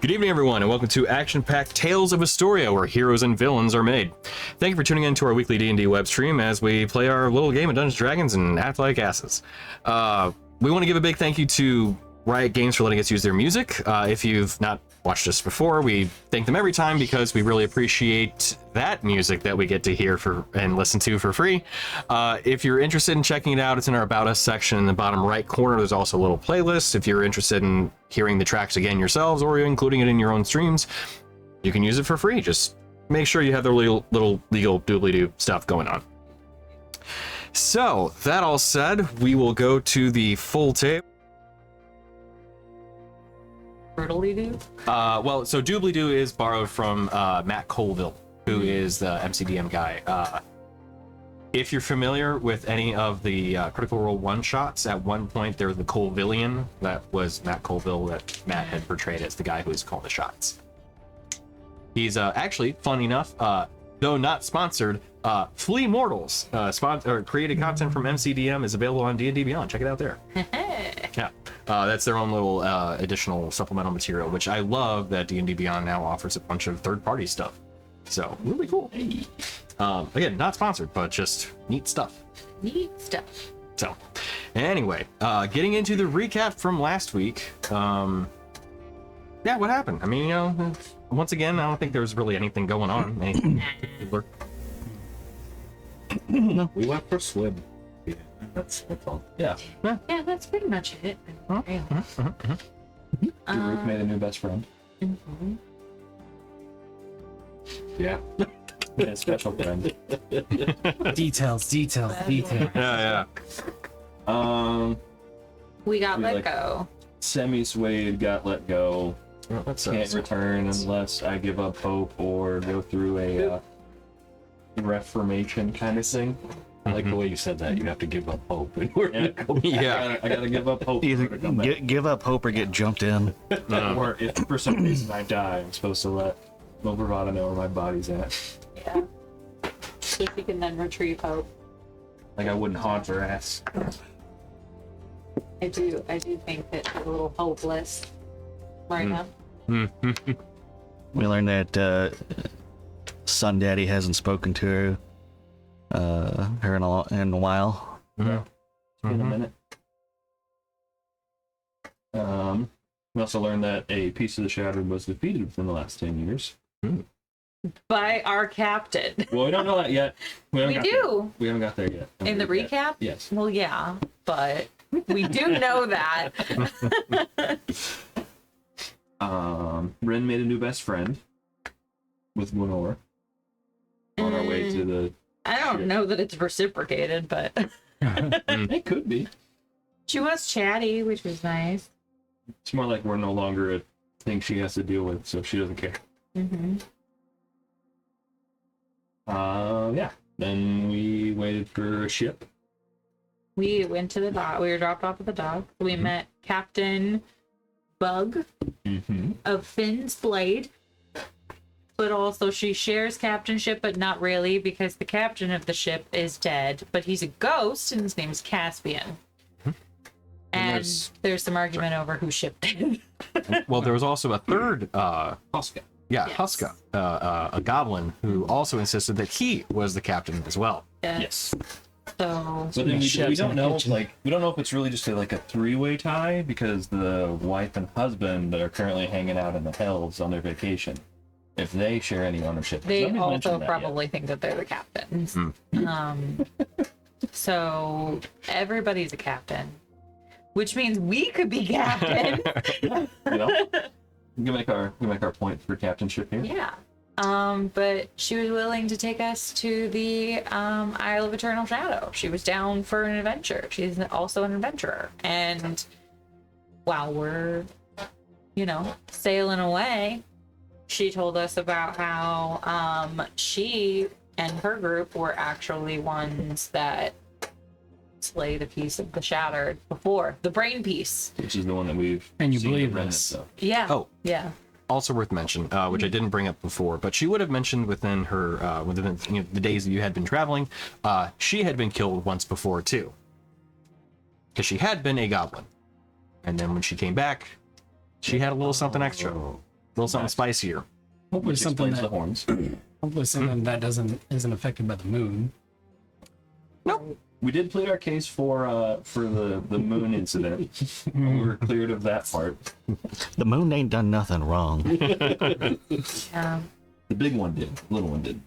Good evening, everyone, and welcome to action-packed Tales of Istoria, where heroes and villains are made. Thank you for tuning in to our weekly D&D web stream as we play our little game of Dungeons & Dragons and act like asses. We want to give a big thank you to Riot Games for letting us use their music. If you've not watched us before, we thank them every time because we really appreciate that music that we get to hear and listen to for free. If you're interested in checking it out, it's in our About Us section in the bottom right corner. There's also a little playlist. If you're interested in hearing the tracks again yourselves or including it in your own streams, you can use it for free. Just make sure you have the little legal doobly-doo stuff going on. So, that all said, we will go to the full table. Doodly-doo? Well, so doobly-doo is borrowed from Matt Colville, who is the MCDM guy. If you're familiar with any of the Critical Role one-shots, at one point there was the Colvillian. That was Matt Colville that Matt had portrayed as the guy who was calling the shots. He's actually, fun enough, though not sponsored, Flea Mortals, created content from MCDM, is available on D&D Beyond. Check it out there. Yeah, that's their own little additional supplemental material, which I love that D&D Beyond now offers a bunch of third-party stuff. So, really cool. Again, not sponsored, but just neat stuff. Neat stuff. So, anyway, getting into the recap from last week. Yeah, what happened? I mean, you know, once again, I don't think there was really anything going on. No, we went for a swim. Yeah, that's all. Yeah, that's pretty much it. Your Ruth made a new best friend. Mm-hmm. Yeah. Yeah, special friend. Details. Yeah. We got let go. Semi-swayed got let go. Well, that's Can't return unless I give up hope or go through a reformation kind of thing. I like the way you said that. You have to give up hope in order to go back. Yeah. I gotta give up hope. Either to come back. give up hope or get jumped in. Or if for some reason I die, I'm supposed to let Mo Bravado know where my body's at. Yeah. So she can then retrieve hope. Like I wouldn't haunt her ass. I do think that she's a little hopeless right now. We learned that Sun Daddy hasn't spoken to her in a while. Yeah. It's been a minute. We also learned that a piece of the Shattered was defeated within the last 10 years. By our captain. Well, we don't know that yet. We do. We haven't got there yet. In the recap? Yes. Well, yeah, but we do know that. Ren made a new best friend with Lenore on our way to the... I don't know that it's reciprocated, but It could be. she was chatty, which was nice. It's more like we're no longer a thing she has to deal with, so she doesn't care. Mm-hmm. Yeah. Then we waited for a ship. We went to the dock. We were dropped off at the dock. We met Captain Bug of Finn's Blade. But also she shares captainship, but not really, because the captain of the ship is dead. But he's a ghost, and his name's Caspian. And there's some argument over who shipped it. Well, there was also a third... Huska. Yeah, Yes. Huska, a goblin who also insisted that he was the captain as well. Yes. So But then we Chefs don't in the know, kitchen. we don't know if it's really just a three-way tie because the wife and husband that are currently hanging out in the Hells on their vacation, if they share any ownership. they Nobody's also mentioned that probably think that they're the captains. So everybody's a captain, which means we could be captain. yet. You know? We can make our point for captainship here. Yeah. But she was willing to take us to the Isle of Eternal Shadow. She was down for an adventure. She's also an adventurer. And while we're, sailing away, she told us about how she and her group were actually ones that slayed a piece of the Shattered before, the brain piece. Which is the one that we've And you seen believe in Remnant, this. so. Yeah. Oh. Yeah. Also worth mention, which I didn't bring up before, but she would have mentioned within her within the days that you had been traveling, she had been killed once before too, because she had been a goblin, and then when she came back, she had a little something extra. little something spicier. Hopefully Which something explains that the horns. hopefully something that isn't affected by the moon. We did plead our case for the moon incident. We were cleared of that part. The moon ain't done nothing wrong. Yeah. The big one did. The little one did.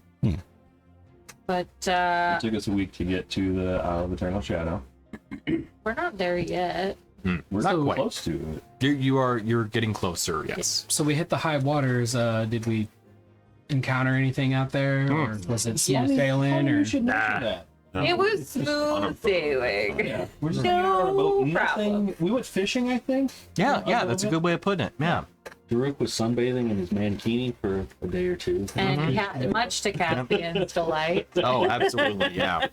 But It took us a week to get to the Isle of Eternal Shadow. we're not there yet. We're So- not close to it. You're getting closer. Yes. So we hit the high waters. Did we encounter anything out there, or was it smooth sailing? Or You should mention that. It was smooth sailing. Yeah, we're just No hanging out on a boat. problem. Nothing. We went fishing, I think. Yeah. That's a good way of putting it. Yeah. Daruk was sunbathing in his mankini for a day or two. And much to Caspian's delight, Oh, absolutely. Yeah.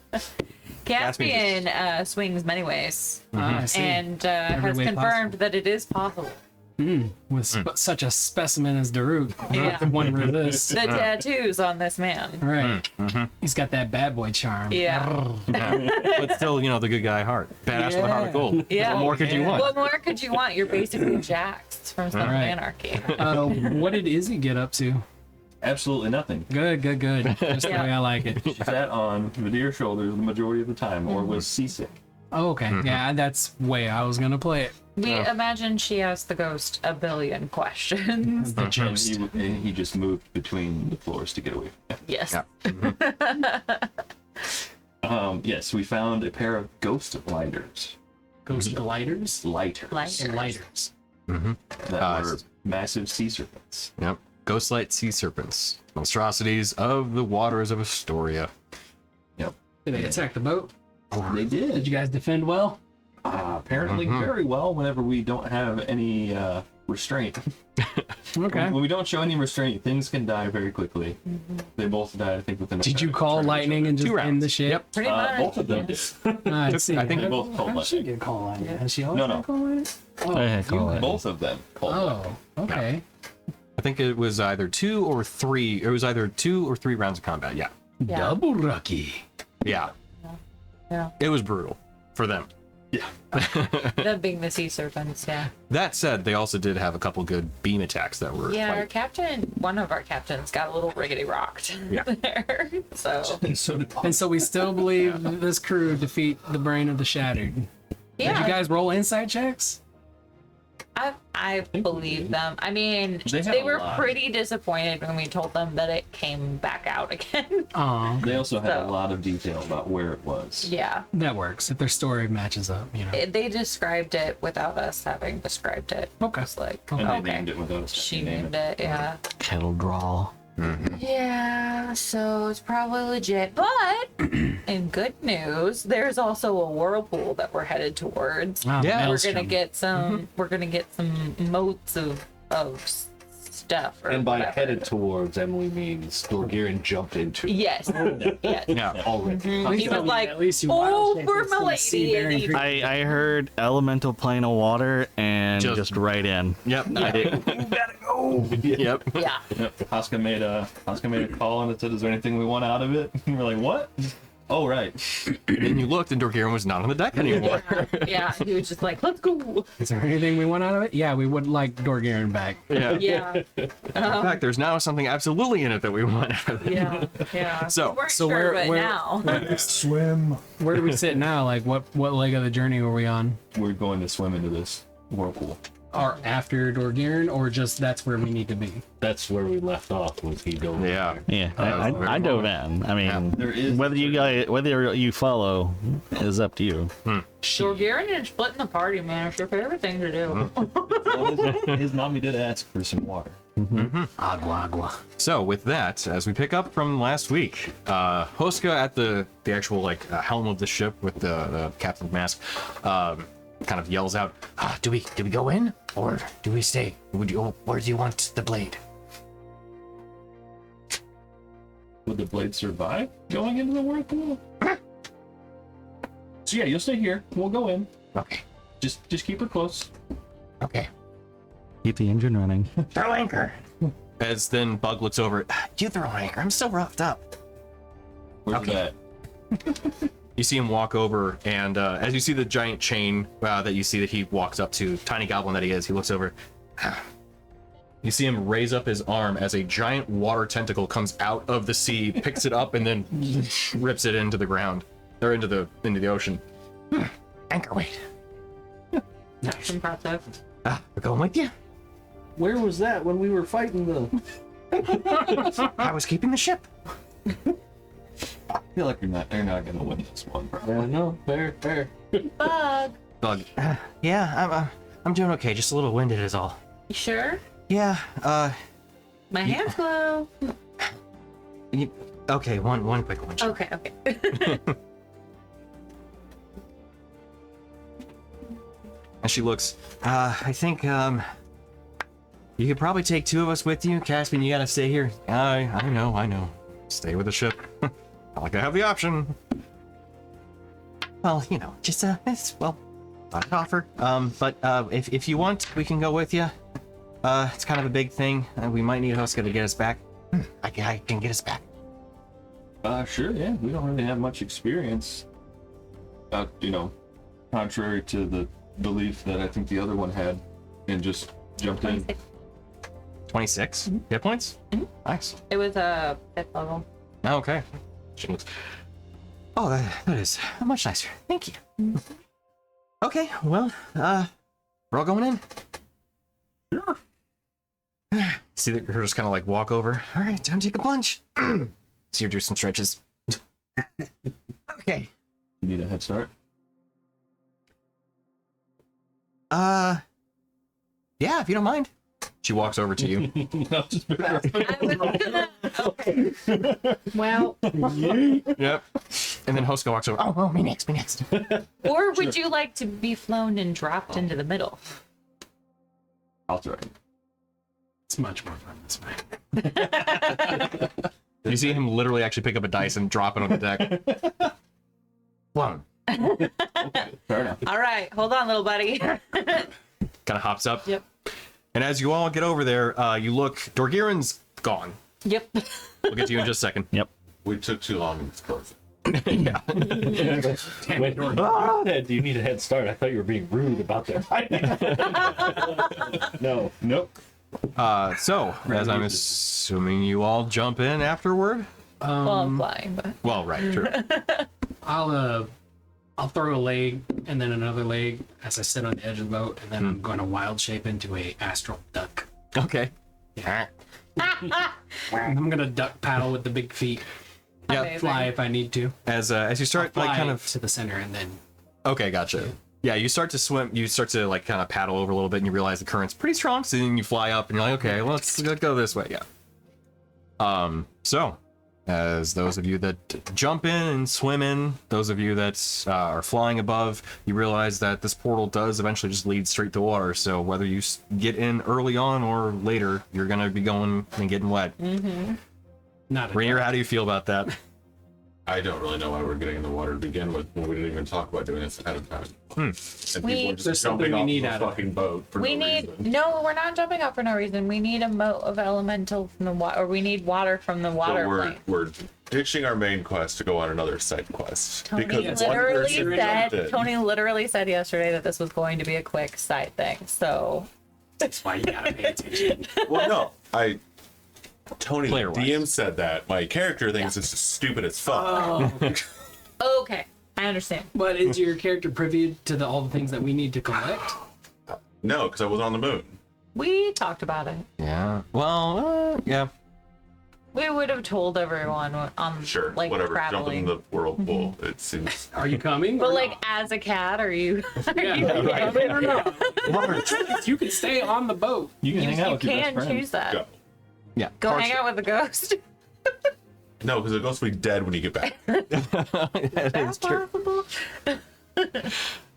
Caspian swings many ways I see. and Every has way confirmed that it is possible. With such a specimen as Daruk, Yeah. one resist. The tattoos on this man. Right. He's got that bad boy charm. Yeah. But still, the good guy heart. Badass with a heart of gold. Yeah. What more could you want? What more could you want? You're basically Jax from Son of Right. Anarchy. What did Izzy get up to? Absolutely nothing. Good. Just the Yeah. way I like it. She sat on Vadir's shoulders the majority of the time, or was seasick. Oh, okay. Yeah, that's the way I was gonna play it. We imagine she asked the ghost a billion questions. The And ghost. he just moved between the floors to get away from Yes. it. Yes, we found a pair of ghost lighters. Ghost gliders. Lighters. Lighters. That were massive sea serpents. Yep. Ghostlight sea serpents, monstrosities of the waters of Astoria. Yep. Did they attack the boat? They did. Did you guys defend well? Apparently very well whenever we don't have any restraint. Okay. When we don't show any restraint, things can die very quickly. They both died, I think, within a Did you turn call of each lightning and just 2 rounds. end the ship? Pretty much. Both of them did. I see. I think They both called How did she lightning. get call lightning? Has she always No, been no. call lightning? I had call lightning. Both of them called lightning. Oh, okay. I think it was either 2 or 3. It was either 2 or 3 rounds of combat. Yeah. Yeah. Double lucky. Yeah. Yeah. It was brutal for them. Them being the sea serpents, yeah. That said, they also did have a couple good beam attacks that were Yeah, our quite... captain, one of our captains got a little riggedy rocked Yeah. there. So, And so did And so we still believe this crew defeat the brain of the shattered. Did yeah, you guys roll insight checks? I believe them. I mean, They have they a were lot. pretty disappointed when we told them that it came back out again. Oh, They also had a So- lot of detail about where it was. Yeah. that works. If their story matches up, you know. They described it without us having described it. Okay. It's like, And they okay. named it without us She having to name named it. it, yeah. Kettle draw. Yeah, so it's probably legit. But in good news, there's also a whirlpool that we're headed towards. Oh, Yeah. We're Maelstrom. gonna get some. We're gonna get some motes of stuff. Or And by whatever. headed towards, Emily means Dorgirin jumped into it. Yes. Yes. Yeah. Already. At least- He was like, at least you "Oh, wild-shaped for this little Milady," sea-bearing and he- creature. I heard elemental plane of water and Just- just right in. Yep. I did. Yep. Yeah. Yep. Haska made a call and it said, "Is there anything we want out of it?" And we're like, "What?" Oh, right. And then you looked, and Dorgirin was not on the deck anymore. Yeah. He was just like, "Let's go." Is there anything we want out of it? Yeah, we would like Dorgirin back. Yeah. Yeah. In fact, there's now something absolutely in it that we want out of it. Yeah. Yeah. So- We weren't so sure, where- but where- now. Swim. Where do we sit now? Like, what leg of the journey were we on? We're going to swim into this whirlpool. Or after Dorgirin, or just that's where we need to be? That's where we left off. Was he dove? Yeah. Yeah, I dove in. I mean, There is whether you follow is up to you. Dorgirin and splitting the party, man. It's your favorite thing to do. his mommy did ask for some water. Agua. So with that, as we pick up from last week, Hoska at the actual helm of the ship with the captain's mask, kind of yells out, "Do we go in or do we stay? Where do you want the blade?" Would the blade survive going into the whirlpool? So yeah, you'll stay here. We'll go in. Okay. Just keep her close. Okay. Keep the engine running. Throw anchor. As then Bug looks over, "You throw anchor. I'm still roughed up." Where's Okay. that? You see him walk over, and as you see the giant chain that you see that he walks up to, tiny goblin that he is, he looks over. You see him raise up his arm as a giant water tentacle comes out of the sea, picks it up, and then rips it into the ground, or into the ocean. Anchor weight. That's impressive. We're going with you. Where was that when we were fighting the? I was keeping the ship. I feel like they're not gonna win this one. Yeah, no, fair. Bug. Bug. Yeah, I'm doing okay. Just a little winded is all. You sure? Yeah. My hands glow. Okay. One quick one. Sure. Okay. And she looks. I think you could probably take 2 of us with you. Caspian, you gotta stay here. I know. Stay with the ship. Not like I have the option. Well, just it's not an offer. But if you want, we can go with you. It's kind of a big thing. We might need Huska to get us back. I can get us back. Sure, yeah. We don't really have much experience. Contrary to the belief that I think the other one had, and just jumped in. 26 hit points. Nice. It was a 5th level. Okay. Oh, that is much nicer. Thank you. Okay, well, we're all going in. Sure. See her just kind of like walk over. All right, time to take a plunge. See her do some stretches. Okay. You need a head start? Yeah, if you don't mind. She walks over to you. Okay. Well, Yep. And then Hoska walks over. Oh, me next. or would you like to be flown and dropped into the middle? I'll try. It's much more fun this way. You see him literally actually pick up a dice and drop it on the deck. Flown. Fair enough. All right, hold on, little buddy. Kind of hops up. Yep. And as you all get over there, you look. Dorgiran's gone. Yep. We'll get to you in just a second. Yep. We took too long in this process. Yeah. Wait, do you need a head start? I thought you were being rude about that. No. Nope. So, as I'm assuming you all jump in afterward? Well, I'm flying, but Well, right, true. I'll throw a leg and then another leg as I sit on the edge of the boat, and then I'm going to wild shape into a astral duck. Okay. I'm gonna duck paddle with the big feet, Yeah. fly if I need to. As you start Fly like kind of to the center and then okay, gotcha. Yeah, you start to swim. You start to like kind of paddle over a little bit, and you realize the current's pretty strong. So then you fly up, and you're like, okay, let's go this way. Yeah. So, as those of you that jump in and swim in, those of you that are flying above, you realize that this portal does eventually just lead straight to water. So whether you get in early on or later, you're gonna be going and getting wet. not a Rainier, how do you feel about that? I don't really know why we're getting in the water to begin with when we didn't even talk about doing this ahead of time. And people are There's just something jumping we off need of out a of fucking boat for we no need reason. no. We're not jumping out for no reason. We need a moat of elemental from the water, or we need water from the water So plane. we're ditching our main quest to go on another side quest. Tony because one literally person said. jumped in. Tony literally said yesterday that this was going to be a quick side thing. So That's why you gotta pay attention. Well, no, Tony, the Player-wise. DM said that. My character thinks it's just stupid as fuck. okay, I understand. But is your character privy to all the things that we need to collect? No, because I was on the moon. We talked about it. Yeah. Well, yeah. We would have told everyone on Sure, like whatever. Jump traveling. in the whirlpool. It seems. Are you coming? But or like not? as a cat, are you? Yeah, right. coming or not? You can stay on the boat. You can You, hang out you with your best can friend. choose that. Go. Yeah. Go hang out with the ghost. No, because the ghost will be dead when you get back. That's true. Possible.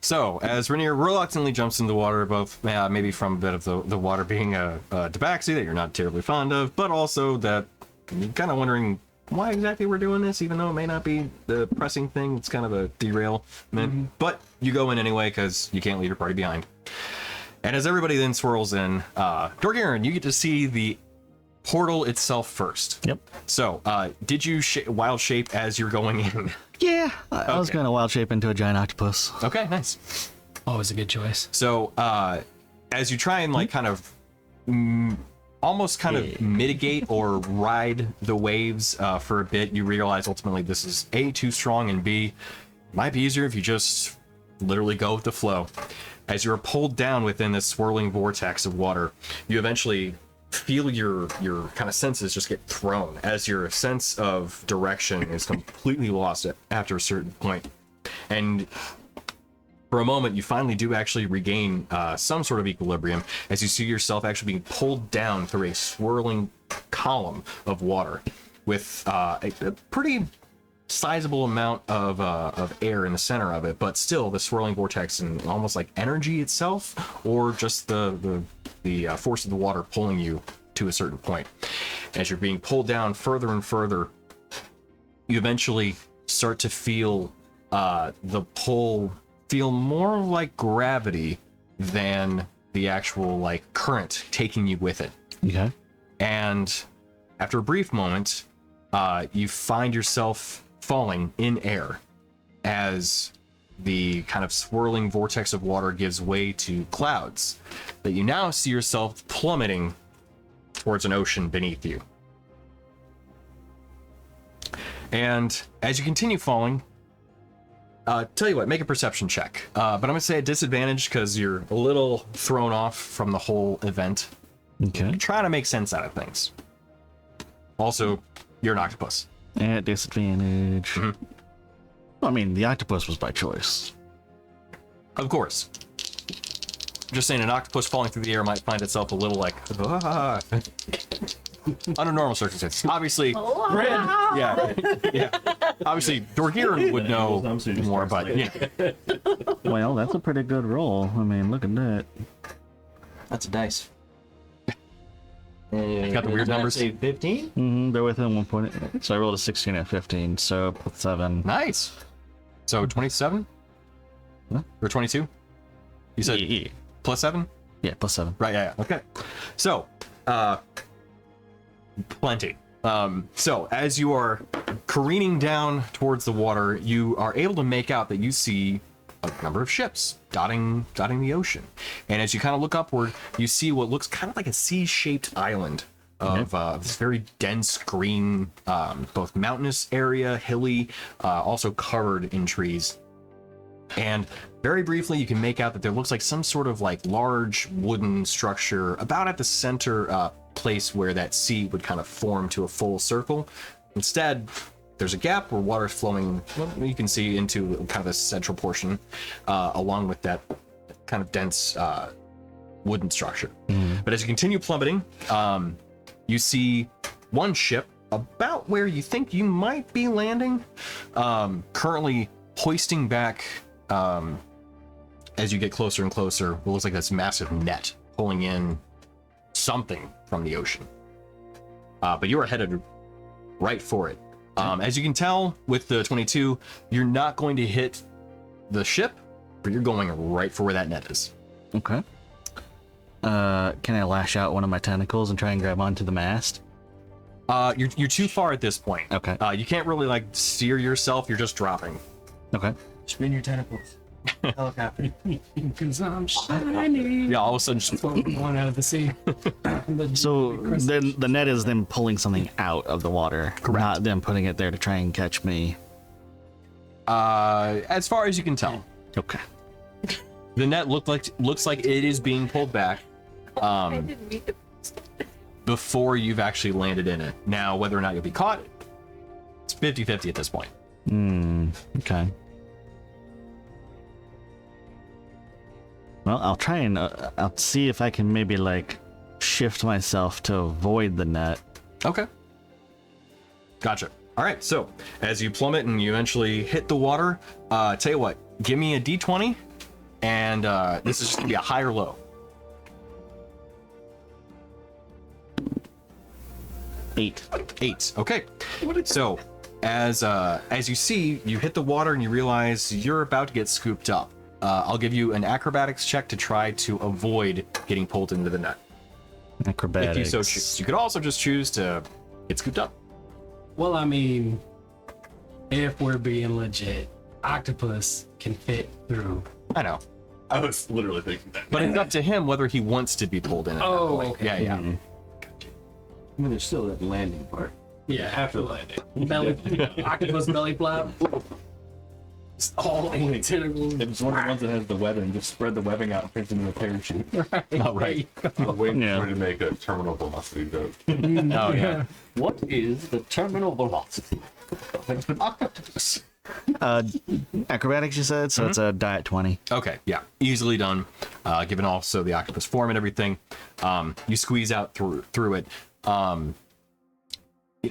So, as Rainier reluctantly jumps in the water, both maybe from a bit of the water being a tabaxi that you're not terribly fond of, but also that you're kind of wondering why exactly we're doing this, even though it may not be the pressing thing. It's kind of a derailment. But you go in anyway because you can't leave your party behind. And as everybody then swirls in, Dorgiran, you get to see the portal itself first. Yep. So, did you wild shape as you're going in? Yeah, I was Okay. going to wild shape into a giant octopus. Okay, nice. Always a good choice. So, as you try and like kind of almost kind of mitigate or ride the waves for a bit, you realize ultimately this is A, too strong, and B, might be easier if you just literally go with the flow. As you're pulled down within this swirling vortex of water, you eventually feel your kind of senses just get thrown as your sense of direction is completely lost after a certain point. And for a moment, you finally do actually regain some sort of equilibrium as you see yourself actually being pulled down through a swirling column of water with a pretty sizable amount of air in the center of it, but still the swirling vortex and almost like energy itself, or just the force of the water pulling you to a certain point. As you're being pulled down further and further, you eventually start to feel the pull feel more like gravity than the actual like current taking you with it. Okay. And after a brief moment, you find yourself falling in air as the kind of swirling vortex of water gives way to clouds that you now see yourself plummeting towards an ocean beneath you. And as you continue falling, tell you what, make a perception check. But I'm going to say a disadvantage because you're a little thrown off from the whole event. Okay. Trying to make sense out of things. Also, you're an octopus. At disadvantage. Mm-hmm. I mean, the octopus was by choice. Of course. Just saying, an octopus falling through the air might find itself a little like, under normal circumstances. Obviously, yeah. Obviously, Dorgir would know more, but yeah. Well, that's a pretty good roll. I mean, look at that. That's a dice. Got the weird numbers. 15? Mm-hmm, they're within 1 point. So I rolled a 16 and 15, so plus 7. Nice. So 27? Huh? Or 22? You said Yeah. plus 7? Yeah, plus 7. Right, yeah. Okay. So, plenty. So as you are careening down towards the water, you are able to make out that you see a number of ships dotting the ocean. And as you kind of look upward, you see what looks kind of like a C-shaped island of this very dense green, both mountainous area, hilly, also covered in trees. And very briefly, you can make out that there looks like some sort of like large wooden structure about at the center place where that sea would kind of form to a full circle. Instead, there's a gap where water is flowing, well, you can see into kind of a central portion, along with that kind of dense wooden structure. But as you continue plummeting, you see one ship about where you think you might be landing, currently hoisting back, as you get closer and closer, what looks like this massive net pulling in something from the ocean. But you are headed right for it. As you can tell with the 22, you're not going to hit the ship, but you're going right for where that net is. Okay. Can I lash out one of my tentacles and try and grab onto the mast? You're too far at this point. Okay. You can't really like steer yourself. You're just dropping. Okay. Spin your tentacles. Helicopter. Because I'm shiny. Yeah, all of a sudden, just, One out of the sea. So then the net is them pulling something out of the water, not them putting it there to try and catch me. as far as you can tell, Okay. the net looks like it is being pulled back. I didn't meet the. Before you've actually landed in it. Now, whether or not you'll be caught, it's 50-50 at this point. Okay. Well, I'll try and I'll see if I can maybe like shift myself to avoid the net. Okay. Gotcha. All right. So as you plummet and you eventually hit the water, tell you what, give me a D20, and this is just gonna be a high or low. 8. 8. Okay. So as you see, you hit the water and you realize you're about to get scooped up. I'll give you an acrobatics check to try to avoid getting pulled into the net. Acrobatics. If you so choose. You could also just choose to get scooped up. Well, I mean, if we're being legit, octopus can fit through. I know. I was literally thinking that. But it's up to him whether he wants to be pulled in at that Oh, point. okay. Yeah, yeah. I mean, there's still that landing part. Yeah, After the landing. belly, octopus belly flap. Just all eight tentacles. If it's one of the ones that has the webbing, just spread the webbing out and turns into a parachute. Oh, right. I'm waiting Yeah. for you to make a terminal velocity joke. Oh, yeah. What is the terminal velocity of an octopus? Acrobatics, you said, so it's a die at 20. Okay, yeah, easily done. Given also the octopus form and everything, you squeeze out through it.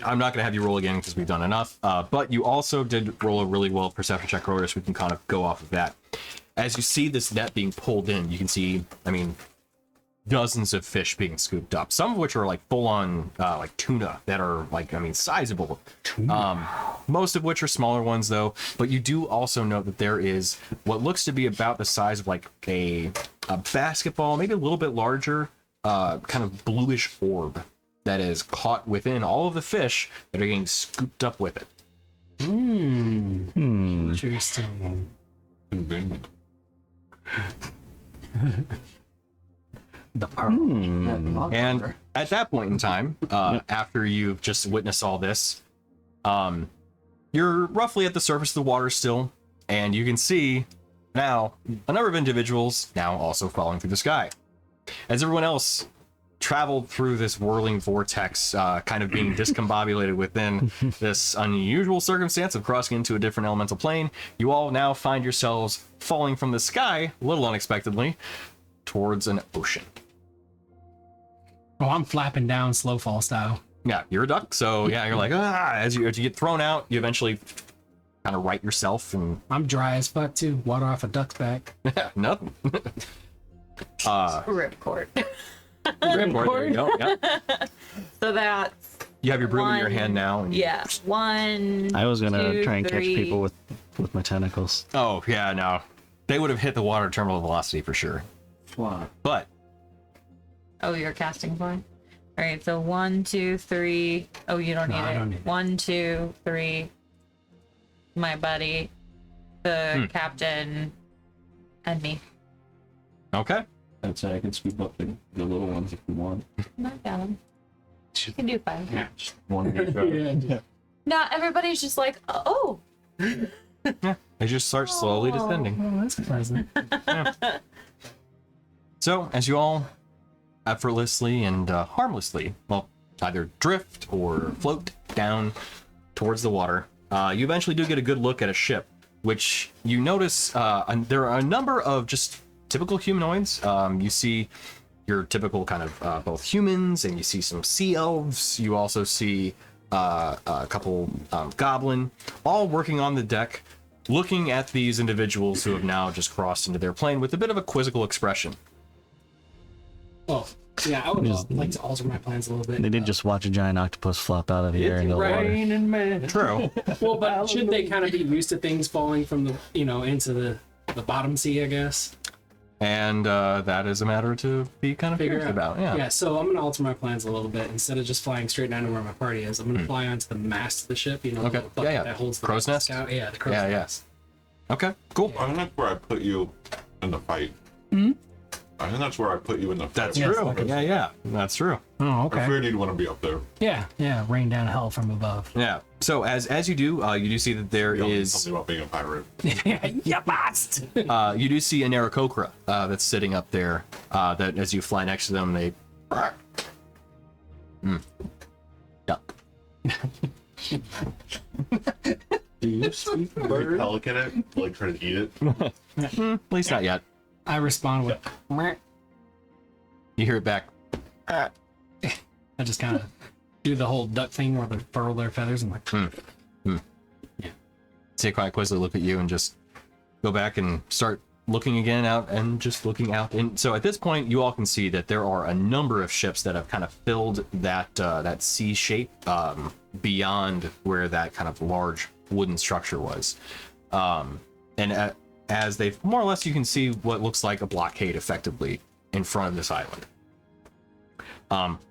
I'm not going to have you roll again because we've done enough, but you also did roll a really well perception check earlier, so we can kind of go off of that. As you see this net being pulled in, you can see, I mean, dozens of fish being scooped up, some of which are like full-on like tuna that are like, I mean, sizable. Most of which are smaller ones though, but you do also note that there is what looks to be about the size of like a basketball, maybe a little bit larger, kind of bluish orb that is caught within all of the fish that are getting scooped up with it. Interesting. Convenient. The pearl. And at that point in time, after you've just witnessed all this, you're roughly at the surface of the water still, and you can see now a number of individuals now also falling through the sky. As everyone else traveled through this whirling vortex, kind of being discombobulated within this unusual circumstance of crossing into a different elemental plane, you all now find yourselves falling from the sky, a little unexpectedly, towards an ocean. Oh, I'm flapping down slow fall style. Yeah, you're a duck, so yeah, you're like, as you get thrown out, you eventually kind of right yourself and I'm dry as fuck too. Water off a duck's back. nothing. Ripcord. Ripcord, there you go. Yeah. So that's You have your broom in your One. hand now. And yeah. 1. I was gonna 2, try and catch 3. people with my tentacles. Oh yeah, no, they would have hit the water terminal velocity for sure. Fly. But Oh, you're casting fly. All right, so 1, 2, 3. Oh, you don't need I it. don't need it. 1, 2, 3. My buddy, the captain, and me. okay, I'd say I can scoop up the little ones if you want. Not got him. You can do 5. Yeah. One big Yeah. Now everybody's just like, oh. they just start slowly descending. Oh, that's pleasant. So as you all effortlessly and harmlessly, well, either drift or float down towards the water, you eventually do get a good look at a ship, which you notice there are a number of just typical humanoids. You see your typical kind of both humans, and you see some sea elves. You also see a couple goblin, all working on the deck, looking at these individuals who have now just crossed into their plane with a bit of a quizzical expression. Well, yeah, I would like to alter my plans a little bit. They did just watch a giant octopus flop out of the air into the water. Raining man. True. Well, but should they kind of be used to things falling from the, into the bottom sea, I guess? And that is a matter to be kind of Figure curious out. about. Yeah. Yeah, so I'm going to alter my plans a little bit. Instead of just flying straight down to where my party is, I'm going to fly onto the mast of the ship, the Okay. little bucket Yeah. that holds the Crow's nest? scout. Yeah, the crow's Yeah, nest. Okay, cool. I think that's where I put you in the fight. I think that's where I put you in the fight. That's Yes, true. okay. Yeah, that's true. Oh, I okay. figured you'd want to be up there. Yeah, rain down hell from above. Yeah. So as you do see that there You is something about being a pirate. You must! you do see an Aarakocra that's sitting up there. That as you fly next to them, they. Yeah. Do you speak Bird. Pelican it, like try to eat it. At least not yet. I respond with, "Meh." You hear it back. I just kind of do the whole duck thing where they furl their feathers and like, Say quite quickly, look at you, and just go back and start looking again out and just looking out. And so at this point, you all can see that there are a number of ships that have kind of filled that C shape beyond where that kind of large wooden structure was. As they've more or less, you can see what looks like a blockade effectively in front of this island.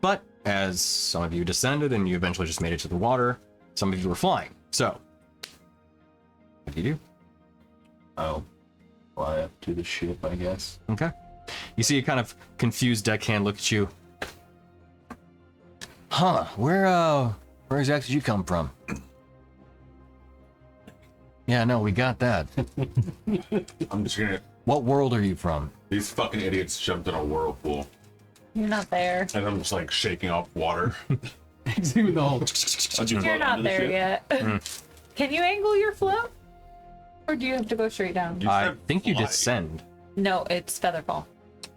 But as some of you descended and you eventually just made it to the water, some of you were flying. So, what do you do? I'll fly up to the ship, I guess. Okay. You see a kind of confused deckhand look at you. Huh? Where exactly did you come from? Yeah, no, we got that. I'm just gonna. What world are you from? These fucking idiots jumped in a whirlpool, You're not there. and I'm just like shaking off water. Doing the whole. You're not there yet. Can you angle your float? Or do you have to go straight down? You I said think you fly. descend. No, it's Featherfall.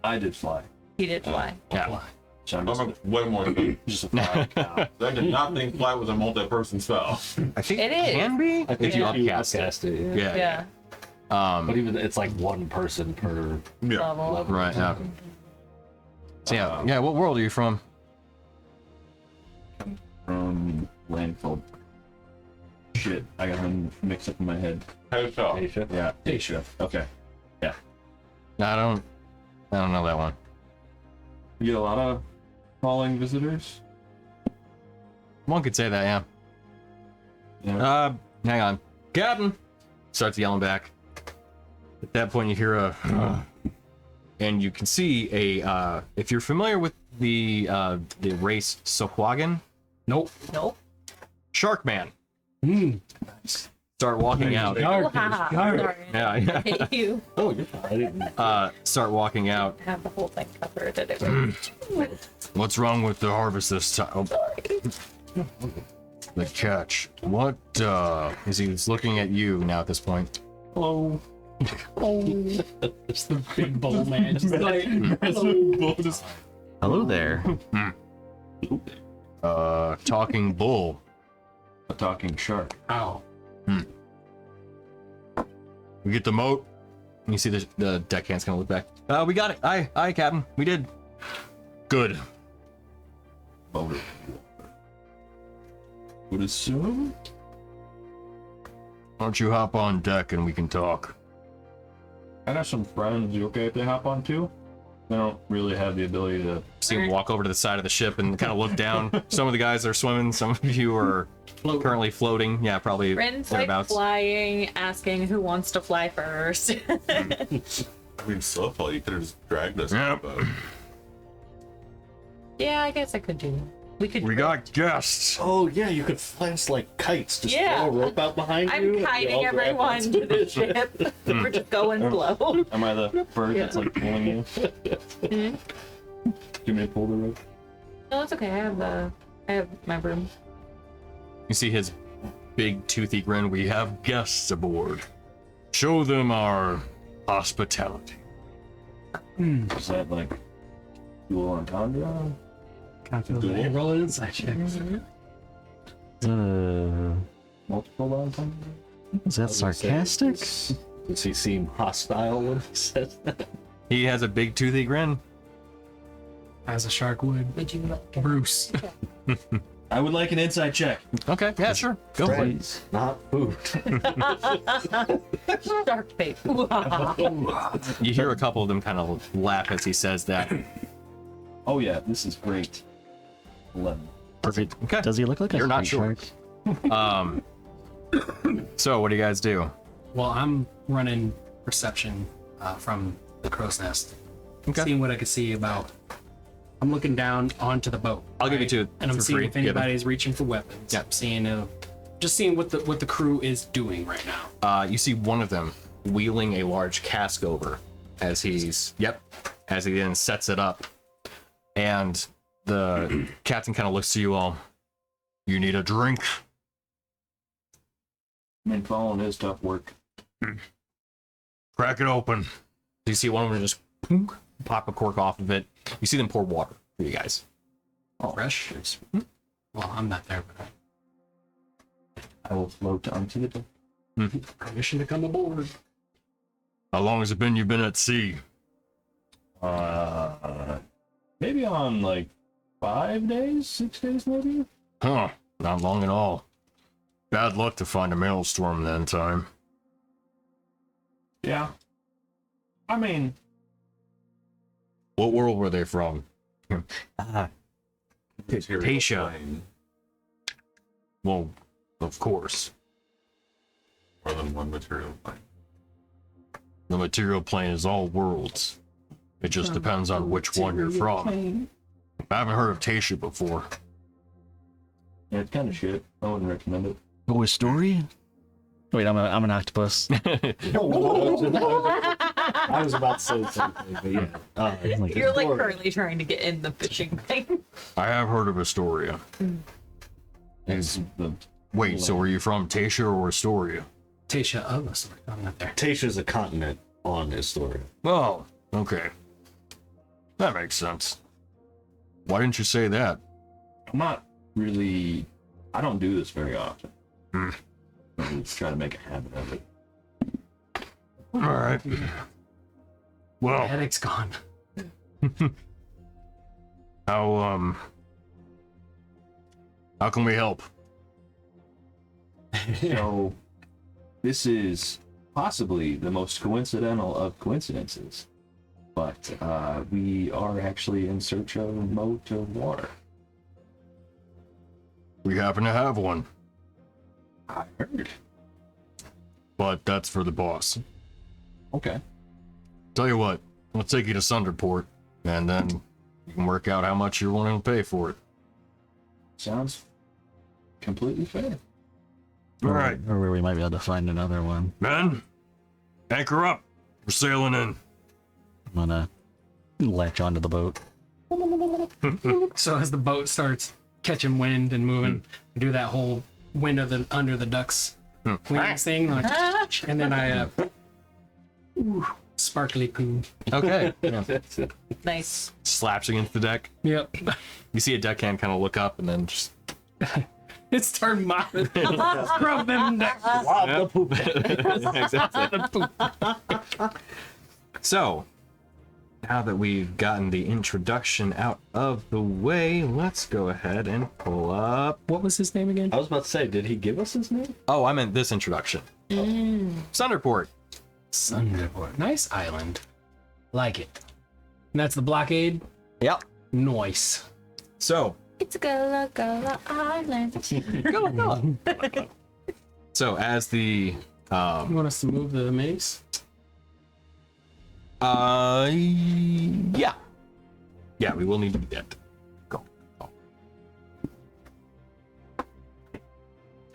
I did fly. He did fly. Yeah. So I'm I'm way more than just a fly cow. I did not think fly was a multi-person spell. I think It it is. can be I think if you Yeah. upcast it. upcast it. Yeah. Yeah. But even it's like one person per Yeah. Level. Right. Yeah. So yeah. What world are you from? From land called shit. I got them mixed up in my head. How so? Asia. Yeah, Asia. Okay. No, I don't know that one. You get a lot of calling visitors. One could say that. Yeah. Yeah. Hang on, Captain. Starts yelling back. At that point, you hear a, and you can see a. If you're familiar with the race Soquagan, Nope. Nope. Shark Man. Mm. Start walking out. Haha. Sorry. Yeah. Hit you Oh, you're fine. I didn't. Start walking out. have the whole thing covered anyway. What's wrong with the harvest this time? Oh. The catch. What? Is he's looking at you now at this point? Hello. It's the big bowl man. Just like, Hello there. Talking bull. A talking shark. ow. We get the moat. You see the deckhand's gonna look back. We got it. Aye, Captain. We did. Good. Boat. Would assume. Why don't you hop on deck and we can talk? I got some friends. You okay if they hop on too? They don't really have the ability to. See him walk over to the side of the ship and kind of look down. Some of the guys are swimming. Some of you are currently floating. Yeah, probably Rin's like thereabouts. flying, asking who wants to fly first. I mean, so far you could have just dragged us. Yep. But Yeah, I guess I could do. We could. We got guests. Oh yeah, you could fly us like kites. Just Yeah. throw a rope out behind you. I'm and you kiting all grab everyone onto to the it. ship. We're just going slow. Am I the bird that's like pulling you? Mhm. Do you want me to pull the rope? No, it's okay. I have my broom. You see his big toothy grin. We have guests aboard. Show them our hospitality. Is that like dual entendre? Hey, roll an inside check. Multiple entendre? Is that sarcastic? Does he seem hostile when he says that? He has a big toothy grin. As a shark would. Would you like Bruce. I would like an inside check. Okay, yeah, sure. Go for it. Friends, not food. shark face? You hear a couple of them kind of laugh as he says that. Oh yeah, this is great. 11. Perfect. Okay. Does he look like a You're not street sure. shark? So what do you guys do? Well, I'm running perception from the crow's nest. Okay. Seeing what I can see about. I'm looking down onto the boat. I'll give you two And I'm for seeing free. if Give 'em. anybody's reaching for weapons. Yeah. I'm seeing just seeing what the crew is doing right now. You see one of them wheeling a large cask over as he then sets it up. And the captain kind of looks to you all. You need a drink? I mean, following his tough work. Crack it open. You see one of them just pop a cork off of it. You see them pour water for you guys. Fresh. Well, I'm not there, but I will float onto the deck. permission to come aboard. How long has it been you've been at sea? Maybe on like 5 days, 6 days maybe? Huh, not long at all. Bad luck to find a maelstrom that time. Yeah. I mean, What world were they from? material Tasha. plane, Well, of course. more than one material plane. The material plane is all worlds. It just depends on which one you're from. I haven't heard of Tasha before. Yeah, it's kind of shit. I wouldn't recommend it. Oh, Istoria? Wait, I'm an octopus. I was about to say something, but yeah. Like, You're like currently trying to get in the fishing thing. I have heard of Astoria. It's the Wait, so are you from Tasha or Astoria? Tasha of us. I'm not there. Tasha's a continent on Istoria. Oh, okay. That makes sense. Why didn't you say that? I'm not really. I don't do this very often. Hmm. I'm just trying to make a habit of it. All right. Well, Headache's gone. how can we help? So, this is possibly the most coincidental of coincidences, but we are actually in search of a mote of water. We happen to have one, I heard. but that's for the boss. Okay. Tell you what, let's take you to Sunderport, and then you can work out how much you're willing to pay for it. Sounds completely fair. All right, Or where we might be able to find another one. men, anchor up. We're sailing in. I'm gonna latch onto the boat. So as the boat starts catching wind and moving, do that whole wind of the under the ducks wings thing, like, and then I sparkly poo. Okay. Nice. Slaps against the deck. Yep. You see a deckhand kind of look up and then just. It's turned mopping. Scrub them down. Exactly. So, now that we've gotten the introduction out of the way, let's go ahead and pull up. What was his name again? I was about to say, did he give us his name? Oh, I meant this introduction. Sunderport. Sunderport. Nice island. Like it. And that's the blockade? Yep. Nice. So, It's a Gullah Gullah Island. so as the You want us to move the minis? yeah, we will need to do that. Go.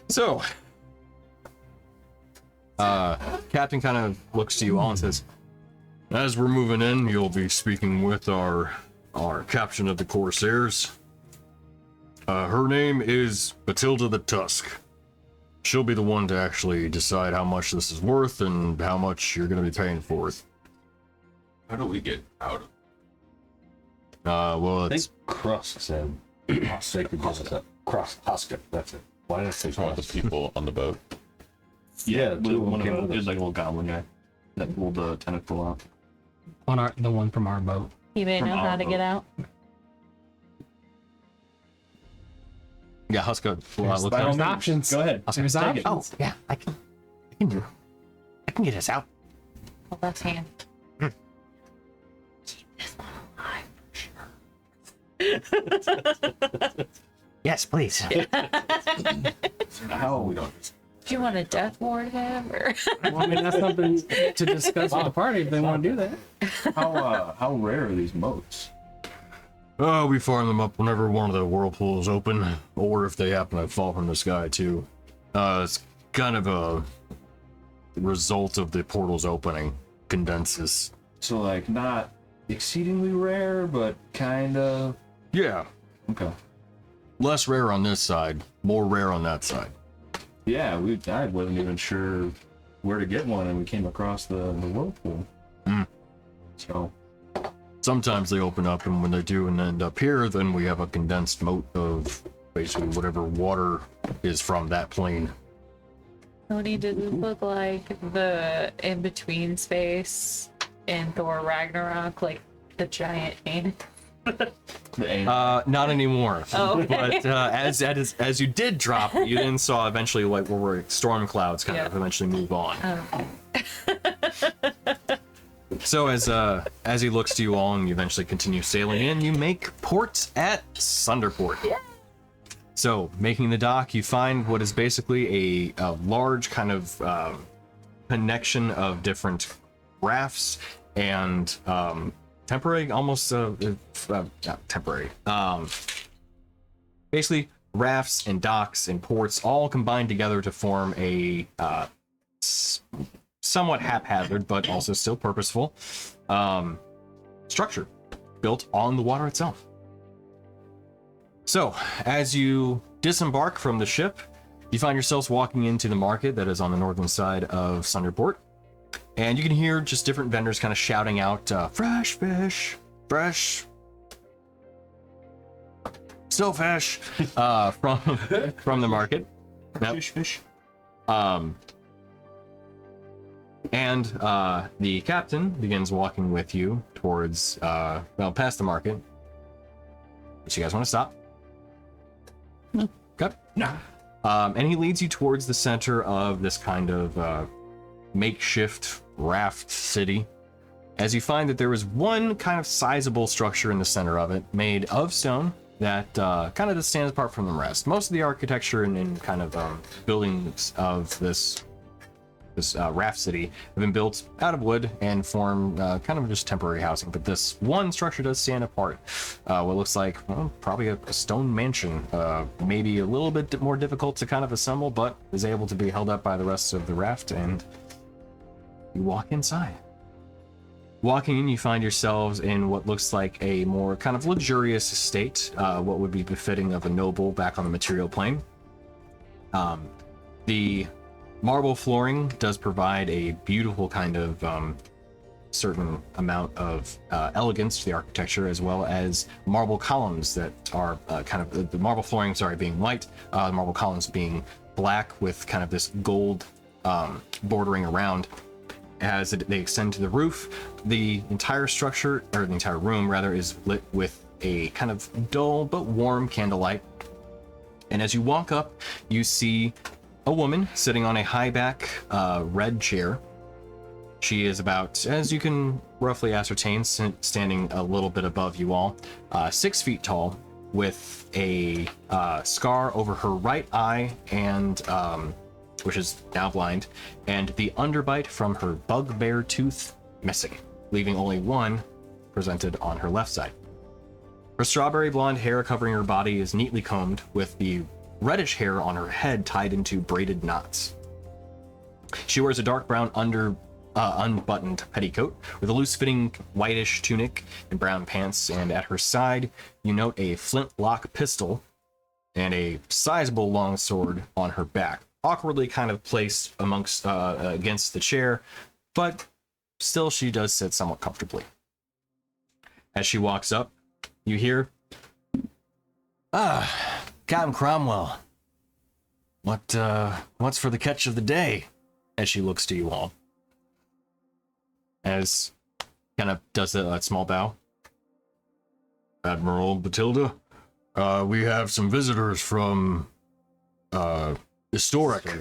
So, Captain kind of looks to you all and says, "As we're moving in, you'll be speaking with our captain of the Corsairs. Her name is Matilda the Tusk. She'll be the one to actually decide how much this is worth and how much you're going to be paying for it. How do we get out of Well, I think it's Crust said sacred Huska. Crust, Huska, that's it. Why did I say one of the Crust? people on the boat? Yeah, two one came of with them us. is like a little goblin guy that pulled the tentacle out. On the one from our boat. He may know how to get out. yeah, Huska. There's options. Go ahead. There's Take it. options. Yeah, I can get us out. Oh, left hand. Yes, please. How We don't. Do you want to death ward him or? Well, I mean, that's something to discuss with the party if they want to do that. how rare are these moats? We farm them up whenever one of the whirlpools open, or if they happen to fall from the sky too. It's kind of a result of the portal's opening. Condenses. So like not exceedingly rare, but kind of Yeah, okay. less rare on this side, more rare on that side. Yeah, I wasn't even sure where to get one, and we came across the whirlpool. Mm. So Sometimes they open up, and when they do and end up here, then we have a condensed moat of basically whatever water is from that plane. Tony, does this look like the in-between space in Thor Ragnarok, like the giant anus? Not anymore. Oh, But as you did drop, you then saw eventually like where storm clouds kind of Yeah. eventually move on. Oh. So as he looks to you all and you eventually continue sailing in, you make port at Sunderport. So making the dock, you find what is basically a large kind of connection of different rafts and temporary, almost not temporary. Basically rafts and docks and ports all combined together to form a somewhat haphazard but also still purposeful structure built on the water itself. So, as you disembark from the ship, you find yourselves walking into the market that is on the northern side of Sunderport. And you can hear just different vendors kind of shouting out, fresh fish, fresh still fish, from the market. Yep. Fish. And the captain begins walking with you towards, past the market. So you guys want to stop? No. Okay. No. And he leads you towards the center of this kind of makeshift raft city, as you find that there is one kind of sizable structure in the center of it, made of stone, that kind of just stands apart from the rest. Most of the architecture and kind of buildings of this raft city have been built out of wood and form kind of just temporary housing, but this one structure does stand apart. What looks like, well, probably a stone mansion, maybe a little bit more difficult to kind of assemble, but is able to be held up by the rest of the raft, and you walk inside. Walking in, you find yourselves in what looks like a more kind of luxurious estate, what would be befitting of a noble back on the material plane. The marble flooring does provide a beautiful kind of certain amount of elegance to the architecture, as well as marble columns that are kind of the marble flooring, being white, the marble columns being black with kind of this gold bordering around. As they extend to the roof, the entire structure, or the entire room rather, is lit with a kind of dull but warm candlelight. And as you walk up, you see a woman sitting on a high-back red chair. She is about, as you can roughly ascertain, standing a little bit above you all, 6 feet tall, with a scar over her right eye, and which is now blind, and the underbite from her bugbear tooth missing, leaving only one presented on her left side. Her strawberry blonde hair covering her body is neatly combed, with the reddish hair on her head tied into braided knots. She wears a dark brown unbuttoned petticoat with a loose-fitting whitish tunic and brown pants, and at her side you note a flintlock pistol and a sizable long sword on her back, awkwardly kind of placed amongst against the chair, but still she does sit somewhat comfortably. As she walks up, you hear, Captain Cromwell, what's for the catch of the day? As she looks to you all, as kind of does a small bow. Admiral Batilda, we have some visitors from Istoria.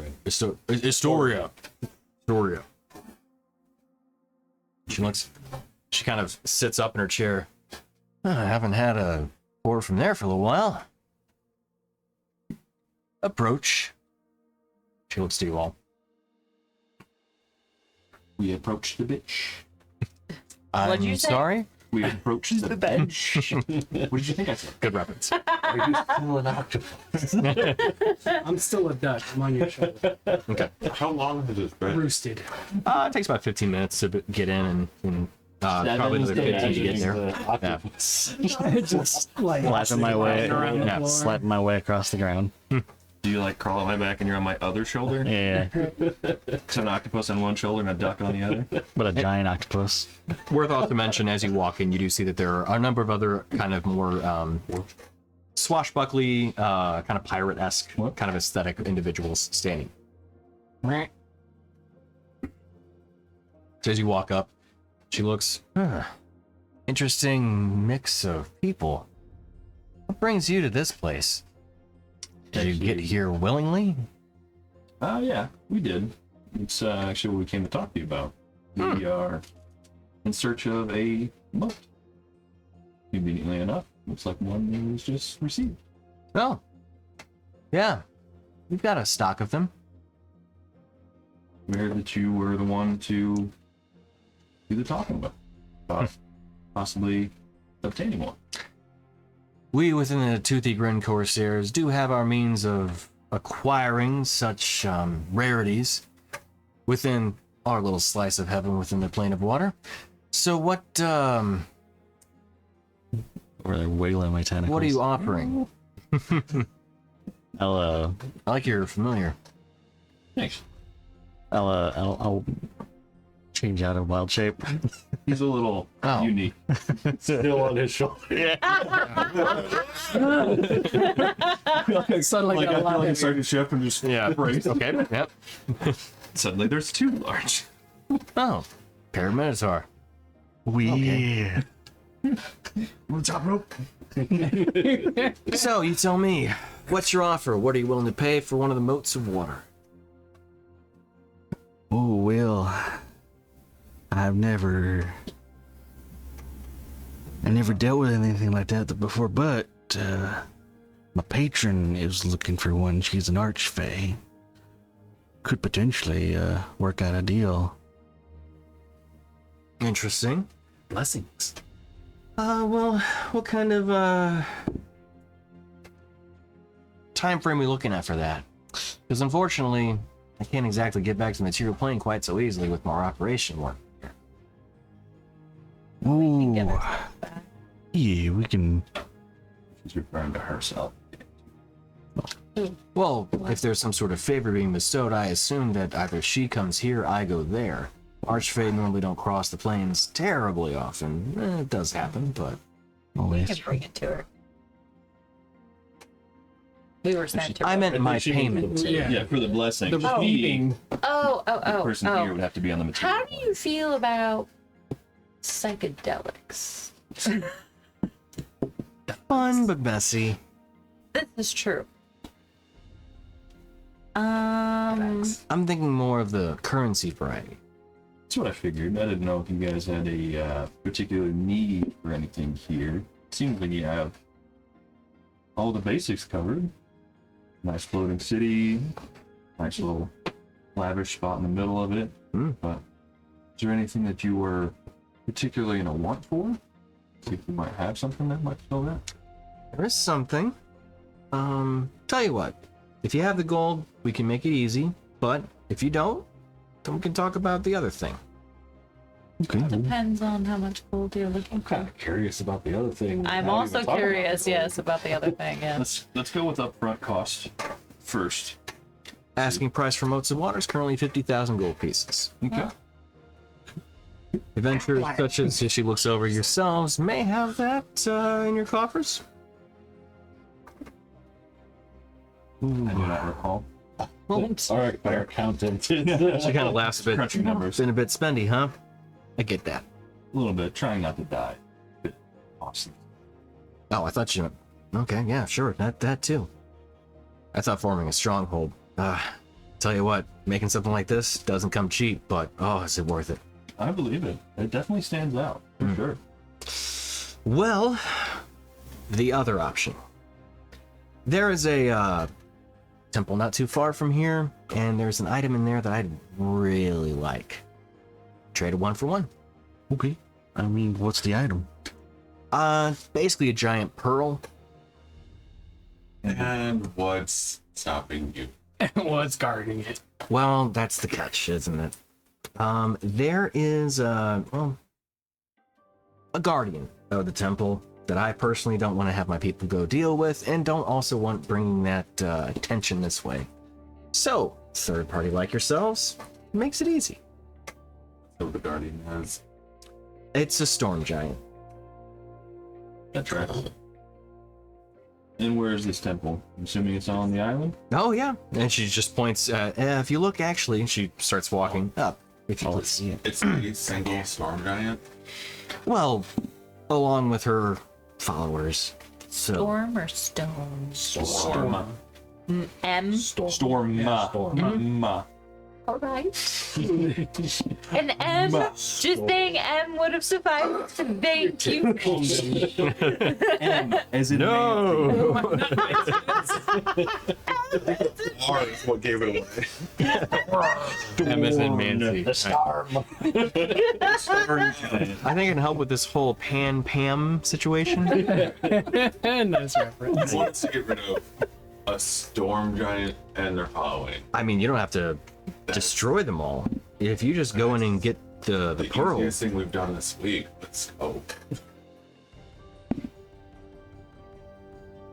She kind of sits up in her chair. I haven't had a order from there for a little while. Approach. She looks to you all. We approached the bitch. What'd you I'm say? sorry. We approached the bench. What did you think I said? Good reference. Are you still an octopus? I'm still a duck. I'm on your shoulder. Okay. How long has this been? Roosted. It takes about 15 minutes to get in, and probably another 15 to get there. Yeah. Just like Slapping my way, around the yeah, floor. slapping my way across the ground. Do you like crawl on my back and you're on my other shoulder? Yeah, It's an octopus on one shoulder and a duck on the other. but a giant octopus. Worth also mention, as you walk in, you do see that there are a number of other kind of more swashbuckly, kind of pirate-esque kind of aesthetic individuals standing. So as you walk up, she looks, interesting mix of people. What brings you to this place? Did you get here willingly? Yeah, we did. It's actually what we came to talk to you about. We are in search of a mote. Conveniently enough, looks like one was just received. Oh. Yeah. We've got a stock of them. We heard that you were the one to do the talking about possibly obtaining one. we within the Toothy Grin Corsairs do have our means of acquiring such rarities within our little slice of heaven within the plane of water. So what Or they're wiggling my tentacles. what are you offering? I'll I like you're familiar. Thanks. I'll change out of wild shape. He's a little Oh. unique. Still on his shoulder. Suddenly Like, got I a lot feel like heavier. a sergeant chef and just Yeah. breaks. Okay. Yep. Suddenly there's too large. Oh, Paraminotaur. Weird. On top rope. So you tell me, what's your offer? What are you willing to pay for one of the motes of water? Oh, well, I never dealt with anything like that before, but my patron is looking for one. She's an archfey. Could potentially work out a deal. Interesting. Blessings. Well, what kind of time frame are we looking at for that? Because unfortunately, I can't exactly get back to the material plane quite so easily with more operation work. Ooh, Get her back. yeah, we can. She's referring to herself. Well, if there's some sort of favor being bestowed, I assume that either she comes here, I go there. Archfey normally don't cross the plains terribly often. It does happen, but We Always. can bring it to her. We were sent to her. I meant my she- payment. Yeah. Yeah, for the blessing. The She- receiving. Oh, The person here would oh. have to be on the material. How do you feel about psychedelics? Fun but messy. This is true. I'm thinking more of the currency variety. That's what I figured. I didn't know if you guys had a particular need for anything here. Seems like you have all the basics covered. Nice floating city, nice little lavish spot in the middle of it. But is there anything that you were particularly in a want for? See if we might have something that might fill that. There is something. Tell you what, if you have the gold, we can make it easy. But if you don't, then we can talk about the other thing. Okay. Depends on how much gold you're looking Kind for. of curious about the other thing. I'm Not also even talking about curious, it. yes, about the other thing, yes. Let's go with upfront cost first. Asking price for motes of water is currently 50,000 gold pieces. Okay. Adventurers such as she looks over yourselves may have that in your coffers. I do not recall. Well, Our accountant. she kind of laughs a bit. Crunching numbers. Been a bit spendy, huh? I get that. A little bit, trying not to die. Bit awesome. Oh, I thought you. Okay, yeah, sure, that too. I thought forming a stronghold. Tell you what, making something like this doesn't come cheap, but oh, is it worth it? I believe it. It definitely stands out, for sure. Well, the other option. There is a temple not too far from here, and there's an item in there that I'd really like. Trade a 1 for 1. Okay. I mean, what's the item? Basically a giant pearl. And what's stopping you? What's guarding it? Well, that's the catch, isn't it? There is a guardian of the temple that I personally don't want to have my people go deal with, and don't also want bringing that attention this way. So, third party like yourselves makes it easy. So the Guardian has. It's a storm giant. That's right. And where is this temple? I'm assuming it's on the island? Oh yeah, and she just points. If you look, actually, she starts walking up. If you please. It's a single storm giant. Well, along with her followers. So Storm or stone? Storm. M? Storm. Yeah, storm. Ma. All right. An M, just saying M would have sufficed. Thank you. M as in No. R is what gave it away. M as in Mancy. The storm. I think it can help with this whole Pan Pam situation. Nice reference. He wants to get rid of a storm giant and their following. I mean, you don't have to destroy them all. If you just go in and get the pearl. Easiest thing we've done this week. Let's go.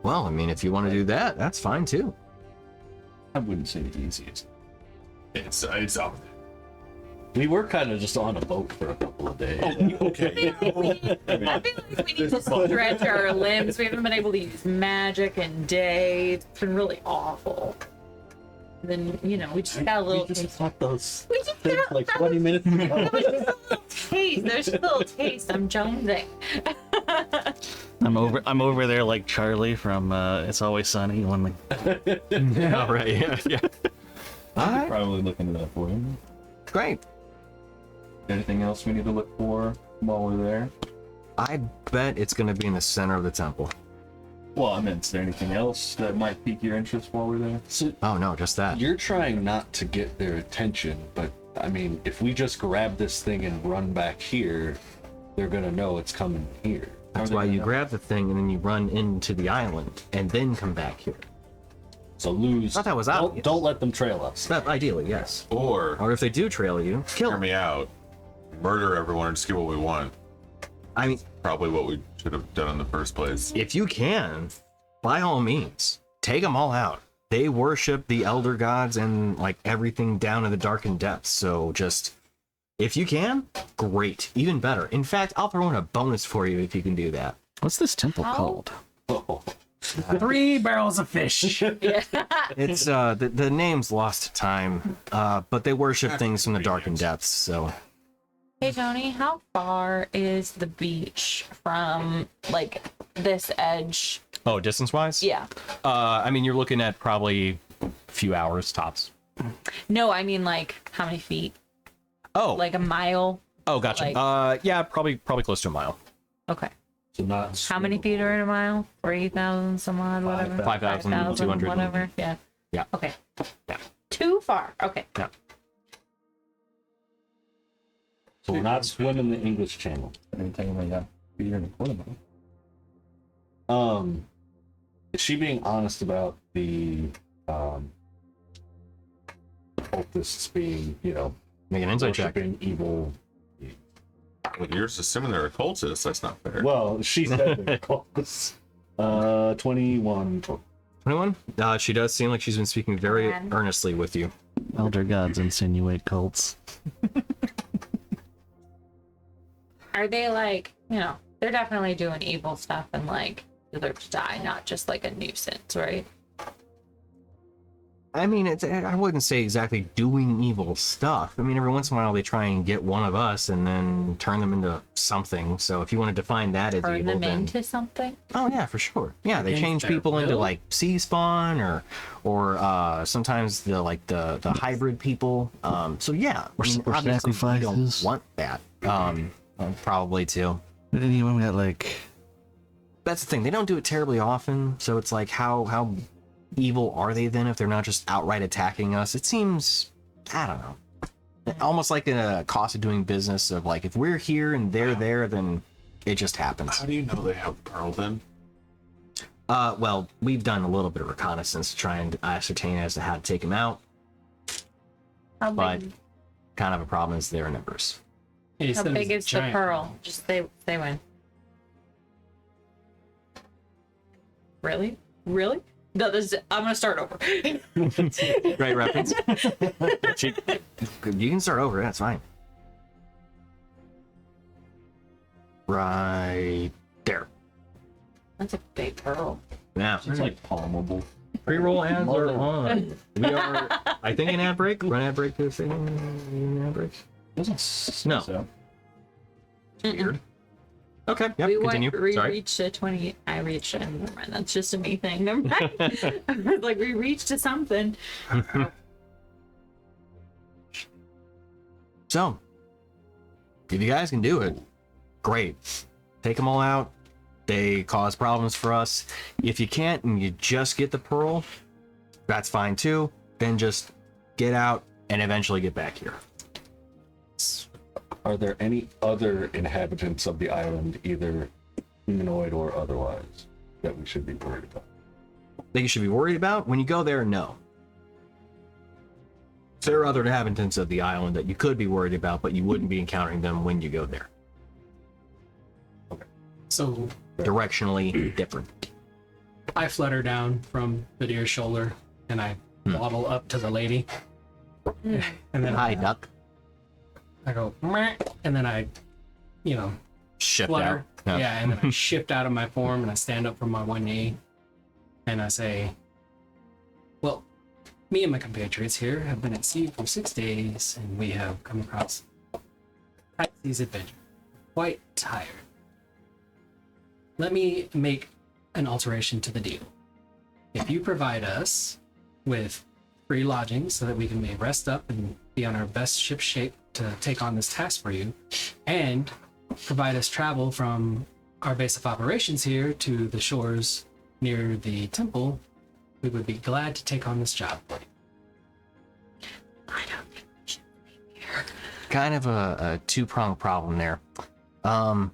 Well, I mean, if you want to do that, that's fine too. I wouldn't say the easiest. It's out there. We were kind of just on a boat for a couple of days. Okay. I feel like we need to stretch our limbs. We haven't been able to use magic in days. It's been really awful. Then, you know, we just got a little taste. got those We just things got like 20 minutes ago. that was just a little taste. There's just a little taste. I'm jonesing. I'm over there like Charlie from It's Always Sunny when All right. Yeah. Yeah. I could probably look into that for you. Great. Anything else we need to look for while we're there? I bet it's going to be in the center of the temple. Well, I meant, is there anything else that might pique your interest while we're there? So Oh no, just that. you're trying not to get their attention, but I mean, if we just grab this thing and run back here, they're gonna know it's coming here. That's why you grab the thing and then you run into the island and then come back here. So lose. Thought that was don't, obvious. don't let them trail us. That ideally, yes. Or Or if they do trail you, kill hear them. me out. Murder everyone and just get what we want. I mean, Probably what we should have done in the first place. if you can, by all means, take them all out. They worship the elder gods and like everything down in the darkened depths. So just, if you can, great, even better. In fact, I'll throw in a bonus for you if you can do that. what's this temple Oh. called? 3 barrels of fish. It's the name's lost to time, but they worship things from the darkened depths. So Hey Tony, how far is the beach from like this edge? oh, distance wise, Yeah. I mean, you're looking at probably a few hours tops. No, I mean like how many feet? Oh, Like a mile? oh, gotcha. like- Yeah, probably close to a mile. Okay. So not. How many feet are in a mile? 3,000 some odd, whatever. 5,200. Whatever. Yeah. Yeah. Okay. Yeah. Too far. Okay. Yeah. So we're not swimming the English Channel. Anything like that? Be here in a quarter mile. Is she being honest about the cultists being, you know, Make an insight check. worshiping evil? Well, you're just assuming they're occultists. That's not fair. Well, she said they're cultists. 21. 21? She does seem like she's been speaking very And- earnestly with you. Elder gods insinuate cults. Are they like, you know, they're definitely doing evil stuff and like deserve to die, not just like a nuisance, right? I mean, I wouldn't say exactly doing evil stuff. I mean, every once in a while they try and get one of us and then turn them into something. So if you want to define that as Turn evil, them then into something? oh yeah, for sure. Yeah, they Against change their people into will? like sea spawn or sometimes the hybrid people. So yeah, Or I mean, or obviously we sacrifices. don't want that. Probably too. Anyone got like That's the thing. They don't do it terribly often, so it's like how evil are they then if they're not just outright attacking us? It seems, I don't know, almost like a cost of doing business of like if we're here and they're there, then it just happens. How do you know they have Pearl then? Well, we've done a little bit of reconnaissance to try and ascertain as to how to take them out, How but big, kind of a problem is their numbers. He how said it big was is the giant. pearl? Just say when. Really? Really? No, I'm gonna start over. Right reference. You can start over. That's fine. Right there. That's a big pearl. Now, It's like palmable. pre-roll ads are on. We are, I think, an ad break. Run ad break this thing. Ad breaks. Doesn't No. So. Weird. Okay. Yep. we Continue. we Sorry. reached a 20. I reached a. Never mind. That's just a me thing. Never mind. I was like, we reached a something. So, if you guys can do it, great. Take them all out. They cause problems for us. If you can't and you just get the pearl, that's fine too. Then just get out and eventually get back here. Are there any other inhabitants of the island, either humanoid or otherwise, that we should be worried about? That you should be worried about? When you go there, no. There are other inhabitants of the island that you could be worried about, but you wouldn't be encountering them when you go there. So Directionally different. I flutter down from the deer's shoulder and I waddle up to the lady. And then Hi, duck. I go, "Meh," and then I, Shift flutter. out. Yeah, and then I shift out of my form and I stand up from my one knee and I say, well, me and my compatriots here have been at sea for 6 days and we have come across these adventures. Quite tired. Let me make an alteration to the deal. If you provide us with free lodging so that we can maybe rest up and be on our best ship shape to take on this task for you, and provide us travel from our base of operations here to the shores near the temple, we would be glad to take on this job for you. I don't think we should leave here. Kind of a two-pronged problem there.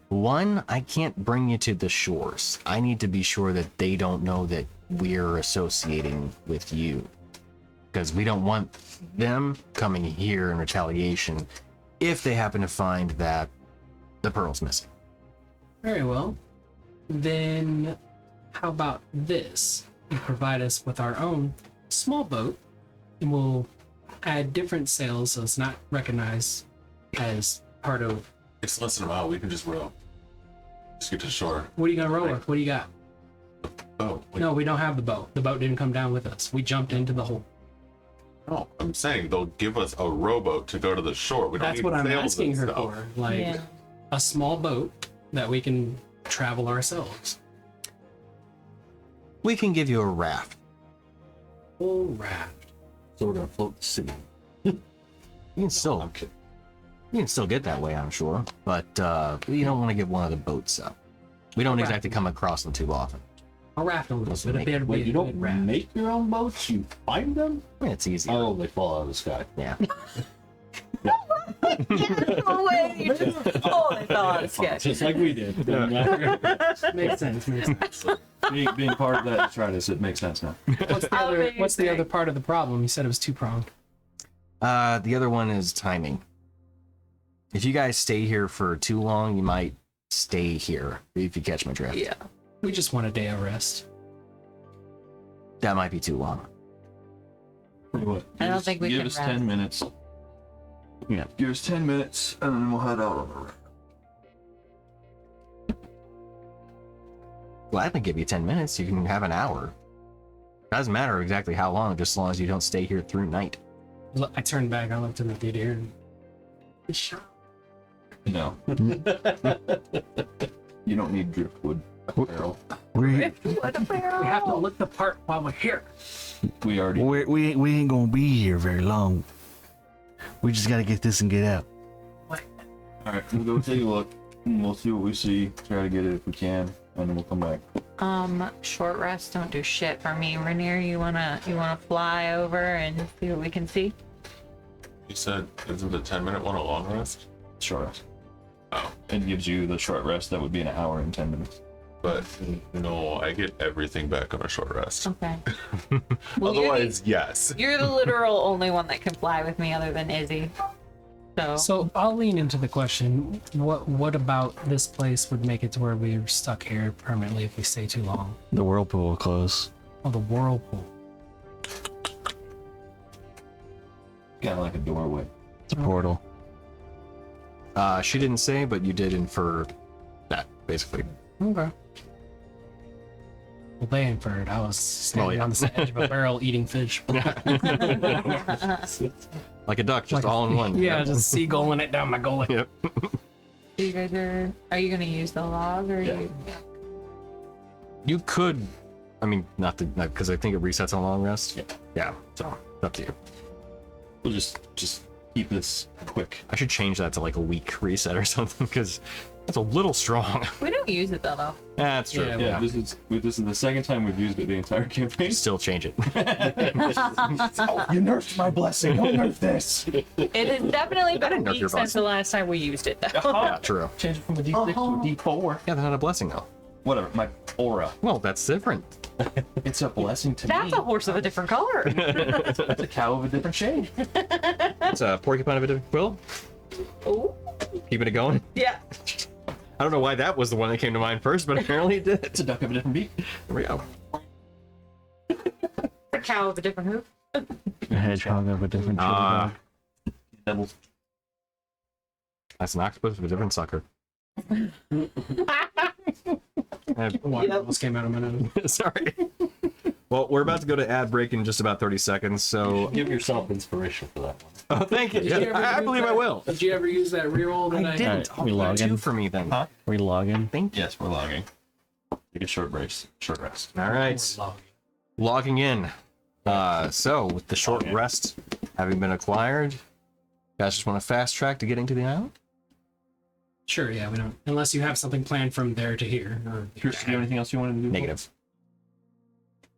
One, I can't bring you to the shores. I need to be sure that they don't know that we're associating with you. Because we don't want them coming here in retaliation if they happen to find that the pearl's missing. Very well. Then how about this? You provide us with our own small boat and we'll add different sails so it's not recognized as part of... It's less than a mile. We can just row. Just get to shore. What are you gonna row with? What do you got? Oh, wait. No, we don't have the boat. The boat didn't come down with us. We jumped into the hole. No, I'm saying they'll give us a rowboat to go to the shore. We don't That's need what I'm sails asking and her stuff. for. Like Yeah. a small boat that we can travel ourselves. We can give you a raft. Full raft. So we're gonna float the city. You can still, I'm kidding. you can still get that way, I'm sure. But you don't want to give one of the boats up. We don't exactly come across them too often. A raft a little Let's bit. make- It'd be Wait, a you good don't raft. make your own boats? You find them? Yeah, it's easy. Oh, they fall out of the sky. Yeah. No way, you just they fell out of sketch. Just like we did. Makes sense. Makes sense. Being part of that Detritus, it makes sense now. What's the other part of the problem? You said it was two-pronged. The other one is timing. If you guys stay here for too long, you might stay here, if you catch my drift. Yeah. We just want a day of rest. That might be too long. Tell you what, I don't think we give can us rest. 10 minutes. Yeah. Give us 10 minutes, and then we'll head out on the raft. Gladly give you 10 minutes. You can have an hour. Doesn't matter exactly how long, just as long as you don't stay here through night. Look, I turned back. I looked at the deer. And... No. You don't need driftwood. Barrel. We What a We have to look the part while we're here. We already. we ain't gonna be here very long. We just gotta get this and get out. Alright, we'll go take a look. And we'll see what we see. Try to get it if we can, and then we'll come back. Short rests don't do shit for me. Rainier, you wanna fly over and see what we can see? You said, isn't the 10-minute one a long rest? Short rest. Oh. It gives you the short rest that would be an hour and 10 minutes. But no, I get everything back on a short rest. Okay. Well, Otherwise, yes. you're the literal only one that can fly with me other than Izzy. So I'll lean into the question. What about this place would make it to where we're stuck here permanently if we stay too long? The whirlpool will close. Oh, the whirlpool. Kind of like a doorway. It's a portal. She didn't say, but you did infer that, basically. Okay. Well, they inferred. I was standing on the edge of a barrel eating fish. Like a duck, just Like a- all in one. Yeah, just seagulling it down my gullet. Yep. you guys are you gonna use the log or Yeah. You could, I mean, not because I think it resets on long rest. Yeah. So, it's up to you. We'll just keep this quick. I should change that to like a week reset or something because that's a little strong. We don't use it though. Yeah, that's true. Yeah, Yeah, this is the second time we've used it the entire campaign. Still change it. You nerfed my blessing. Don't nerf this. It has definitely been a didn't know if week you're since the last time we used it though. Yeah, true. Change it from a D6 to a D4. Yeah, they're not a blessing though. Whatever. My aura. Well, that's different. It's a blessing to That's me. a horse of a different color. It's a cow of a different shade. It's a porcupine of a different quill. Oh, Keeping it going. yeah. I don't know why that was the one that came to mind first, but apparently it did. It's a duck of a different beak. There we go. A cow with a different hoof. A hedgehog of a different shade. Devils. That's an octopus with a different sucker. Water bubbles came out of my nose. Sorry. Well, we're about to go to ad break in just about 30 seconds, so... Give yourself inspiration for that one. Oh, thank you. Did you Yeah, ever I use believe I that- will. Did you ever use that reroll that I, I didn't. Alright, Oh, we log in. two for me then. Huh? We log in. Thank you. Yes, we're logging. Take a short rest. All right. Logging in. So, with the short rest having been acquired, you guys just want to fast track to getting to the island? Sure, yeah, we don't. Unless you have something planned from there to here. Or, Do you have anything else you wanted to do? Negative.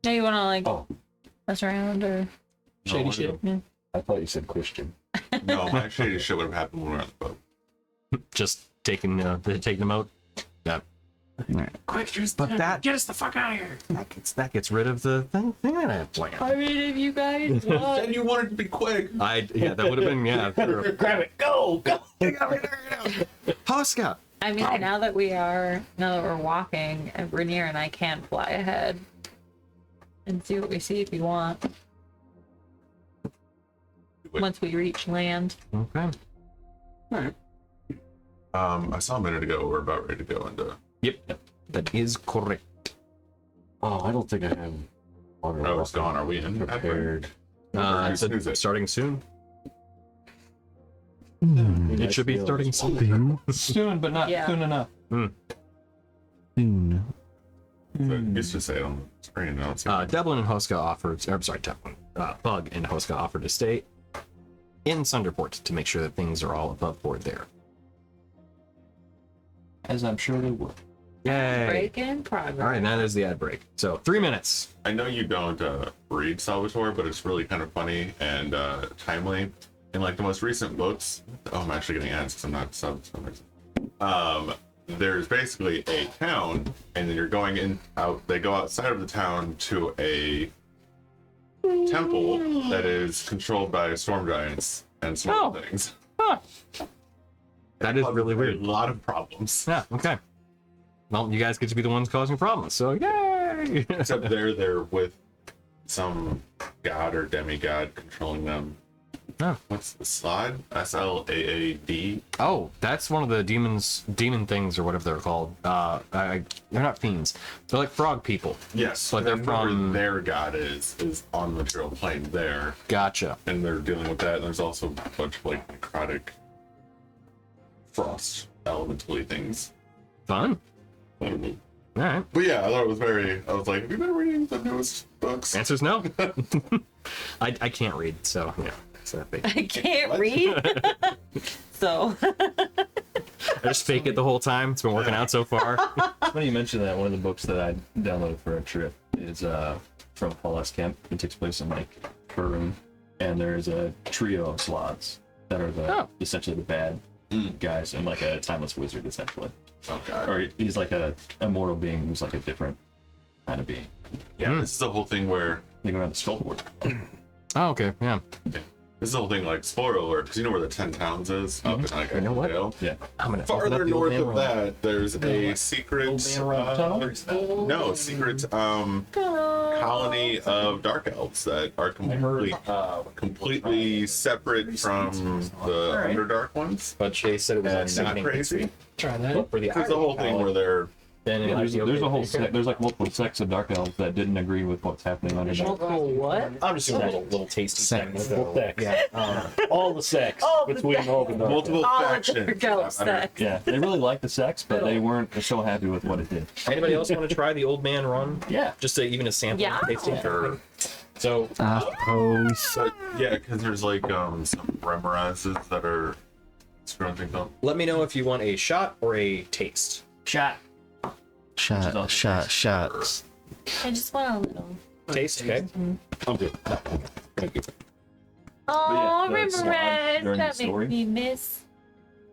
Now you want to like Oh, mess around or shady no, shit. I thought you said Christian. No, my shady shit would have happened when we were on the boat. Just taking the moat. Yeah. Quick, But that get us the fuck out of here. that gets rid of the thing that I had planned. I mean, if you guys want. And you wanted to be quick. Yeah, that would have been sure. Grab it. Go. Hoska. I mean, now that we're walking, and Rainier and I can fly ahead and see what we see if you want. Once we reach land. Okay. I saw a minute ago we're about ready to go into. Yep. That is correct. Oh, I don't think I have. Oh, it's gone. Are we in? Prepared. It's starting soon. It It should be starting soon. Soon, but not Yeah. soon enough. Soon. Used to say it on the screen. Now it's Devlin and Hoska offered, or I'm sorry, Devlin, Bug and Hoska offered to stay in Sunderport to make sure that things are all above board there. As I'm sure they will. Yay! Break in progress. All right, now there's the ad break. So 3 minutes. I know you don't read Salvatore, but it's really kind of funny and timely. In like the most recent books, I'm actually getting ads because I'm not sub. There's basically a town, and then you're going in out. They go outside of the town to a temple that is controlled by storm giants and small things. That is really A weird. lot of problems. Yeah. Okay. Well, you guys get to be the ones causing problems. So yay! Except they're with some god or demigod controlling them. Oh. What's the Slaad? Slaad? Oh, that's one of the demon things or whatever they're called. They're not fiends. They're like frog people. Yes, But they're whoever from- their god is on the material plane there, Gotcha. and they're dealing with that. And there's also a bunch of like necrotic frost elementally things. Fun. All right. But yeah, I thought it was very. I was like, have you been reading the newest books? Answer's no. I can't read, so yeah. So I I can't read. So just fake it the whole time. It's been working out so far. Funny you mentioned that. One of the books that I downloaded for a trip is from Paul S. Kemp. It takes place in like Turin, and there's a trio of slots that are essentially the bad guys and like a timeless wizard essentially. Oh god. Or he's like a immortal being who's like a different kind of being. Yeah, this is the whole thing where. They go around the skull board. Oh, okay. Yeah. This is the whole thing, like, spoiler alert, because you know where the 10 Towns is? Up in, like, You know what? Dale. Yeah. I'm gonna open Farther up the old north man of room. that, there's a secret, secret colony of dark elves that are completely separate from the Underdark ones. But Chase said it was And like not crazy. Try that. for the There's the whole thing where they're Yeah, there's a whole there's like multiple sects of dark elves that didn't agree with what's happening under there. what? I'm just doing a little tasty Sex. Yeah. All the sex between all the multiple All of factions. the sex. Yeah, they really liked the sex, but they weren't so happy with what it did. Anybody else want to try the old man run? Yeah. Just even a sample Yeah. tasting or So But yeah, because there's like some remorazes that are screwing things up. let me know if you want a shot or a taste. Shot. Shot. I just want a little. Taste, okay. I'm good. Oh, the song Rimmerez, during that the story. makes me miss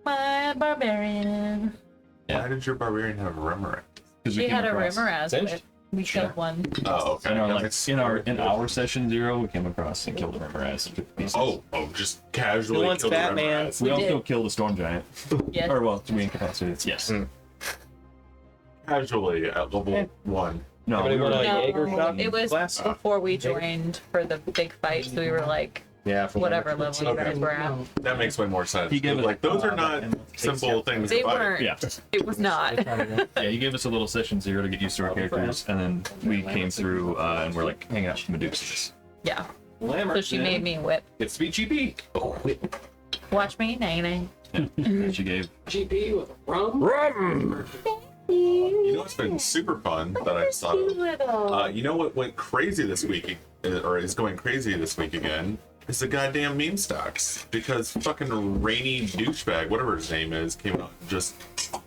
my barbarian. Why did your barbarian have a remoraz? She had a Rimmeraz Singed? with. We killed one. Oh, okay. In our, That like, makes- in our session 0, we came across and killed a Remoraz. just casually Who wants killed a Batman? remoraz. We We also did. killed a Storm Giant. Yes. Or, well, we incapacitated. Yes. Casually at level 1. No, Anybody we were want a like, Jaeger shot? It was Glass? before we joined for the big fight, so we were like, Yeah, for whatever level you guys were at. That makes way more sense. He gave us- like those are not simple things. They to buy. weren't. yeah. It was not. Yeah, you gave us a little session 0 to get used to our characters, and then we came through and we're like hanging out with Medusas. Yeah. So she made me whip. It's BGB. Oh, whip. Watch me, nay. Yeah, and she gave. GP with rum. You know what's been super fun that I saw? You know what went crazy this week, or is going crazy this week again? Is the goddamn meme stocks. Because fucking rainy douchebag, whatever his name is, came out and just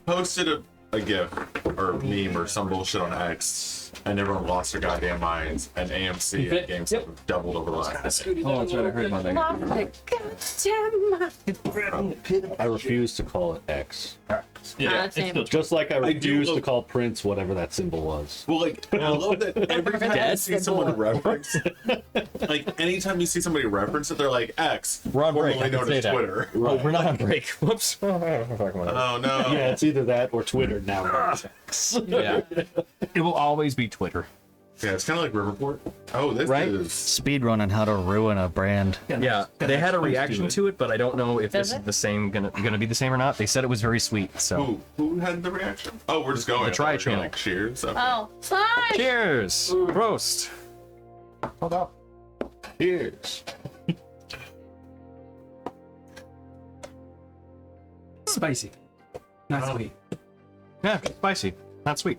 posted a GIF or meme or some bullshit on X, and everyone lost their goddamn minds. And AMC and GameStop have doubled over the last day. Oh, that's right, I heard about that. I refuse to call it X. Yeah, same. it's still Just like I I do refuse to love- call Prince whatever that symbol was. Well, like, I love that every time you see someone reference, like, anytime you see somebody reference it, they're like, X, We're on break, formerly I can known say as that. Twitter. Oh, we're not on break. Whoops. Oh, no. Yeah, it's either that or Twitter now. Yeah. It will always be Twitter. Yeah, it's kind of like Riverport. Oh, this Right? is... Speedrun on how to ruin a brand. Yeah, they had a reaction to it, but I don't know if Does this is it? the same, gonna be the same or not. They said it was very sweet, so. Who had the reaction? Oh, we're just going. The Try We're channel. Like, cheers. Okay. Oh, fly! Cheers! Roast! Hold up. Cheers. Spicy. Not sweet. Yeah, spicy. Not sweet.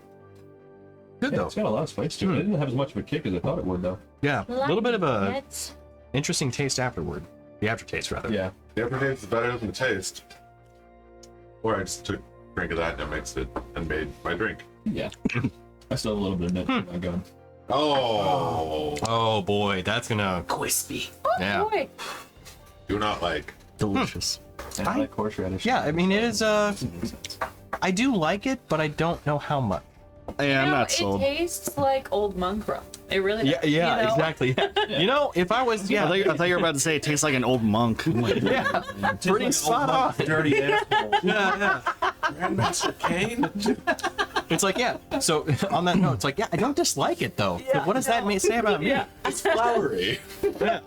Good Yeah, though. it's got a lot of spice to it. It didn't have as much of a kick as I thought it would, though. Yeah, a little bit of a Let's- interesting taste afterward. The aftertaste, rather. Yeah. The aftertaste is better than the taste. Or I just took a drink of that and I mixed it and made my drink. Yeah. I still have a little bit of nip in my gun. Oh, Oh boy, that's gonna. Crispy. Yeah. Boy. do not like. Delicious. And I like horseradish. Yeah, I mean, it is, I do like it, but I don't know how much. Yeah, I'm You know, not sold. It tastes like old monk rum. It really Yeah, does. yeah, you know? exactly. You know, if I was, I thought you were about to say it tastes like an old monk. I'm like, yeah, pretty spot on. Dirty asshole. Yeah, Grandmaster Kane? it's like, yeah. So on that note, it's like, yeah, I don't dislike it though. But what does that say about me? It's flowery. I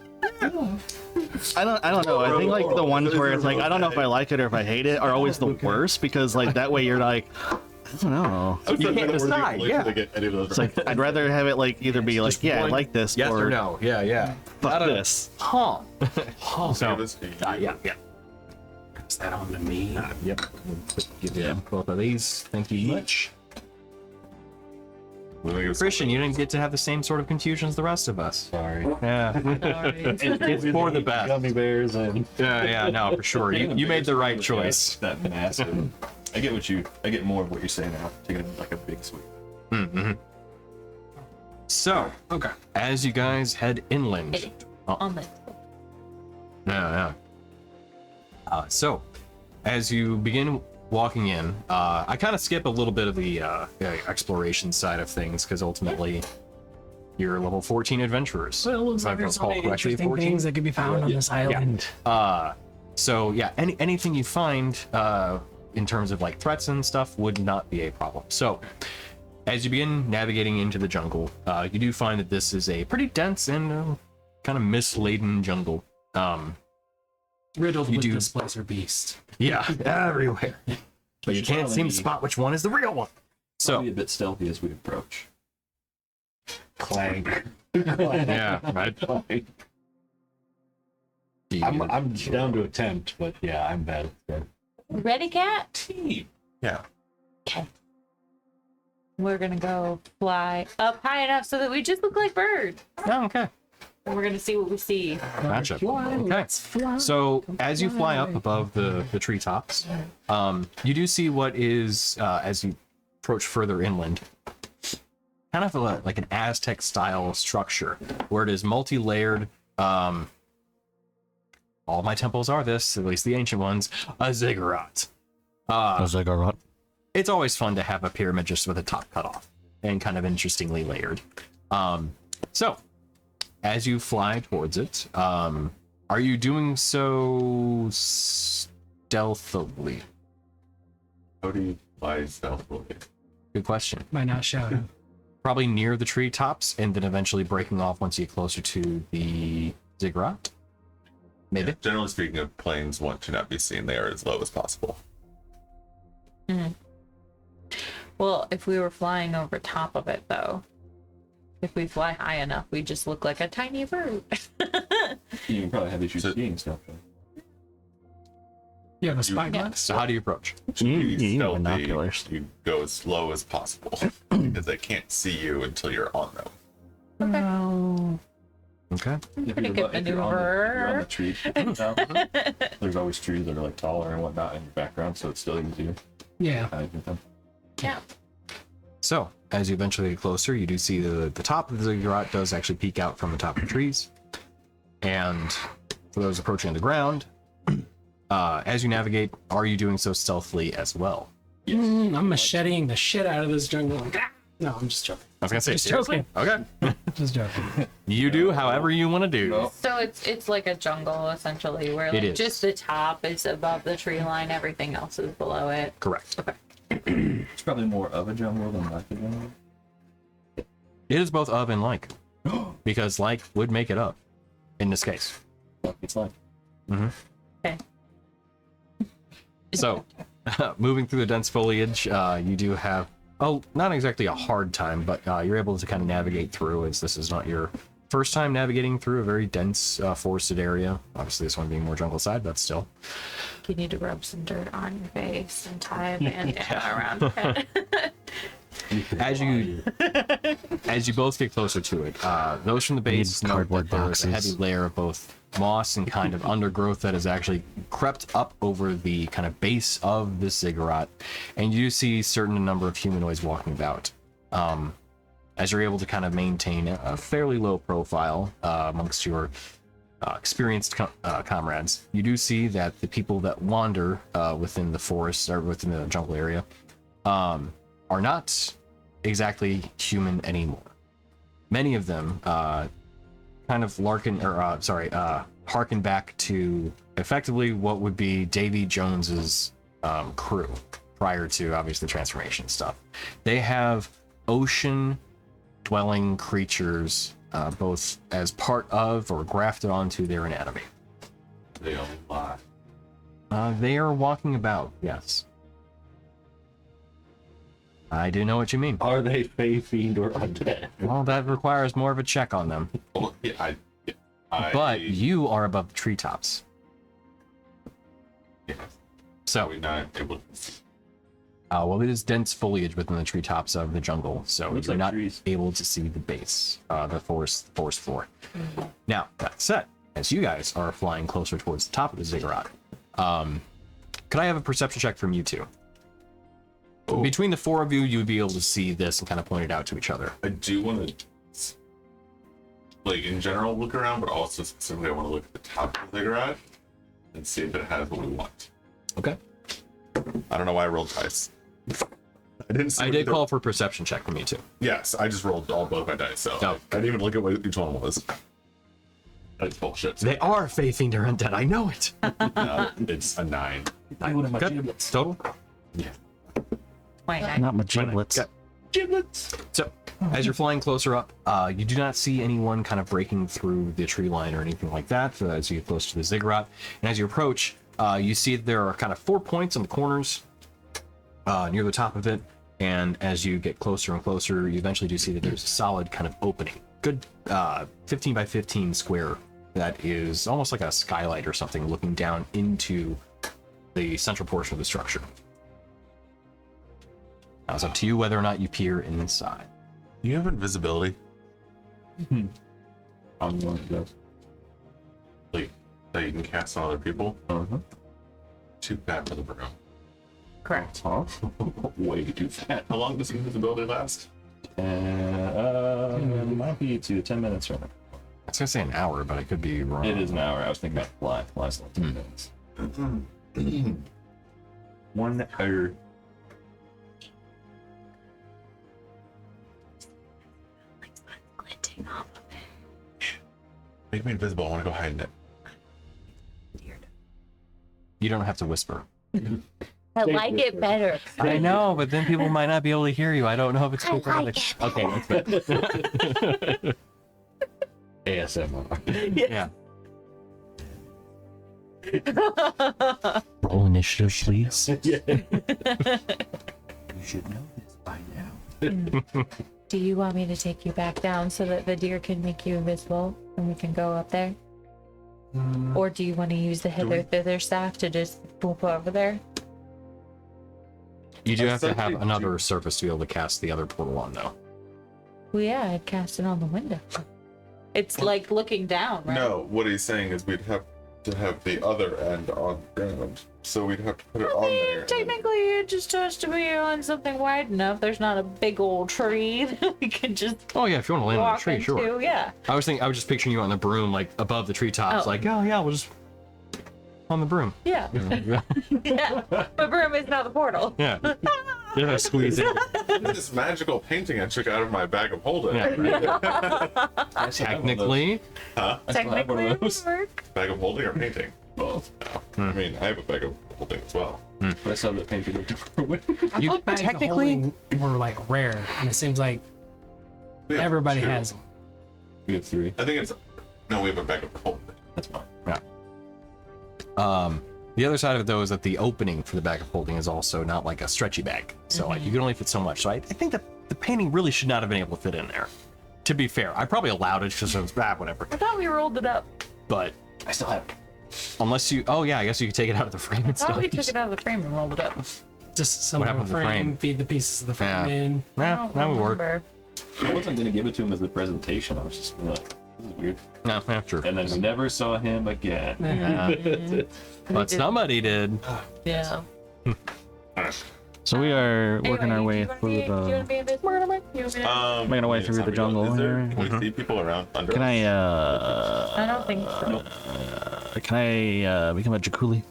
don't know. I think like the ones where it's like I don't know if I like it or if I hate it are always the worst because like that way you're like I don't know. You can't decide, yeah. To get any of those It's like I'd rather have it like either be like yeah I one like this Yes or or no? Yeah, yeah. fuck this. Huh. So, Yeah. Is that on to me? Yep. Give you both of these. Thank you much. Christian, you didn't get to have the same sort of confusion as the rest of us. Sorry. Yeah. Sorry. It's for the best. Gummy bears and Yeah, no, for sure. You made the right choice. That massive. I get more of what you're saying now. Taking it like a big sweep. So, Okay. as you guys head inland. On the Yeah. So, as you begin walking in, I kind of skip a little bit of the exploration side of things because ultimately you're level 14 adventurers. Well, it looks If like I there's so recall many correctly, interesting 14? things that could be found on this island. So yeah, anything you find in terms of like threats and stuff would not be a problem. So as you begin navigating into the jungle, you do find that this is a pretty dense and kind of mist-laden jungle. Riddled You with do- displacer beast. Yeah, everywhere. But you can't seem to Probably- spot which one is the real one. So Probably a bit stealthy as we approach. clank. yeah, right. I'm down to attempt, but yeah, I'm bad at that. ready, cat. Yeah. Okay. We're gonna go fly up high enough so that we just look like birds. Oh, okay. and we're gonna see what we see. Gotcha. Okay. So as you fly up above the treetops, you do see what is, as you approach further inland, kind of like an Aztec style structure where it is multi-layered. All my temples are this, at least the ancient ones, a ziggurat. A ziggurat. It's always fun to have a pyramid just with the top cut off and kind of interestingly layered. So as you fly towards it, are you doing so stealthily? How do you fly stealthily? Good question. By not shouting. Probably near the treetops and then eventually breaking off once you get closer to the ziggurat. Maybe. Yeah, generally speaking, of planes want to not be seen. They are as low as possible. Well, if we were flying over top of it, though, if we fly high enough, we just look like a tiny bird. You can probably have issues seeing stuff. You have a spy Yeah. glass? So how do you approach? You You need stealthy, binoculars. You go as low as possible because they can't see you until you're on them. Okay. Pretty good If you're on the maneuver. tree, there's always trees that are like taller and whatnot in your background, so it's still easier. Yeah. Hide with them. Yeah. So as you eventually get closer, you do see the top of the ziggurat does actually peek out from the top of the trees. And for those approaching the ground, as you navigate, are you doing so stealthily as well? I'm macheteing the shit out of this jungle. Like, ah! No, I'm just joking. I was gonna say, Just seriously? joking. Okay. Just joking. You do however you want to do. No. So it's like a jungle essentially, where It like is. just the top is above the tree line, everything else is below it. Correct. It's probably more of a jungle than like a jungle. It is both of and like. Because like would make it up in this case. It's like Okay. So, moving through the dense foliage, you do have, not exactly a hard time, but you're able to kind of navigate through, as this is not your first time navigating through a very dense forested area. Obviously, this one being more jungle side, but still. You need to rub some dirt on your face and tie a bandana around your head. As you both get closer to it, those from the base Need know cardboard that there's a boxes. heavy layer of both moss and kind of undergrowth that has actually crept up over the kind of base of this ziggurat, and you do see certain number of humanoids walking about. As you're able to kind of maintain a fairly low profile amongst your experienced comrades, you do see that the people that wander within the forest or within the jungle area are not exactly human anymore. Many of them kind of harken back to effectively what would be Davy Jones's crew prior to obviously the transformation stuff. They have ocean dwelling creatures both as part of or grafted onto their anatomy. They all lie. They are walking about, yes. I do know what you mean. Are they Fey Fiend or undead? Well, that requires more of a check on them. Well, yeah, But you are above the treetops. Yeah, So, we're not able to see. well, it is dense foliage within the treetops of the jungle, so Looks you're like not trees. able to see the base, the forest floor. Now, that said, as you guys are flying closer towards the top of the ziggurat, could I have a perception check from you two? Oh. Between the four of you, you would be able to see this and kind of point it out to each other. I do want to, like, in general, look around, but also specifically, I want to look at the top of the ziggurat and see if it has what we want. Okay. I don't know why I rolled dice. I didn't see I what did the- call for a perception check from you two. Yes, I just rolled both my dice, so Oh. I didn't even look at what each one was. That's bullshit. They are Fey Fiend or Undead, I know it. It's a 9. Good. Total? Yeah. 29. Not my giblets. Okay. Giblets. So, as you're flying closer up, you do not see anyone kind of breaking through the tree line or anything like that as you get close to the ziggurat. And as you approach, you see that there are kind of 4 points on the corners near the top of it. And as you get closer and closer, you eventually do see that there's a solid kind of opening. Good 15 by 15 square that is almost like a skylight or something looking down into the central portion of the structure. Now it's up to you whether or not you peer inside. You have invisibility. I'm the one that does. Like, that you can cast on other people. Uh-huh. Too bad for the broom. Correct. Huh? Way too fat. How long does invisibility last? Might be 10 minutes or I was gonna say an hour, but I could be wrong. It is an hour. I was thinking about fly. Fly's like 10 minutes. 1 hour. Make me invisible. I want to go hide in it. You don't have to whisper. I like it better. I know, but then people might not be able to hear you. I don't know if it's super okay. That's better. ASMR. Yeah. Roll initiative, please. You should know this by now. Do you want me to take you back down so that the deer can make you invisible and we can go up there? Or do you want to use the hither thither staff to just boop over there? You do have to have Essentially, another surface to be able to cast the other portal on, though. Well, yeah, I'd cast it on the window. It's like looking down, right? No, what he's saying is we'd have to have the other end on ground. So we'd have to put it on there. and then- Technically, it just has to be on something wide enough. There's not a big old tree that we can just Oh yeah, if you want to land on a walk tree, into. sure. Yeah. I was just picturing you on the broom, like above the treetops, Oh. like, oh yeah, we'll just on the broom. Yeah. Yeah, Yeah. The broom is not the portal. yeah. Yeah, squeeze it. This magical painting I took out of my bag of holding. Yeah, right. Technically, Huh? Technically, it would work. Bag of holding or painting? Both. I mean, I have a bag of holding as well. But I saw the painting of different you thought bags of technically. holding were like rare, and it seems like We have everybody 2. has them. We have 3. I think it's. No, we have a bag of holding. That's fine. The other side of it though is that the opening for the bag of holding is also not like a stretchy bag, so like you can only fit so much. So I think that the painting really should not have been able to fit in there. To be fair, I probably allowed it because it was bad, whatever. I thought we rolled it up. But I still have it. unless you, oh yeah, I guess you could take it out of the frame and I thought stuff. we took it out of the frame and rolled it up. Just some What of happened the to the frame, frame? feed the pieces of the frame Yeah. in. Nah, that would work. Remember. I wasn't going to give it to him as a presentation. I was just like, this is weird. No, yeah, true. And then we never saw him again. But somebody did. Yeah. So we are Anyway, working our do way you wanna through be- do you the. wanna be invisible? You want me to- Making our way yeah, through the somebody jungle Is there, here. can we see people around under Can us? I I don't think so. can I become a jaculi?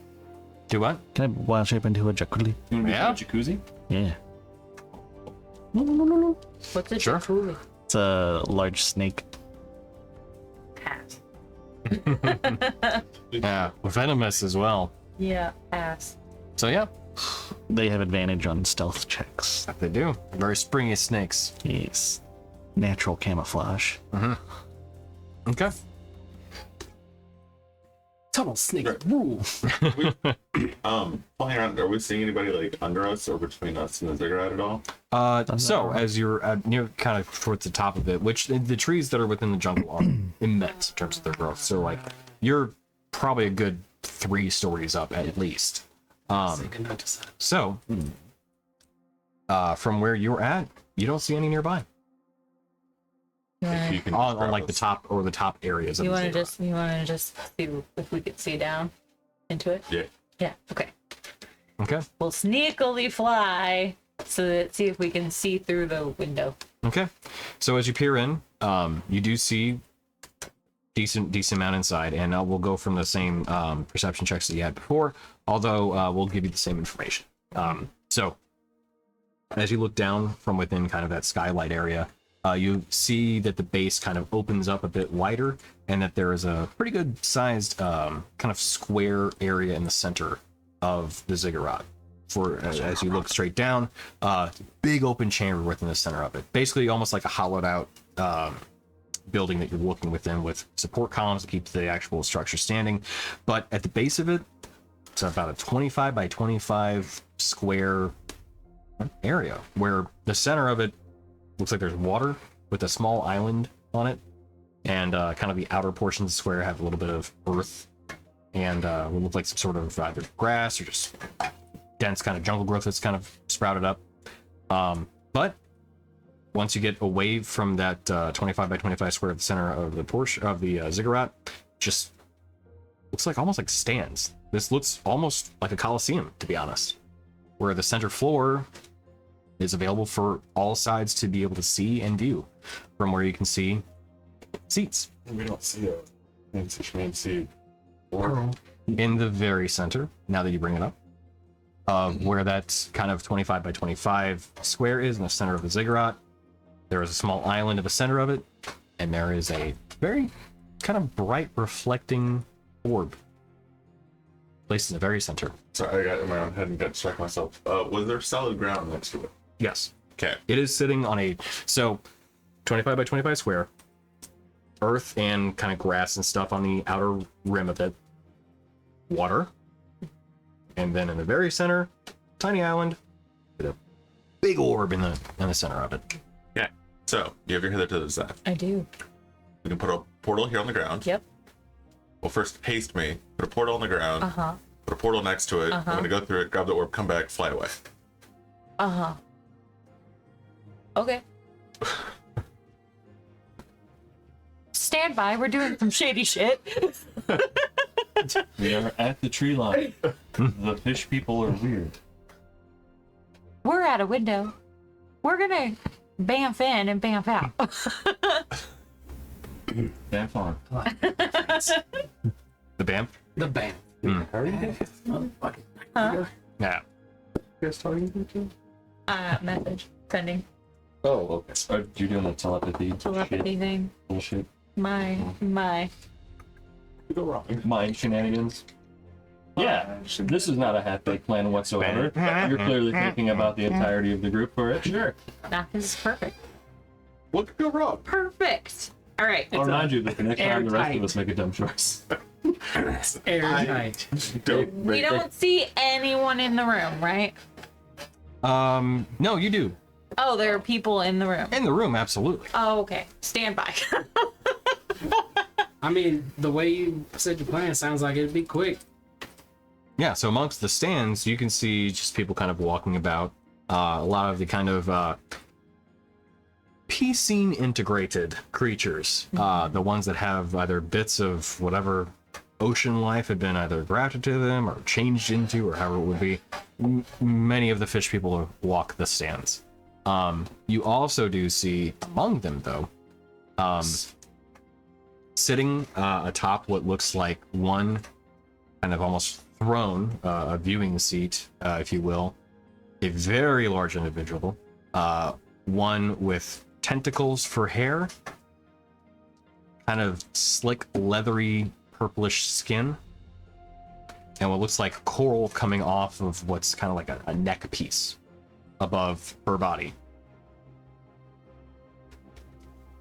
Do what? Can I wild shape into a jaculi? You want to be Yeah. a jacuzzi? Yeah. What's a Sure. jaculi? It's a large snake. Pass. Yeah, venomous as well. Yeah, pass. So yeah, They have advantage on stealth checks. that they do. Very springy snakes. Yes. Natural camouflage. Okay. Total snake rule. Flying around, are we seeing anybody like under us or between us and the ziggurat at all? So as you're near kind of towards the top of it, which the trees that are within the jungle are immense in terms of their growth. So like you're probably a good 3 stories up at least. So from where you're at, you don't see any nearby If you can on grab like the us. top or the top areas. Of You the want to ziggurat. just see if we could see down into it? Yeah. Yeah. Okay. Okay. We'll sneakily fly see if we can see through the window. Okay. So as you peer in, you do see decent amount inside, and we'll go from the same perception checks that you had before, although we'll give you the same information. So as you look down from within kind of that skylight area, you see that the base kind of opens up a bit wider, and that there is a pretty good sized kind of square area in the center of the ziggurat. For as you look straight down, big open chamber within the center of it, basically almost like a hollowed out building that you're looking within, with support columns to keep the actual structure standing. But at the base of it, it's about a 25 by 25 square area, where the center of it looks like there's water with a small island on it, and kind of the outer portions of the square have a little bit of earth and will look like some sort of either grass or just dense kind of jungle growth that's kind of sprouted up. But once you get away from that 25 by 25 square at the center of the portion of the ziggurat, just looks like almost like stands. This looks almost like a coliseum, to be honest, where the center floor is available for all sides to be able to see and view, from where you can see seats. We don't see a fancy Pearl. In the very center, now that you bring it up, where that kind of 25 by 25 square is in the center of the ziggurat, there is a small island at the center of it, and there is a very kind of bright reflecting orb placed in the very center. Sorry, I got in my own head and got to check myself. Was there solid ground next to it? Yes. Okay. It is sitting on a 25 by 25 square, earth and kind of grass and stuff on the outer rim of it, water, and then in the very center, tiny island with a big orb in the center of it. Okay. So you have your hither to the side. I do. We can put a portal here on the ground. Yep. Well, first haste me. Put a portal on the ground. Uh-huh. Put a portal next to it. Uh-huh. I'm gonna go through it, grab the orb, come back, fly away. Uh-huh. Okay. Stand by. We're doing some shady shit. We are at the tree line. The fish people are weird. We're at a window. We're gonna bamf in and bamf out. Have fun. The BAM? The band. Huh? Yeah. Message. Sending. Oh, okay. Are you doing the telepathy? Telepathy shit? thing. Bullshit. My. Go wrong. Mind shenanigans. Yeah, this is not a half-baked plan whatsoever. You're clearly thinking about the entirety of the group for it. Sure. Nah, this is perfect. What could go wrong? Perfect. All right. I'll remind you that the next time the rest of airtight. us make a dumb choice. Airtight. We don't see anyone in the room, right? No, you do. Oh, there are people in the room. In the room, absolutely. Oh, okay. Stand by. I mean, the way you said your plan sounds like it'd be quick. Yeah, so amongst the stands, you can see just people kind of walking about. A lot of the kind of P-scene integrated creatures. The ones that have either bits of whatever ocean life had been either grafted to them or changed into, or however it would be. Many of the fish people walk the stands. You also do see among them, though, sitting atop what looks like one kind of almost throne, a viewing seat, if you will, a very large individual, one with tentacles for hair, kind of slick, leathery, purplish skin, and what looks like coral coming off of what's kind of like a neck piece above her body.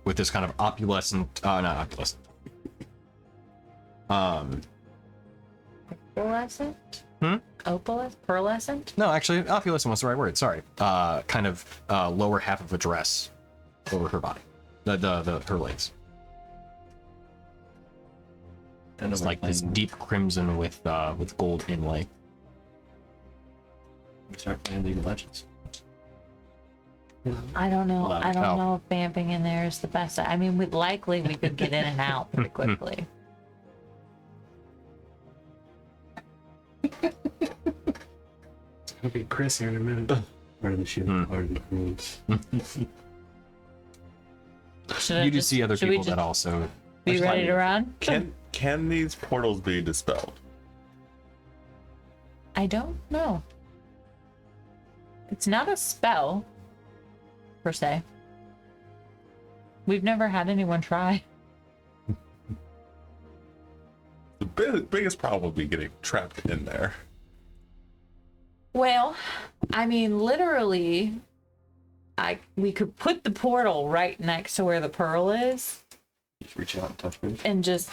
With this kind of opulescent, not opulescent. Pearlescent? Hmm? Pearlescent? No, actually, opulescent was the right word. Sorry. Kind of lower half of a dress over her body, her legs. And It's like this deep crimson with gold inlay. Start playing League of Legends. I don't know. Loud. I don't Oh. know if vamping in there is the best. I mean, we could get in and out pretty quickly. It'll be Chris here in a minute. Part of the shit, part of the rules. Should I You do just- see other should we people that just also. be ready to run? Can these portals be dispelled? I don't know. It's not a spell, per se. We've never had anyone try. The biggest problem would be getting trapped in there. Well, I mean, literally, we could put the portal right next to where the pearl is, Just reach out and touch base. and just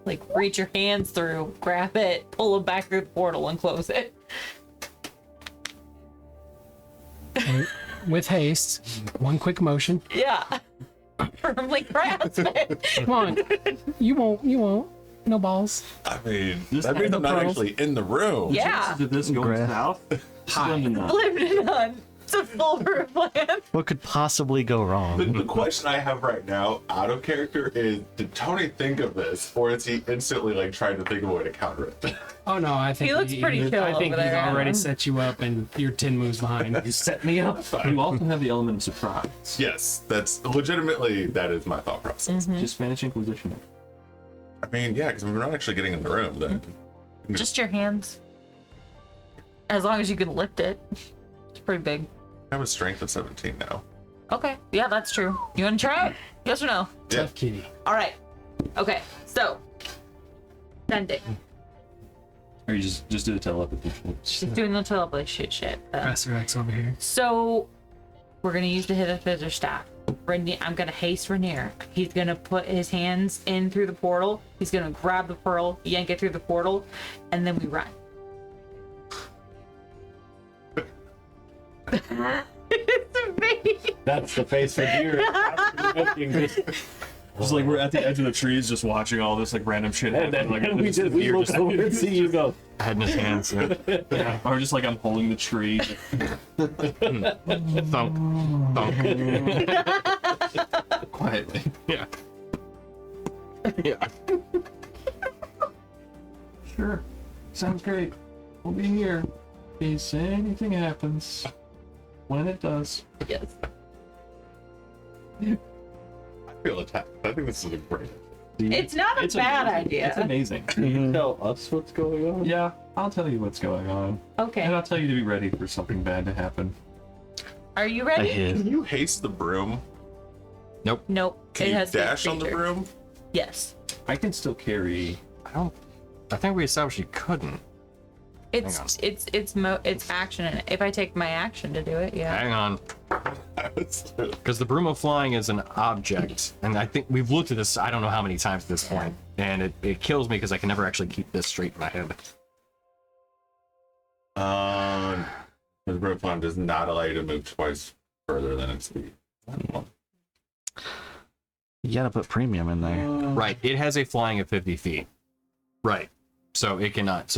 like reach your hands through, grab it, pull it back through the portal, and close it. And with haste, one quick motion. Yeah, firmly grasp it. Come on. You won't. No balls. I mean, This that means kind I'm of not pearls- actually in the room. Yeah. Chances of this going Graph. south? Slim to none. Slim to none. It's a full roof plan. What could possibly go wrong? The question I have right now, out of character, is did Tony think of this, or is he instantly like trying to think of a way to counter it? Oh no, I think He looks pretty chill I think over he's there. already set you up, and you're 10 moves behind. You set me up. You also have the element of surprise. Yes, that's legitimately that is my thought process. Just Spanish Inquisition. I mean, yeah, because we're not actually getting in the room then. Just your hands. As long as you can lift it. It's pretty big. I have a strength of 17 now. Okay. Yeah, that's true. You want to try it? Yes or no? Yeah. Tough kitty. All right. Okay. So, sending. Or you just do the telepathy. She's doing the telepathy shit. Professor X over here. So, we're gonna use the hit of Scissor Staff. I'm gonna haste Rainier. He's gonna put his hands in through the portal. He's gonna grab the pearl, yank it through the portal, and then we run. It's amazing. That's the face for deer. Just like we're at the edge of the trees, just watching all this like random shit And happen. then Like we just the deer look just- over and see you go. Head in his hands. Yeah. Or just like I'm holding the tree. Thunk. Thunk. Quietly. Yeah. Yeah. Sure. Sounds great. We'll be here in case anything happens. When it does. Yes. I feel attacked. I think this is a great. It's not a bad amazing. idea. It's amazing. Can you tell us what's going on? Yeah, I'll tell you what's going on. Okay. And I'll tell you to be ready for something bad to happen. Are you I ready? hit. Can you haste the broom? Nope. Can it you has to be a dash on the creature. broom? Yes. I can still carry. I think we established you couldn't. It's Hang on. it's action, and if I take my action to do it, yeah. Hang on. Because the broom of flying is an object, and I think we've looked at this I don't know how many times at this point, and it kills me because I can never actually keep this straight in my head. The broom flying does not allow you to move twice further than its speed. You gotta put premium in there. Right, it has a flying of 50 feet. Right, so you cannot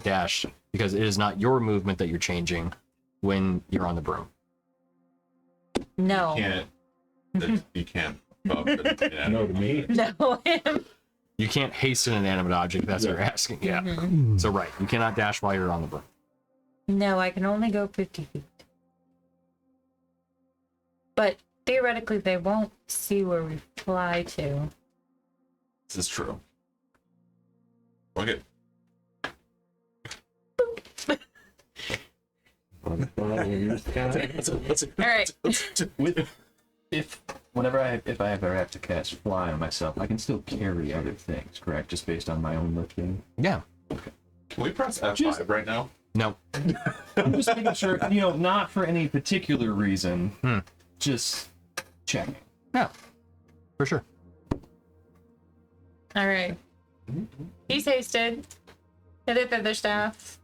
dash because it is not your movement that you're changing when you're on the broom. No. You can't bump it. Yeah. No, to me. No, him. You can't hasten an animate object if that's what you're asking. Yeah. So right, you cannot dash while you're on the broom. No, I can only go 50 feet. But theoretically, they won't see where we fly to. This is true. Okay. All right. If I ever have to cast fly on myself, I can still carry other things, correct? Just based on my own lifting. Yeah. Can we press F5 Just- right now? No. I'm just making sure, not for any particular reason. Just checking. Yeah. For sure. All right. He's hasted. Hit it with their staff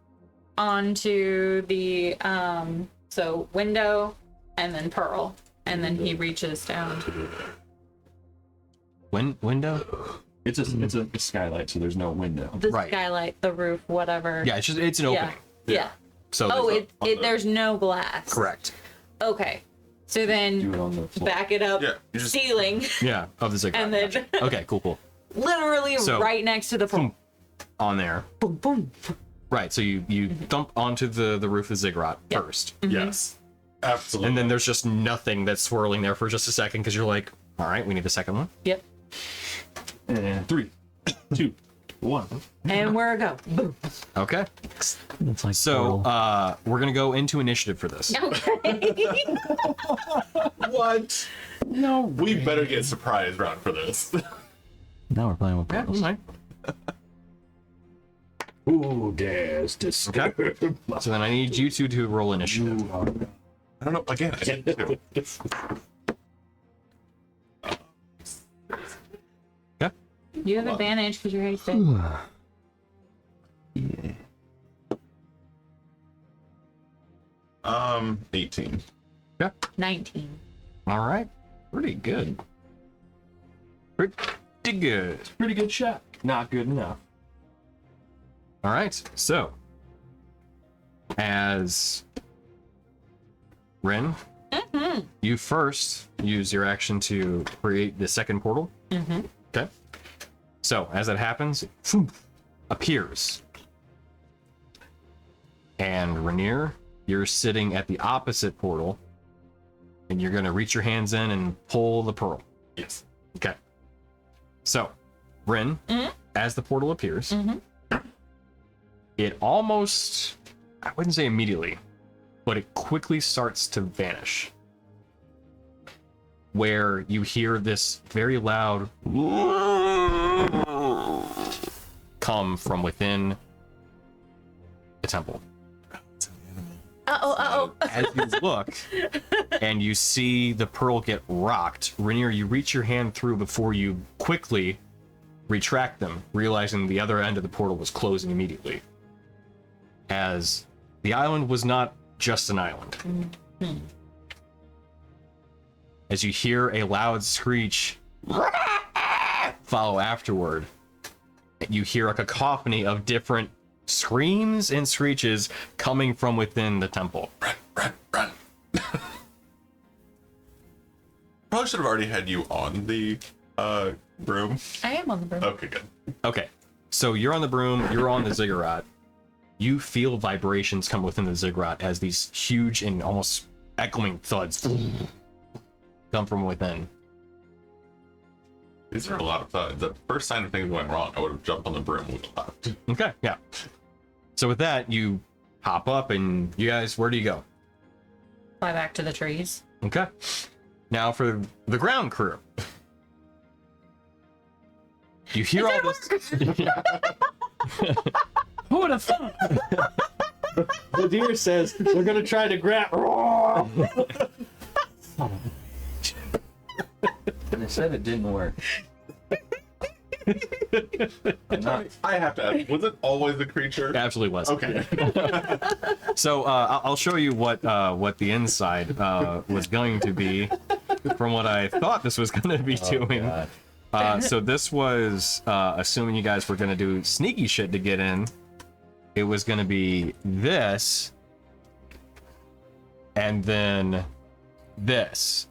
onto the window and then pearl, and then he reaches down. Window? It's a skylight, so there's no window. The Right. skylight, the roof, whatever. Yeah, it's an opening. Yeah. So Oh, there's there's no glass. correct. Okay. So Do then it on the floor. back it up, Yeah. You just ceiling, Yeah, of the zigzag. and then Gotcha. Okay, cool. literally So- right next to the pearl. On there. Boom, boom. Right, so you thump onto the roof of the ziggurat Yep. first. yes. Absolutely. And then there's just nothing that's swirling there for just a second because you're like, all right, we need a second one. Yep. And 3, 2, 1. And where go? Boom. Okay. It's like So Portal. we're gonna go into initiative for this. Okay. What? No. We better get surprise round for this. Now we're playing with Yeah, portals. right. Who dares disturb? Okay. So then I need you two to roll initiative. I don't know. Again, I didn't do. Okay. You have advantage because you're hasted. Yeah. 18. 19. All right. Pretty good. Pretty good. Pretty good shot. Not good enough. All right. So as Rin, you first use your action to create the second portal. Okay. So as that happens, it appears. And Rainier, you're sitting at the opposite portal, and you're going to reach your hands in and pull the pearl. Yes. Okay. So, Rin, as the portal appears, it almost, I wouldn't say immediately, but it quickly starts to vanish. Where you hear this very loud come from within the temple. As you look and you see the pearl get rocked, Rainier, you reach your hand through before you quickly retract them, realizing the other end of the portal was closing immediately. As the island was not just an island. As you hear a loud screech follow afterward, you hear a cacophony of different screams and screeches coming from within the temple. Run. Probably should have already had you on the broom. I am on the broom. Okay, good. Okay, so you're on the broom, you're on the ziggurat. You feel vibrations come within the ziggurat as these huge and almost echoing thuds come from within. These are a lot of thuds. The first sign of things going wrong, I would have jumped on the broom and left. Okay, yeah. So with that, you hop up and you guys, where do you go? Fly back to the trees. Okay. Now for the ground crew. You hear all this. Who would have thought? The deer says they're gonna try to grab. And they said it didn't work. I have to ask, was it always a creature? Absolutely was. Okay. So I'll show you what the inside was going to be from what I thought this was going to be doing. So this was assuming you guys were going to do sneaky shit to get in. It was going to be this, and then this,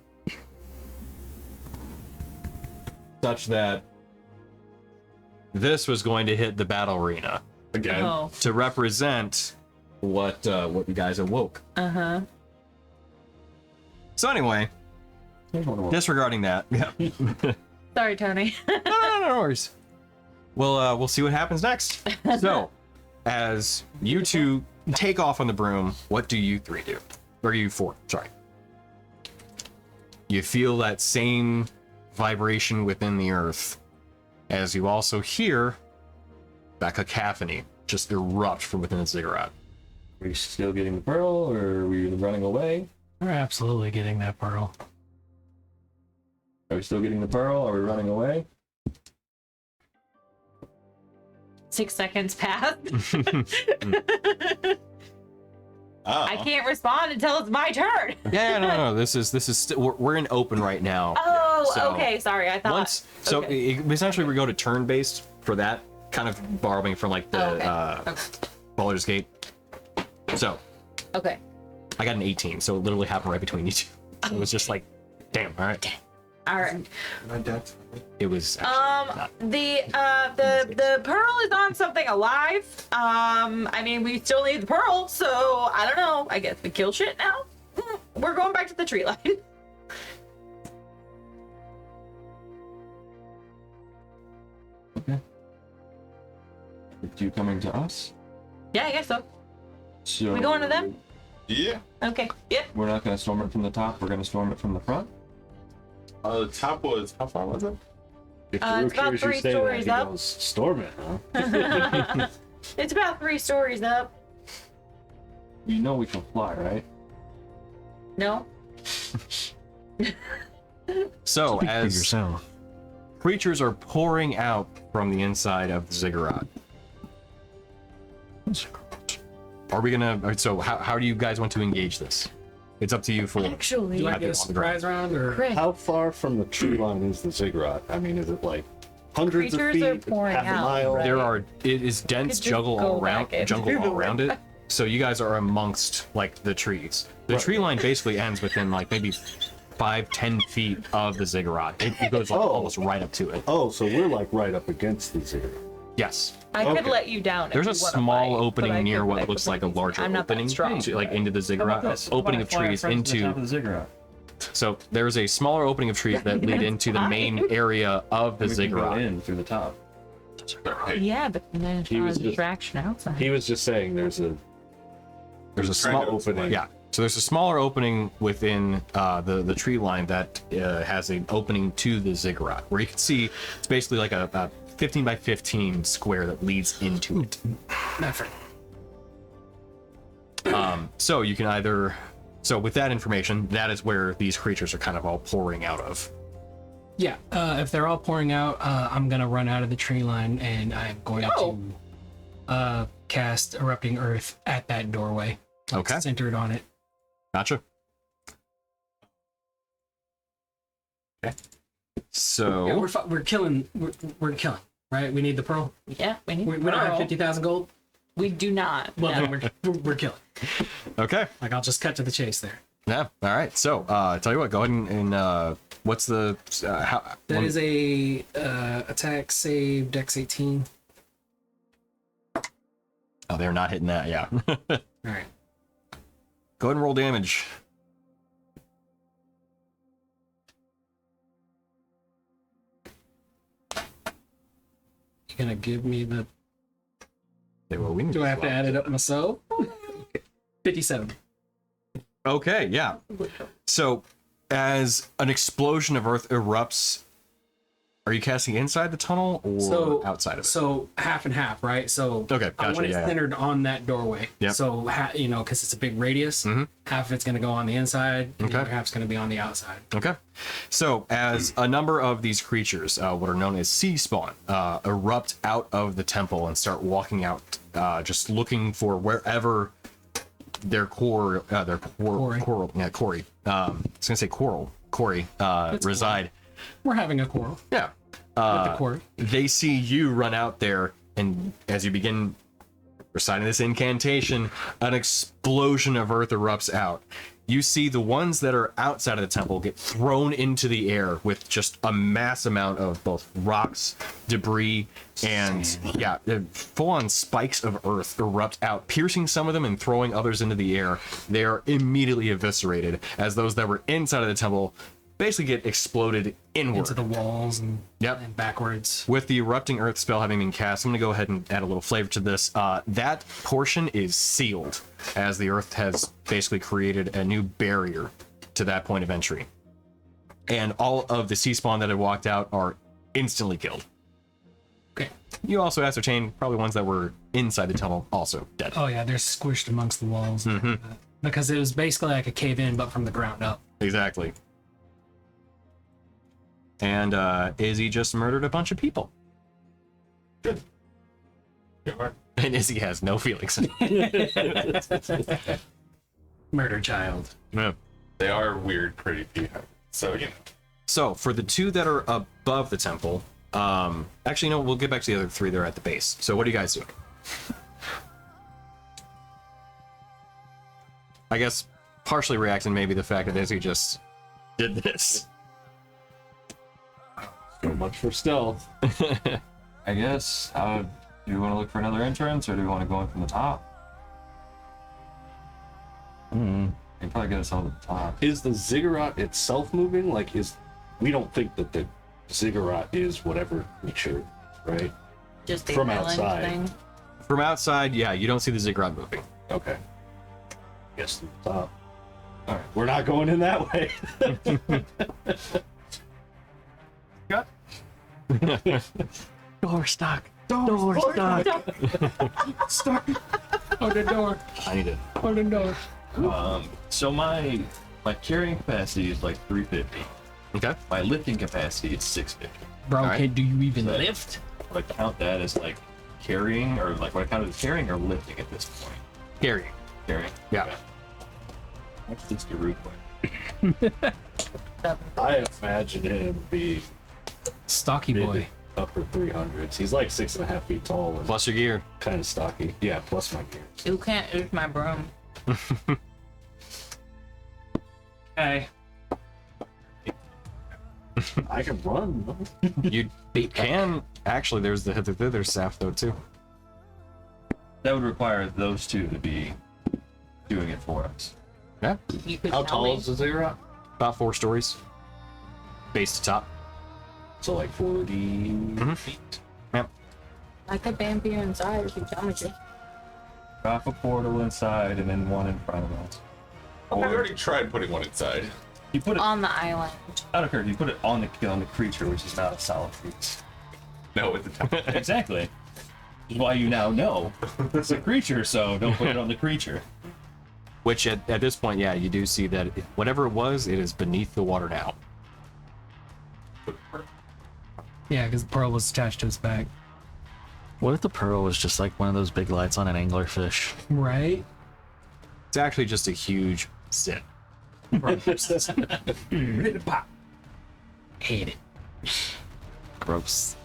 such that this was going to hit the battle arena Again. Oh. to represent what you guys awoke. So anyway, disregarding that, yeah. Sorry, Tony. No worries. We'll see what happens next. So, as you two take off on the broom, what do you three do? Or you four, sorry. You feel that same vibration within the earth, as you also hear that cacophony just erupt from within the ziggurat. Are we still getting the pearl, or are we running away? We're absolutely getting that pearl. Are we still getting the pearl? Are we running away? 6 seconds pass. Oh. I can't respond until it's my turn. Yeah, no. This is we're in open right now. Oh, So, okay. Sorry, I thought. Essentially we go to turn based for that, kind of borrowing from like the Okay. Baldur's Gate. So Okay. I got an 18, so it literally happened right between you two. It was just like, damn, all right. All right. It was actually not. The pearl is on something alive. I mean, we still need the pearl, so I don't know. I guess we kill shit now. We're going back to the tree line. Okay. Are you coming to us? Yeah, I guess so. So We going to them? Yeah. Okay. Yep. We're not going to storm it from the top. We're going to storm it from the front. The top was, how far was it? If It's about 3 stories he up. goes, storm it, huh? It's about 3 stories up. You know we can fly, right? No. So Speak for as yourself. creatures are pouring out from the inside of the ziggurat, are we gonna? So how do you guys want to engage this? It's up to you for. Actually, Do I Have get it a on the ground. surprise round or? Chris, How far from the tree line is the ziggurat? I mean, is it like hundreds Creatures of are feet, pouring half a out, mile? right? There are. It is dense Could just jungle go all around. back in. Jungle all around it. So you guys are amongst like the trees. The tree line basically ends within like maybe 5-10 feet of the ziggurat. It goes like, almost right up to it. Oh, so we're like right up against the ziggurat. Yes. I could let you down. There's a if you wanna small fight, opening but I near could what fight looks with like a easy. larger I'm not that opening, strong. like into the ziggurat. Opening of trees into. the ziggurat. So there's a smaller opening of trees that lead into the main area of the We can go ziggurat. in through the top. Yeah, but then there's He a was just- distraction outside. He was just saying there's a small opening. Yeah. So there's a smaller opening within the tree line that has an opening to the ziggurat, where you can see it's basically like a 15 by 15 square that leads into it. So you can either. So with that information, that is where these creatures are kind of all pouring out of. Yeah, if they're all pouring out, I'm gonna run out of the tree line and I'm going to cast Erupting Earth at that doorway. Like, Okay. centered on it. Gotcha. Okay. So Yeah, we're killing. We're killing. Right? We need the pearl. Yeah, we need. We don't have 50,000 gold. We do not. Well, no. then we're killing. okay. Like I'll just cut to the chase there. Yeah. All right. So tell you what, go ahead and what's the how? That is a attack save Dex 18. Oh, they're not hitting that. Yeah. All right. Go ahead and roll damage. You gonna give me the? Do I have to add it up myself? 57. Okay, yeah. So, as an explosion of earth erupts, are you casting inside the tunnel or outside of it? So half and half, right? So Okay, I gotcha, want it yeah. centered on that doorway. Yep. So because it's a big radius, half of it's gonna go on the inside, and the Okay. other half's gonna be on the outside. Okay. So, as a number of these creatures, what are known as sea spawn, erupt out of the temple and start walking out, just looking for wherever their Corey. I was gonna say Corey reside. We're having a quarrel Yeah. with the quarry. They see you run out there, and as you begin reciting this incantation, an explosion of earth erupts out. You see the ones that are outside of the temple get thrown into the air with just a mass amount of both rocks, debris, and full-on spikes of earth erupt out, piercing some of them and throwing others into the air. They are immediately eviscerated, as those that were inside of the temple basically get exploded inward. Into the walls and, Yep. and backwards. With the Erupting Earth spell having been cast, I'm going to go ahead and add a little flavor to this. That portion is sealed, as the Earth has basically created a new barrier to that point of entry. And all of the sea spawn that had walked out are instantly killed. Okay. You also ascertain probably ones that were inside the tunnel also dead. Oh yeah, they're squished amongst the walls. Because it was basically like a cave in, but from the ground up. Exactly. And Izzy just murdered a bunch of people. Good. And Izzy has no feelings. Murder child. Yeah. They are weird, creepy. So, you know. So for the two that are above the temple, actually, no, we'll get back to the other three that are at the base. So what do you guys do? I guess partially reacting maybe the fact that Izzy just did this. So much for stealth. I guess. Do you want to look for another entrance, or do we want to go in from the top? You can probably get us all to the top. Is the ziggurat itself moving? Like, we don't think that the ziggurat is whatever creature, right? Just a From island outside. thing. From outside, yeah, you don't see the ziggurat moving. Okay. Guess to the top. All right, we're not going in that way. Door stuck. Door stuck. Stuck. Oh, the door. I need it. Oh, the door. So my carrying capacity is like 350. Okay. My lifting capacity is 650. Bro, Alright. do you even So- lift? Would I count that as like carrying, or like would I count it as carrying or lifting at this point? Gary. Carrying. Yeah. Okay. What's this Darude way? I imagine him being Stocky boy. upper 300s. He's like 6.5 feet tall and Plus your gear. kind of stocky. Yeah, plus my gear. You can't use my broom. Okay. I can run. You can actually. There's the hither staff though too. That would require those two to be doing it for us. Yeah, You could How tell tall me. is the zero? about 4 stories, base to top. So like 40 feet. Yep. I could bamf you inside if you tell me to. Drop a portal inside and then one in front of us. We already tried putting one inside. You put it On the island. out of You put it on the creature, which is not a solid piece. No, at the time. Exactly. Which is why you now know it's a creature, so don't put it on the creature. Which at this point, yeah, you do see that whatever it was, it is beneath the water now. Yeah, because the pearl was attached to his back. What if the pearl was just like one of those big lights on an anglerfish? Right? It's actually just a huge zit. Hate it. Gross.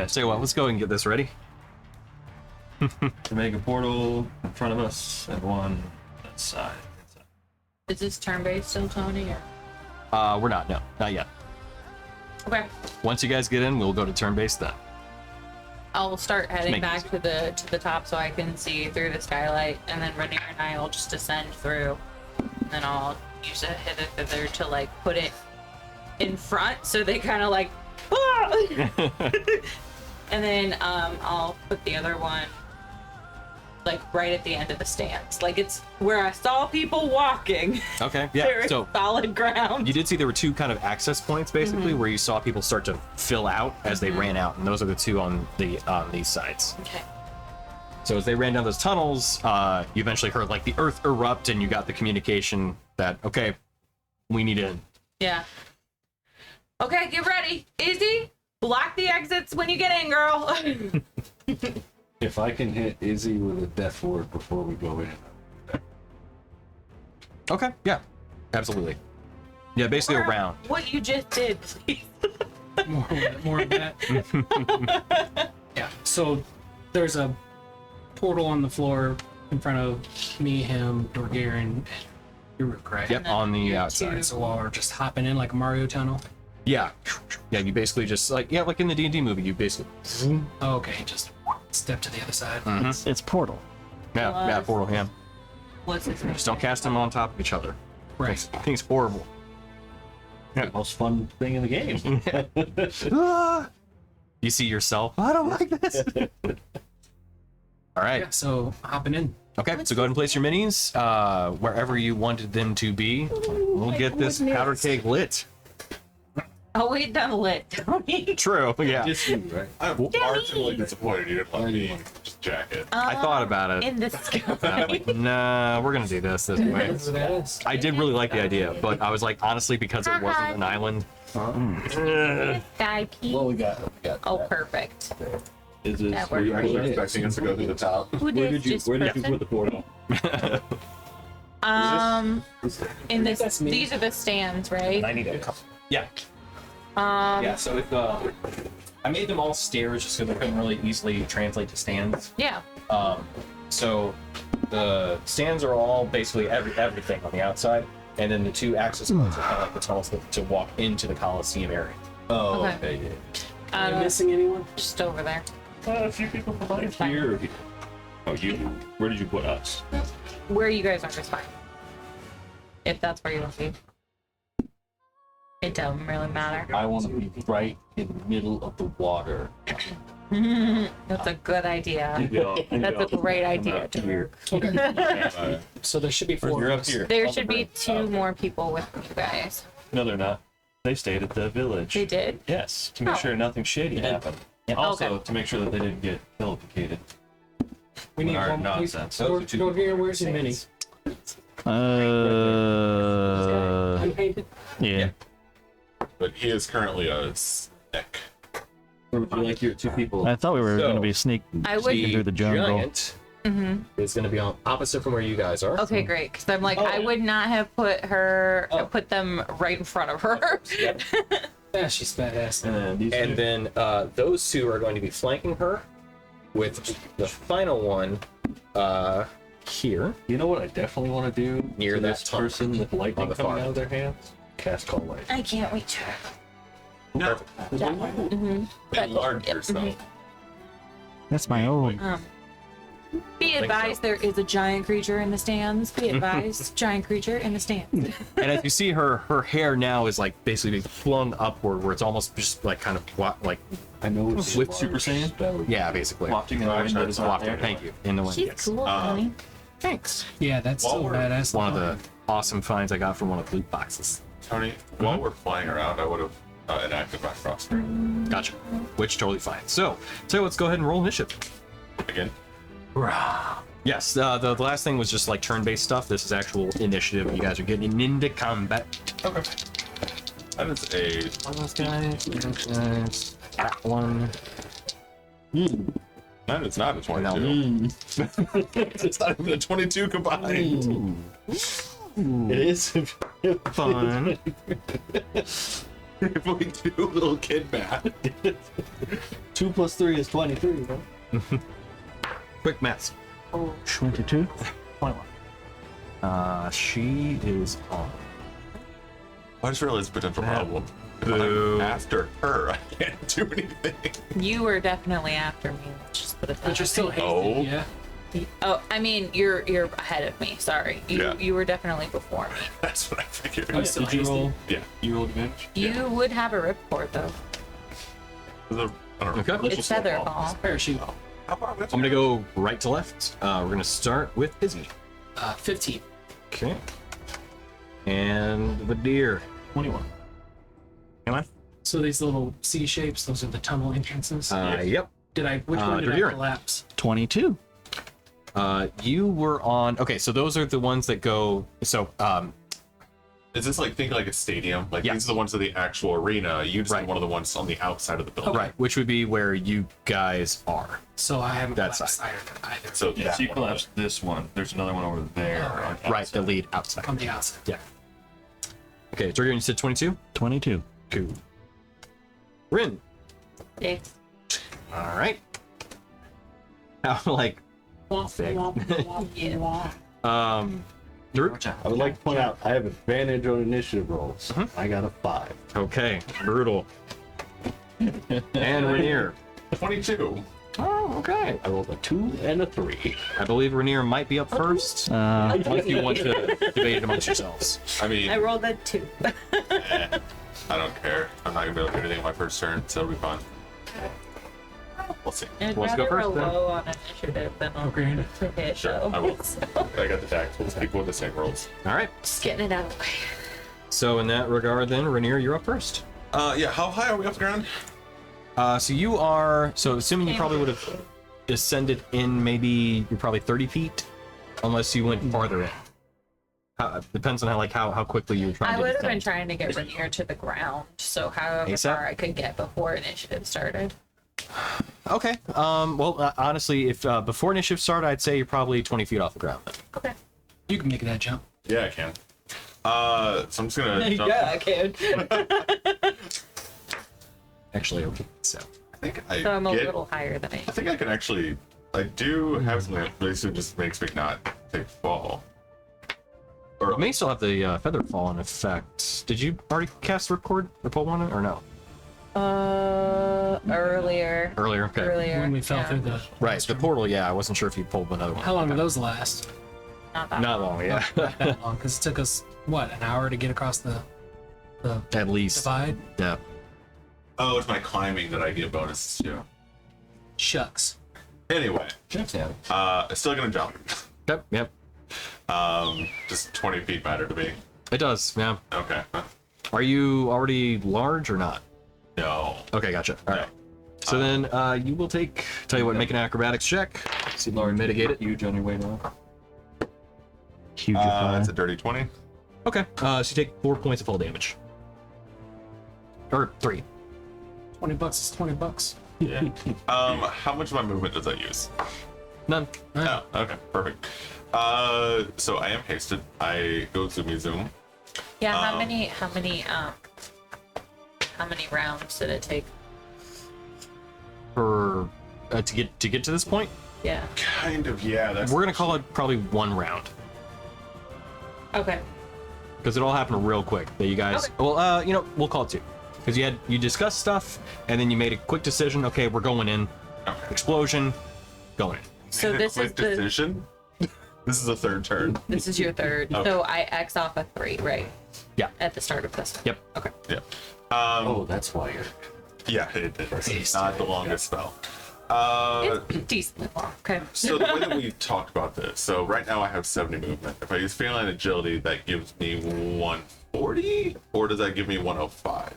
So what? Let's go and get this ready. To make a portal in front of us and one inside. Is this turn-based still, Tony? Or? We're not. No, not yet. Okay. Once you guys get in, we'll go to turn-based then. I'll start heading Make back to the top so I can see through the skylight, and then Rainier and I will just descend through. And then I'll use a hither to like put it in front, so they kind of like, ah! And then I'll put the other one like right at the end of the stands, like it's where I saw people walking. Okay. There Yeah. is So solid ground. you did see there were 2 kind of access points basically where you saw people start to fill out as they ran out, and those are the 2 on these sides. Okay. So as they ran down those tunnels, you eventually heard like the earth erupt, and you got the communication that okay, we need in. Yeah. Okay, get ready. Izzy, block the exits when you get in, girl. If I can hit Izzy with a death ward before we go in. Okay. Yeah. Absolutely. Yeah. Basically a round. What you just did, please. More of that. Yeah. So there's a portal on the floor in front of me, him, Dorgarian, and Uruk, right? Yep. On the outside. Alright, so while we're just hopping in like a Mario tunnel. Yeah. Yeah. You basically just like like in the D&D movie, you basically. Okay, just step to the other side. It's portal. Yeah. Portal. Yeah. What's his name? Just don't cast them on top of each other. Right. Thing's horrible. The most fun thing in the game. You see yourself. I don't like this. All right. Yeah, so hopping in. Okay, so go ahead and place your minis wherever you wanted them to be. We'll get this powder keg lit. Oh, wait, done lit, Tony. True, yeah. Just you, right? I'm marginally disappointed you didn't let me just jack it. I thought about it. In the sky. I'm like, nah, we're gonna do this way. I did really like the idea, but I was like, honestly, because it wasn't an island. Sky Pete. Well, we got Oh, perfect. Is this That were you worked. I was actually expecting us to go through the top. Who Where did did you this put person? the portal? In this, these are the stands, right? I need a couple. Yeah. Yeah. So if I made them all stairs just because I couldn't really easily translate to stands. Yeah. So the stands are all basically everything on the outside, and then the 2 access points are kind of like the tunnels to walk into the Coliseum area. Oh, Okay. okay, yeah. Am I missing anyone? Just over there. A few people behind here. Oh, you? Where did you put us? Where you guys are is fine. If that's where you want to be. It doesn't really matter. I want to be right in the middle of the water. That's a good idea. That's a great idea. Here. So there should be 4 You're of up us. here. There should be 2 more people with you guys. No, they're not. They stayed at the village. They did? Yes, to make Oh. sure nothing shady happened. And also Okay. to make sure that they didn't get pill-ificated. We need Or one. nonsense. Dorgarian, where's your mini? Unpainted? Yeah. But he is currently a stick. Where would you like your 2 people? I thought we were So- going to be sneaking I would. through the jungle. Giant is going to be on opposite from where you guys are. Okay, great. Because I'm like, I would not have put them right in front of her. Yeah, she's badass. And these And two. then those two are going to be flanking her, with the final one here. You know what I definitely want to do Near to that this tunnel person with lightning on the coming far out of their hands? Cast Call Light. I can't wait to. No. Yep, Enlarge yourself. That's my old. Be advised, there is a giant creature in the stands. Be advised, giant creature in the stands. And as you see, her hair now is like basically being flung upward, where it's almost just like kind of like I know it's With large. Super Saiyan? That would yeah, basically. Wafting in the wind that is not Wafting, there. thank you. In the wind. She's Yes. cool, honey. Thanks. Yeah, that's While so we're- badass. One of the awesome finds I got from one of the loot boxes. Tony, while we're flying around, I would have enacted my crossbow Gotcha. Which totally fine. So let's go ahead and roll initiative. again. Yes, the last thing was just like turn-based stuff. This is actual initiative. You guys are getting into combat. Okay. That is a One of those guys. That one. that is not a And that 22. one. It's not even a 22 combined. It is. Fun. If we do little kid math. 2 + 3 is 23, huh? Quick math. 22. 21. She is on. I just realized the potential problem. Boo. I'm after her. I can't do anything. You were definitely after me. Let's just put it that But you're still way. hasted, Oh. yeah. Oh, I mean, you're ahead of me. Sorry, Yeah. you were definitely before me. That's what I figured. I'm still Did you hasted. roll? Yeah. You rolled advantage? You would have a ripcord though. I don't know. Okay. It's feather ball. Parachute. How about I'm gonna go right to left. We're gonna start with Izzy. 15. Okay. And the deer. 21. Come on. So these little C shapes, those are the tunnel entrances. Yep. Which one did I Draviran. collapse? 22. You were on. Okay, so those are the ones that go. So, Is this like think like a stadium? Like Yeah. these are the ones of the actual arena. You just Right. did one of the ones on the outside of the building. right, which would be where you guys are. So I haven't That collapsed side. either. So Yeah, that so you one. collapsed this one. There's another one over there. on Right, the outside. lead outside. On the outside. Yeah. Okay, Dragon, you said 22? 22. Cool. Rin. Yes. All right. How, like, big. Drew? I would like to point out I have advantage on initiative rolls. Mm-hmm. I got a 5. Okay, brutal. And Rainier. 22. Oh, okay. I rolled a 2 and a 3. I believe Rainier might be up first. Unless you want to debate it amongst yourselves. I mean, I rolled a 2. I don't care. I'm not gonna be able to do anything on my first turn, so it'll be fun. We'll see. I'd Let's go rather first, roll then. low on initiative than on Okay. to hit. Sure, though. I will. So, I got the tacticals. People with the same rolls. All right. just getting it out of the way. So in that regard, then, Rainier, you're up first. Yeah. How high are we off the ground? So you are. So assuming you probably would have descended in, maybe you're probably 30 feet, unless you went farther in. Depends on how quickly you were trying I to would have been descend. trying to get Rainier to the ground, so however ASAP? far I could get before initiative started. Okay. Well, honestly, if before initiative started, I'd say you're probably 20 feet off the ground. Then. Okay. You can make that jump. Yeah, I can. So I'm just gonna. Jump. I can. Actually, okay. So. I think I So I'm a get. little higher than I think I can actually. I do have something that basically just makes me not take fall. Or You may still have the feather fall in effect. Did you already cast Ripcord or pull one or no? Earlier. Earlier. Okay. Earlier. When we fell yeah. through the Right. The portal. Yeah, I wasn't sure if you pulled another one. How long do those last? Not that Not long. Yeah. Not that long, because it took us what, an hour to get across the At least. divide. Yeah. oh, it's my climbing that I get bonuses to. Shucks. Anyway, still gonna jump. Yep. Yep. Just 20 feet matter to me. It does. Yeah. Okay. Are you already large or not? No. Okay, gotcha. All right. So then you will take. Tell you what, make an acrobatics check. See if you can mitigate it. Huge on your way down. Huge. It's a dirty 20. Okay. So you take 4 points of fall damage. Or 3. $20 is $20. Yeah. How much of my movement does that use? None. Oh, okay, perfect. So I am hasted. I go zoom. Yeah, how many how many rounds did it take? For to get to this point, Yeah. Kind of, yeah. That's we're gonna call it probably 1 round Okay. because it all happened real quick. That you guys, Okay. well, we'll call it 2 because you discussed stuff and then you made a quick decision. Okay, we're going in. Okay. Explosion, going in. So Made a this is quick the decision. This is the 3rd turn. this is your 3rd. Okay. So I X off a 3, right? Yeah. At the start of this. Yep. Okay. Yeah. Oh, that's why you're. Yeah, it's not the longest spell. It's decently long. Okay. So the way that we talked about this, so right now I have 70 movement. If I use feline agility, that gives me 140, or does that give me 105? I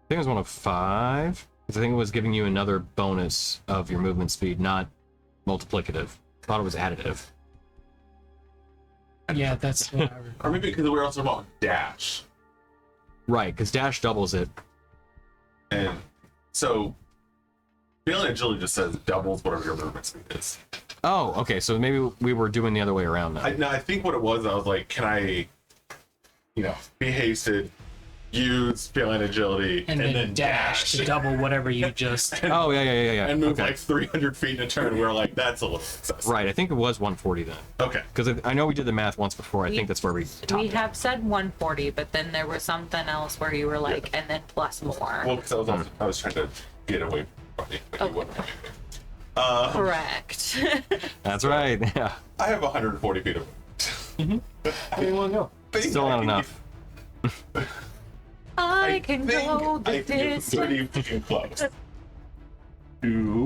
think it was 105. Because I think it was giving you another bonus of your movement speed, not multiplicative. I thought it was additive. Yeah, that's what I Or recall. maybe because we're also about dash. Right, because dash doubles it. And so feline agility just says doubles whatever your movement speed is. Oh, okay. So maybe we were doing the other way around now. I think what it was, I was like, can I, be hasted, use feline agility, And then dash to double whatever you just. Oh, yeah. and move Okay. like 300 feet in a turn. We're like, that's a little excessive. Right, I think it was 140 then. Okay. Because I know we did the math once before. I think that's where we topped We it. have said 140, but then there was something else where you were like, and then plus more. Well, because I was trying to get away from you. But you Okay. wouldn't. Correct. That's right. Yeah. I have 140 feet of Where do you want to go? Still not enough. I can go I the think it's pretty distance. freaking close.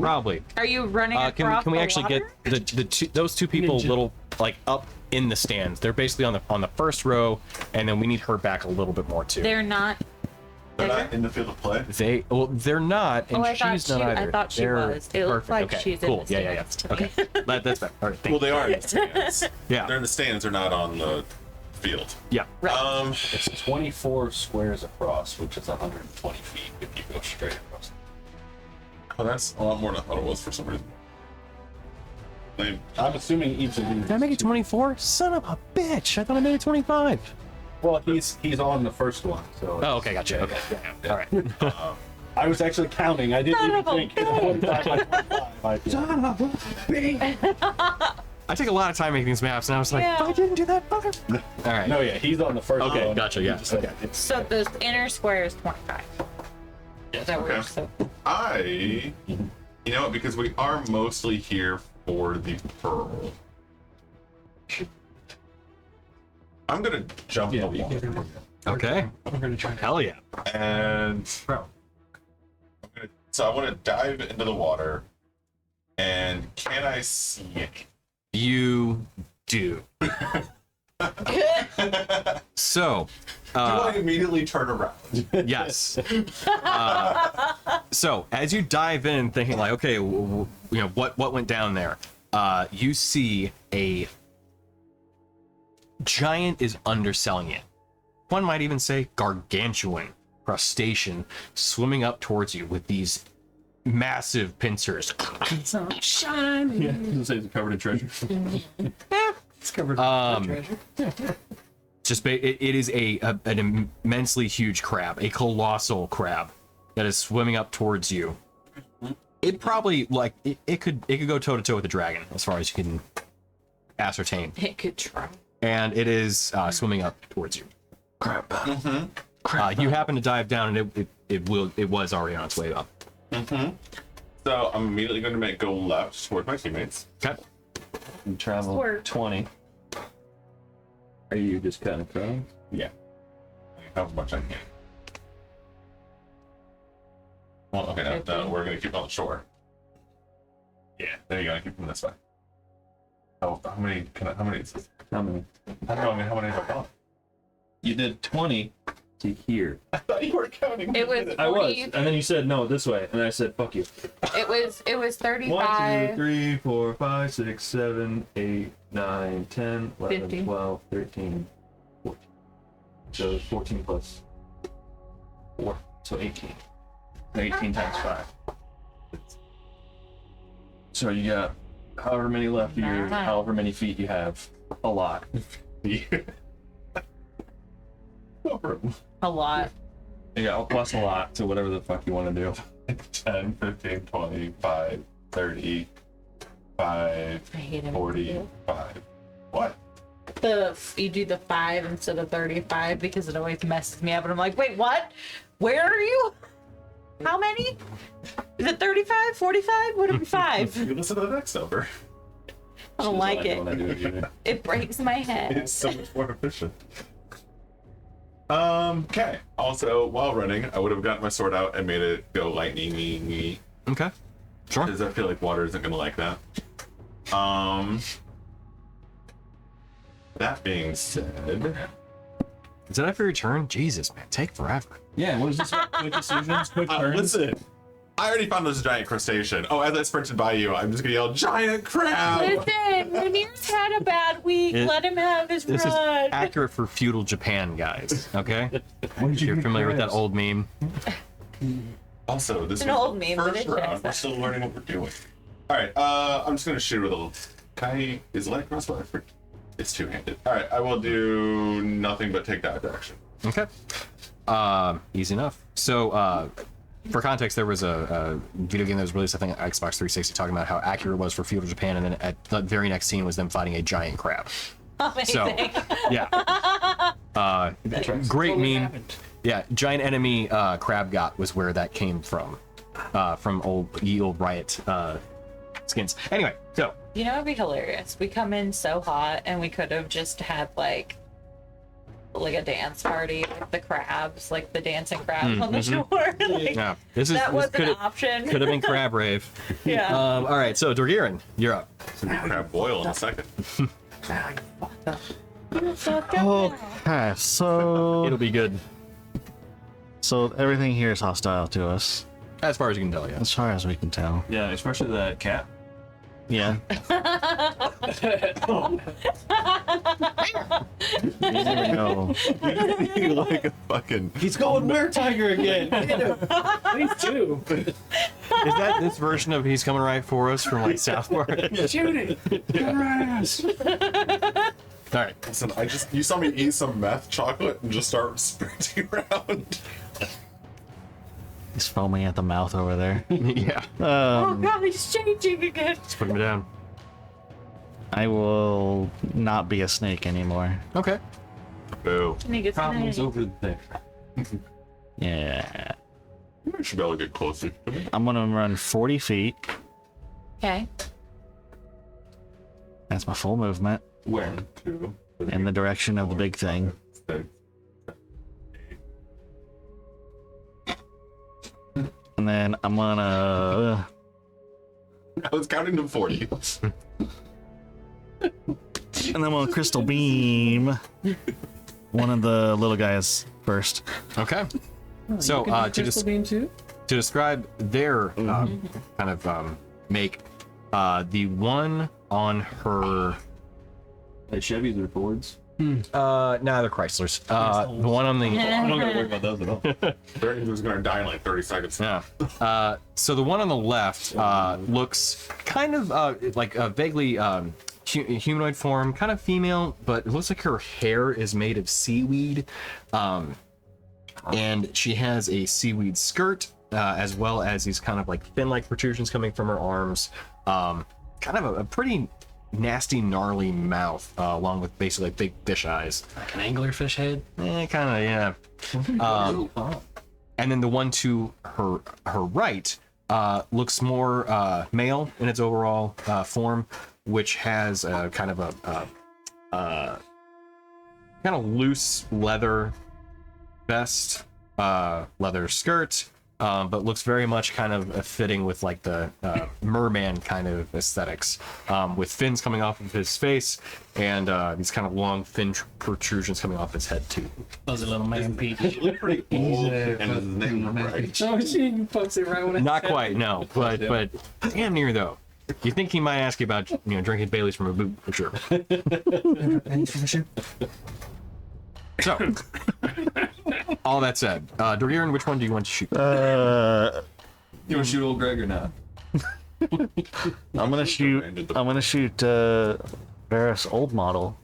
Probably. Are you running across Can we the actually water? get those 2 people Ninja. little like up in the stands? They're basically on the first row, and then we need her back a little bit more too. They're not. They're not in the field of play. They're not, and Oh, I thought she's not she. either. I thought she They're was. It looked perfect. like Okay, she's cool. in the Yeah. stands to me. Okay, that's fair. All right, thank Well, they you. are in the stands. Yeah. They're in the stands. They're not on the field. Yeah. Right. It's 24 squares across, which is 120 feet if you go straight across. Oh, that's a lot more than I thought it was for some reason. Lame. I'm assuming each of these. Did I make it 24? Son of a bitch! I thought I made it 25. Well, he's on the first one, so. Oh, okay, gotcha. Okay, all right. I was actually counting. I didn't Son even of a think. bitch. 25. I take a lot of time making these maps, and I was like, Yeah. I didn't do that. Fucker. All right. No, yeah, he's on the first one. Okay, gotcha. Yeah. Okay. So the inner square is 25. Is that Okay. weird? So You know what? Because we are mostly here for the pearl. I'm gonna jump in the water, Okay. We're gonna try. Hell yeah. and so I want to dive into the water. And can I see it? You do. So, Do I immediately turn around? yes. So as you dive in, thinking like, okay, what went down there? You see a giant is underselling it. One might even say gargantuan crustacean swimming up towards you with these massive pincers. So shiny. Yeah, doesn't say it's covered in treasure. It's covered in treasure. It is an immensely huge crab, a colossal crab that is swimming up towards you. It probably it could go toe to toe with the dragon as far as you can ascertain, it could try. and it is swimming up towards you. Crab. You happen to dive down, and it was already on its way up. So I'm immediately going to go left toward my teammates. Okay. You travel Squirt. 20. Are you just cutting across? Yeah. How much I can. Well, okay, no, we're gonna keep on the shore. Yeah, there you go. Keep them this way. Oh, how many is this? How many? I don't know how many have I got? You did 20 to here. I thought you were counting. It was I was, 40, and then you said no this way, and I said fuck you. it was 1, 2, 35. 3, 4, 5, 6, 7, 8, 9, 10, 11, 15. 12, 13, 14. So 14 plus 4, so 18. 18 times 5. So you got however many left of your Nice. however many feet you have. A lot. No problem. A lot. Yeah, I'll plus a lot to whatever the fuck you want to do. 10, 15, 25, 30, 5, I hate him. 45. What? You do the 5 instead of 35 because it always messes me up, and I'm like, wait, what? Where are you? How many? Is it 35, 45? What are we 5? You listen to the next number. I don't like it. When I do it either. It breaks my head. It's so much more efficient. Okay. Also, while running, I would have gotten my sword out and made it go lightning-y. Okay. Sure. Because I feel like water isn't gonna like that. That being said, Is that after your turn? Jesus, man, take forever. Yeah, what is this? Quick decisions, quick turns. listen. I already found this giant crustacean. Oh, as I sprinted by you, I'm just gonna yell, giant crab! Listen, Munir's had a bad week. Let him have his This is run. accurate for feudal Japan, guys. Okay. When If you're familiar with that old meme. Also, this An is old the meme, but first it round. checks We're out. still learning what we're doing. Alright, I'm just gonna shoot with a little... Kai is light crossbow. It's two-handed. Alright, I will do nothing but take that direction. Okay. Easy enough. So, for context, there was a video game that was released, I think, on Xbox 360, talking about how accurate it was for feudal Japan, and then at the very next scene was them fighting a giant crab. Amazing. So, yeah. Great Totally meme. happened. Yeah, giant enemy crab got was where that came from old Riot skins. Anyway, so You know, it'd be hilarious. We come in so hot, and we could have just had like a dance party with the crabs, like the dancing crabs on the shore. Like, yeah, this that was could an have option. been crab rave. Yeah. All right, so Dorgiran, you're up. It's gonna be crab boil in a second. Okay, so It'll be good everything here is hostile to us, as far as you can tell. Yeah. as far as we can tell. Yeah, especially that cat. Yeah. You never know. You like a fucking... He's going were tiger again. Please do. Is that this version of He's Coming Right For Us from like South Park? Shoot it. Your ass. All right. Listen, you saw me eat some meth chocolate and just start sprinting around. He's foaming at the mouth over there. Yeah. Oh god, he's changing again. Let's put him down. I will not be a snake anymore. Okay. Boo. And he gets Problems an over there. Yeah. You should be able to get closer to me. I'm gonna run 40 feet. Okay. That's my full movement Where? Two, in the direction of the big thing. 6. And then I'm gonna. I was counting to 40. And then I'm gonna crystal beam one of the little guys first. Okay. So to describe their kind of make, the one on her Like Chevys or Fords? they're Chryslers. The one on the I don't gotta worry about those at all. Barrington was gonna die in like 30 seconds. yeah. So the one on the left looks kind of like a vaguely humanoid form, kind of female, but it looks like her hair is made of seaweed, and she has a seaweed skirt, as well as these kind of like fin-like protrusions coming from her arms. Kind of a pretty nasty, gnarly mouth, along with basically big fish eyes. Like an anglerfish head. Kind of, yeah. And then the one to her right looks more male in its overall form, which has kind of a kind of loose leather vest, leather skirt, but looks very much kind of fitting with like the merman kind of aesthetics, with fins coming off of his face and these kind of long thin protrusions coming off his head too. Those are little man peach. He looked pretty old, and his name was right. Oh, she pokes it right when I Not said quite, no, but damn near though. You think he might ask you about drinking Bailey's from a boot for sure. So, all that said, Dorgiran, which one do you want to shoot? You want to shoot old Greg or not? I'm gonna shoot Varus old model.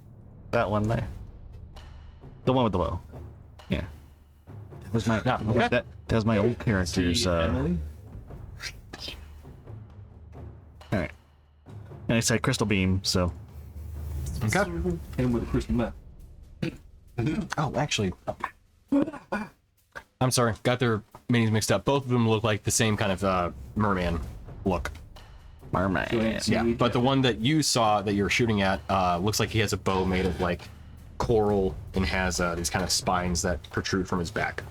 That one there. The one with the bow. Yeah. was my okay. that was my old character's. Emily? All right, and I said crystal beam, so Okay. And with a crystal map. Oh, actually, I'm sorry, got their minis mixed up. Both of them look like the same kind of merman look. mermaid. Yeah, but the one that you saw that you're shooting at looks like he has a bow made of like coral and has these kind of spines that protrude from his back.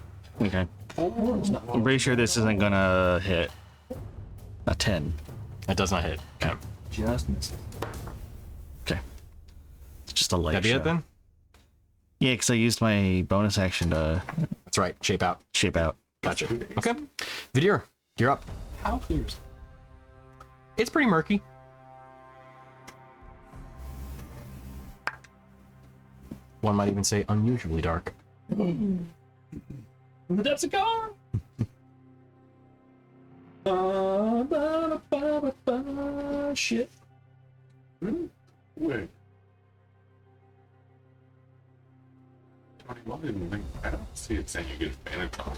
Okay. I'm pretty sure this isn't gonna hit a 10. That does not hit. Okay. Just missed. Okay. It's just a light That be shot. it then? Yeah, because I used my bonus action to That's right. Shape out. shape out. Gotcha. Okay. Vidir, you're up. How clear's It's pretty murky. One might even say unusually dark. in the depths of car? Shit. Wait. Tony, why didn't think I don't see it saying you get advantage on it.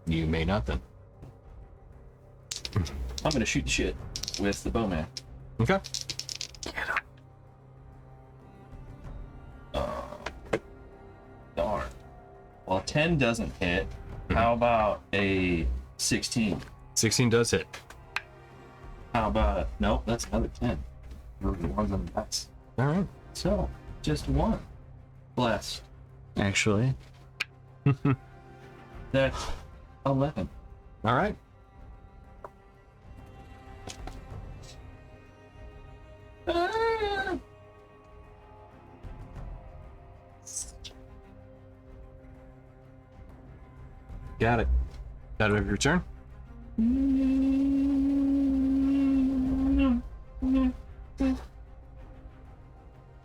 You may not then. I'm gonna shoot the shit with the bowman. Okay. Darn. Well, 10 doesn't hit. How about a 16? 16 does hit. How about nope? That's another 10. One's on the dice. All right. So just one. Blessed. Actually, That's 11. All right. Got it. That of your turn?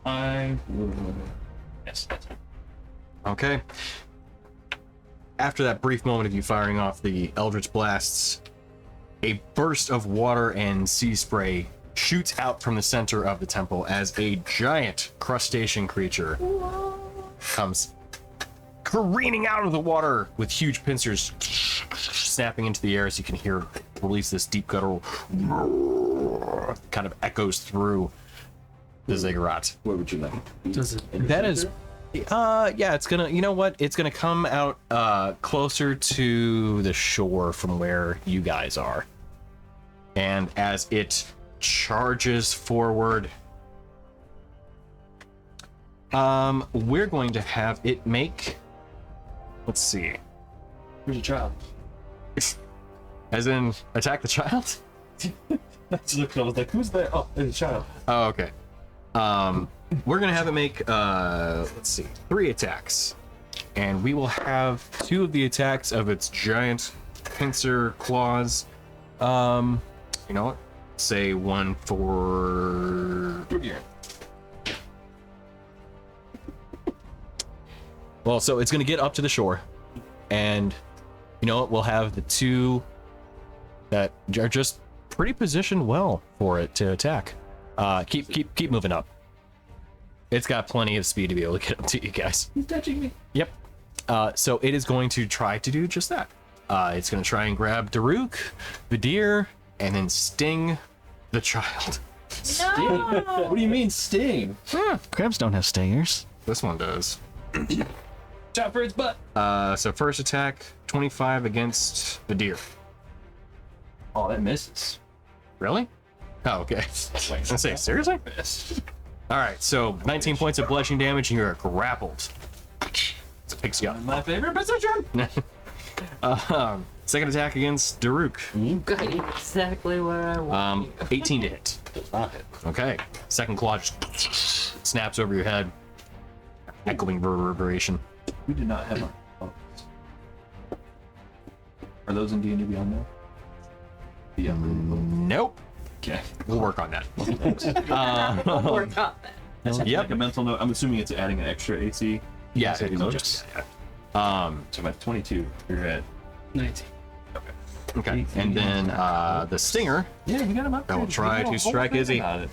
I will. Yes, that's it. Okay. After that brief moment of you firing off the Eldritch Blasts, a burst of water and sea spray shoots out from the center of the temple as a giant crustacean creature comes careening out of the water with huge pincers snapping into the air, as you can hear release this deep guttural kind of echoes through the ziggurat. What would you like? Does it? That is, yeah, it's gonna, you know what? It's gonna come out closer to the shore from where you guys are. And as it charges forward, we're going to have it make, let's see, Where's your child? as in attack the child? That's look. I was like, who's that? Oh, it's a child. Oh, okay. We're gonna have it make let's see, 3 attacks, and we will have 2 of the attacks of its giant pincer claws. You know what? Say one for. Well, so it's gonna get up to the shore, and you know what? We'll have the 2 that are just pretty positioned well for it to attack. Keep moving up. It's got plenty of speed to be able to get up to you guys. He's touching me. Yep. So it is going to try to do just that. It's going to try and grab Daruk, Vidir, and then sting the child. No. What do you mean sting? crabs don't have stingers. This one does. Shot for its butt. So first attack, 25 against Vidir. Oh, that misses. Really? Oh, okay. I was gonna say, seriously? All right, so 19 points of bludgeoning damage, and you're grappled. It's a pixie up. My favorite position. Second attack against Daruk. You got exactly what I want. 18 to hit. Does not hit. Okay. Second claw just snaps over your head. Echoing reverberation. We do not have our. Are those in D&D Beyond now? Nope. Okay. We'll work on that. I'll work on that. Yep. Like a mental note. I'm assuming it's adding an extra AC. Yeah. Saving bonus? Yeah. So I'm at 22. You're at 19. Okay. And then the stinger Yeah, you got him up. I will try to strike Izzy. Yeah,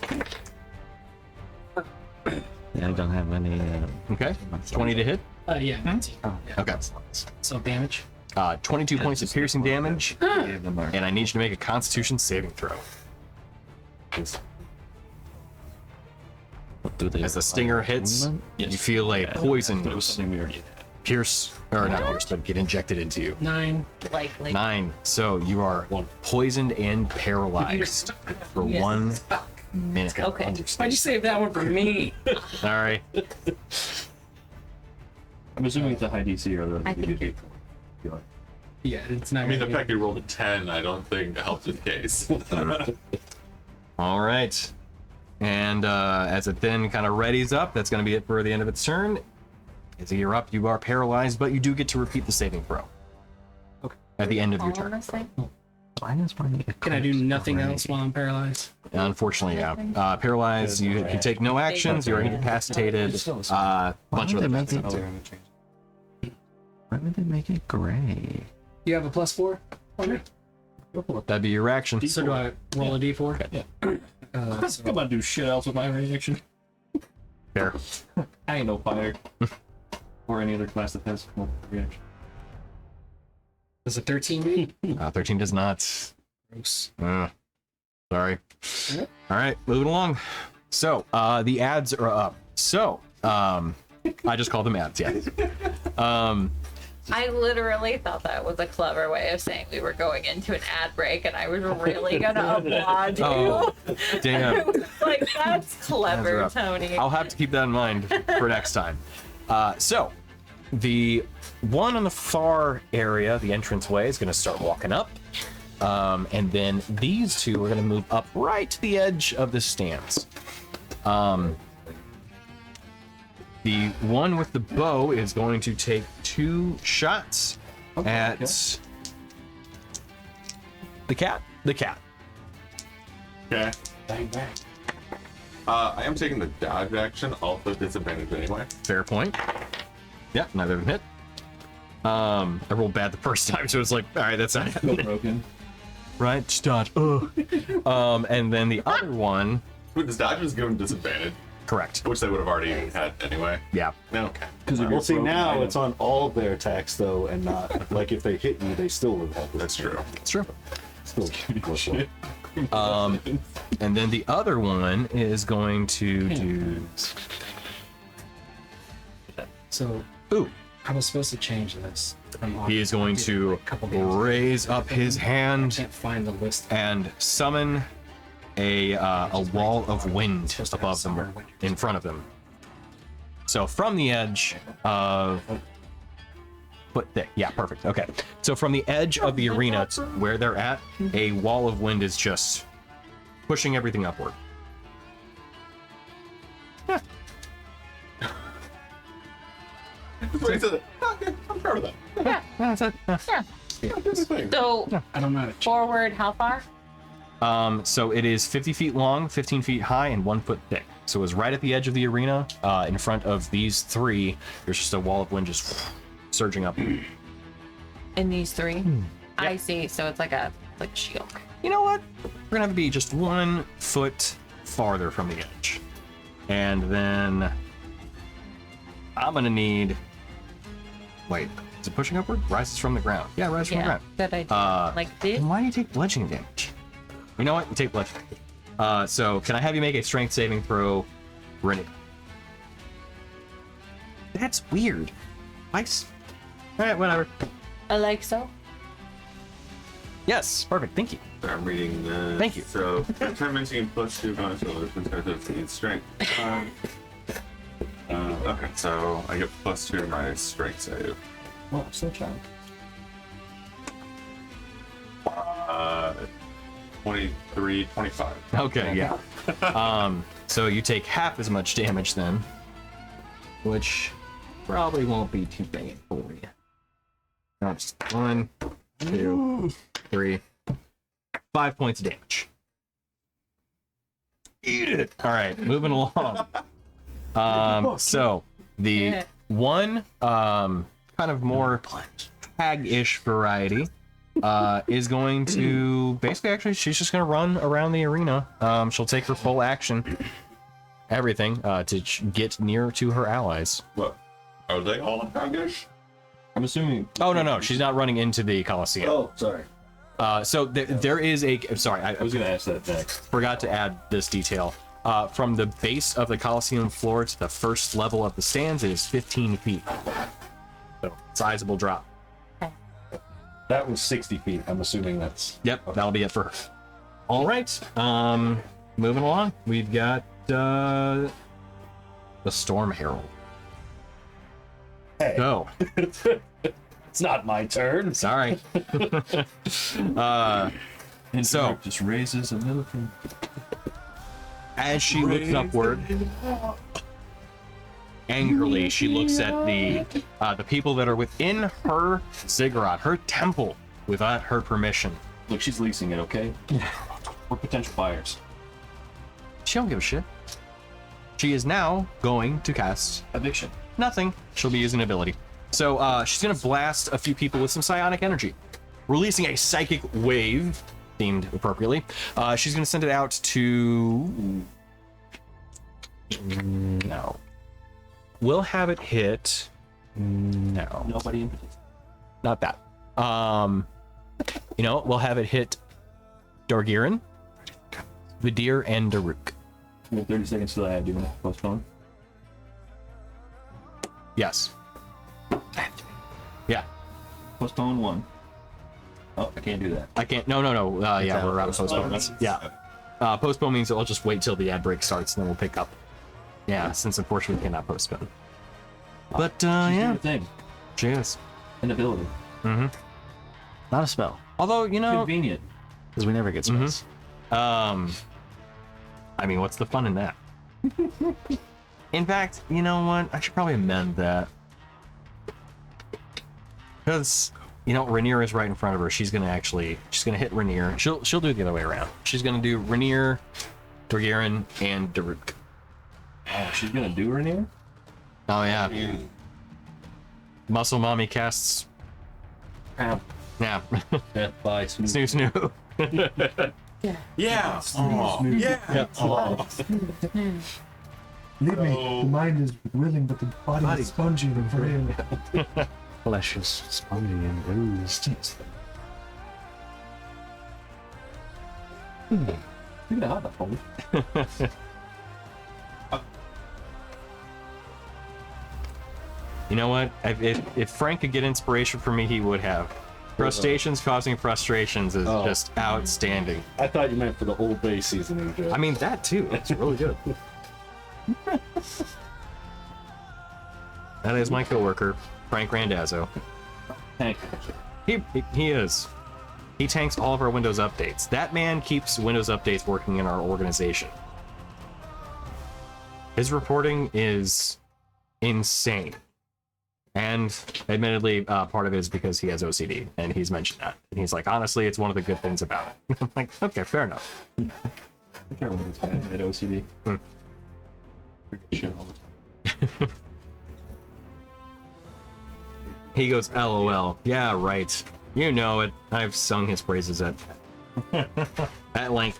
I don't have any. Okay. 20 to hit. Yeah. 19. Okay. So damage. 22 points of piercing damage, and I need you to make a Constitution saving throw. As the stinger hits, you feel a poison pierce, or not pierce, but get injected into you. 9. Likely. 9. So you are poisoned and paralyzed for 1 minute. Okay. Why'd you save that one for me? All right. I'm assuming it's a high DC or the. I think it- Yeah, it's not. I mean, the gonna fact you rolled a 10, I don't think helps his case. All right. And as it then kind of readies up, that's going to be it for the end of its turn. As you're up, you are paralyzed, but you do get to repeat the saving throw. Okay. At the end of your turn. Honestly. Can I do nothing else while I'm paralyzed? Unfortunately, yeah. Paralyzed, you can take no actions, you're incapacitated, bunch of other bad stuff. Why would they make it gray? You have a +4 on me? That'd be your action. So do I roll a d4? Yeah. So I'm about to do shit else with my reaction. Fair. I ain't no fire. Or any other class that has multiple reaction. does a 13 mean? 13 does not. Gross. Sorry. All right, moving along. So, the ads are up. So, I just call them ads, yeah. I literally thought that was a clever way of saying we were going into an ad break, and I was really gonna applaud you. Oh, damn. I was like, that's Ads are clever, up. Tony. I'll have to keep that in mind for next time. So, the one on the far area, the entranceway, is going to start walking up. And then these two are going to move up right to the edge of the stands. The one with the bow is going to take 2 shots at the cat. The cat. Okay. Bang, bang. I am taking the dodge action, also disadvantage anyway. Fair point. Yeah, neither of them hit. I rolled bad the first time, so it's like, all right, that's not Still broken. right. Just dodge. And then the other one, But this dodge was given disadvantage, correct. which they would have already had anyway. Yeah. No, okay. Well, see, now it's on all of their attacks, though, and not, like, if they hit you, they still would have. That's true. It's true. Still Shit. And then the other one is going to do. So Ooh. I was supposed to change this. He is going to raise up his I hand can't find the list. and summon a wall of wind above them, in front of them. So from the edge of foot thick, yeah, perfect. Okay, so from the edge of the arena to where they're at, a wall of wind is just pushing everything upward. Yeah. So he said, okay, I'm proud of that. That's it. That's the thing. So, I don't know how to change. forward, how far? So it is 50 feet long, 15 feet high, and 1 foot thick. So it's right at the edge of the arena, in front of these three. There's just a wall of wind just surging up. In these 3? I see. So it's like a shield. You know what? We're gonna have to be just 1 foot farther from the edge. And then I'm gonna need. Wait, is it pushing upward? Rises from the ground. Yeah, rises from the Yeah, ground. good idea. Like this? Then why do you take bludgeoning damage? You know what? You take bludgeoning. So can I have you make a strength saving throw, Rennie? That's weird. Nice. All right, whatever. I like so. Yes, perfect. Thank you. I'm reading the. Thank you. So, time mentioning +2 bonus rolls compared to strength. Okay, so I get +2 to my strength save. Oh, I'm still trying. 23, 25. Okay, yeah. So you take half as much damage then, which probably won't be too bad for you. That's 1, 2, 3, 5 points of damage. Eat it. All right, moving along. So the one kind of more tag-ish variety is going to basically, actually, she's just going to run around the arena. She'll take her full action everything to get near to her allies. What? Are they all in Congish? I'm assuming. Oh no, she's not running into the Coliseum. Oh, sorry. So there is a. Sorry, I I was gonna ask that next. forgot to add this detail. From the base of the Coliseum floor to the first level of the stands, it is 15 feet. So sizable drop. That was 60 feet. I'm assuming that's. Yep, that'll be it for her. All right. Moving along, we've got the Storm Herald. Hey. Go. It's not my turn. Sorry. And So- just raises a middle finger. As she looks upward, angrily, she looks at the people that are within her ziggurat, her temple, without her permission. Look, she's leasing it, okay? We're potential buyers. She don't give a shit. She is now going to cast Eviction. nothing. She'll be using an ability. So she's gonna blast a few people with some psionic energy, releasing a psychic wave, themed appropriately. She's gonna send it out to. No. We'll have it hit. No. Nobody in particular. Not that. We'll have it hit Dorgirin, Vidir, and Daruk. We have 30 seconds till I do you want to postpone. Yes. Yeah. Postpone 1. Oh, I can't do that. I can't. No. Yeah, we're out of postpone. Yeah. Postpone means that we'll just wait till the ad break starts and then we'll pick up. Yeah, since unfortunately we cannot postpone. But She's doing yeah, a thing. she is. An ability. Not a spell, Although Convenient. because we never get spells. I mean, what's the fun in that? In fact, you know what? I should probably amend that. Because, Rainier is right in front of her. She's gonna hit Rainier. She'll do it the other way around. She's gonna do Rainier, Dorgirin, and Daruk. Oh, she's gonna do her near? Oh yeah. Muscle Mommy casts. Crap. Yeah. Death by Snoop. Snoo snoo. Yeah. Oh, yeah. Leave me. Oh. The mind is willing, but the body is spongy and frail. Flesh is spongy and bruised. Look at how that phone. You know what? If Frank could get inspiration from me, he would have. Crustaceans causing frustrations is Oh. just outstanding. I thought you meant for the Old Bay seasoning, Joe. I mean, that too. It's really good. That is my coworker, Frank Randazzo. Hank. He is. He tanks all of our Windows updates. That man keeps Windows updates working in our organization. His reporting is insane. And admittedly, part of it is because he has OCD, and he's mentioned that. And he's like, honestly, it's one of the good things about it. I'm like, okay, fair enough. I can't remember this guy at OCD. Hmm. Shit all the time. He goes, LOL. Yeah, right. You know it. I've sung his praises at length.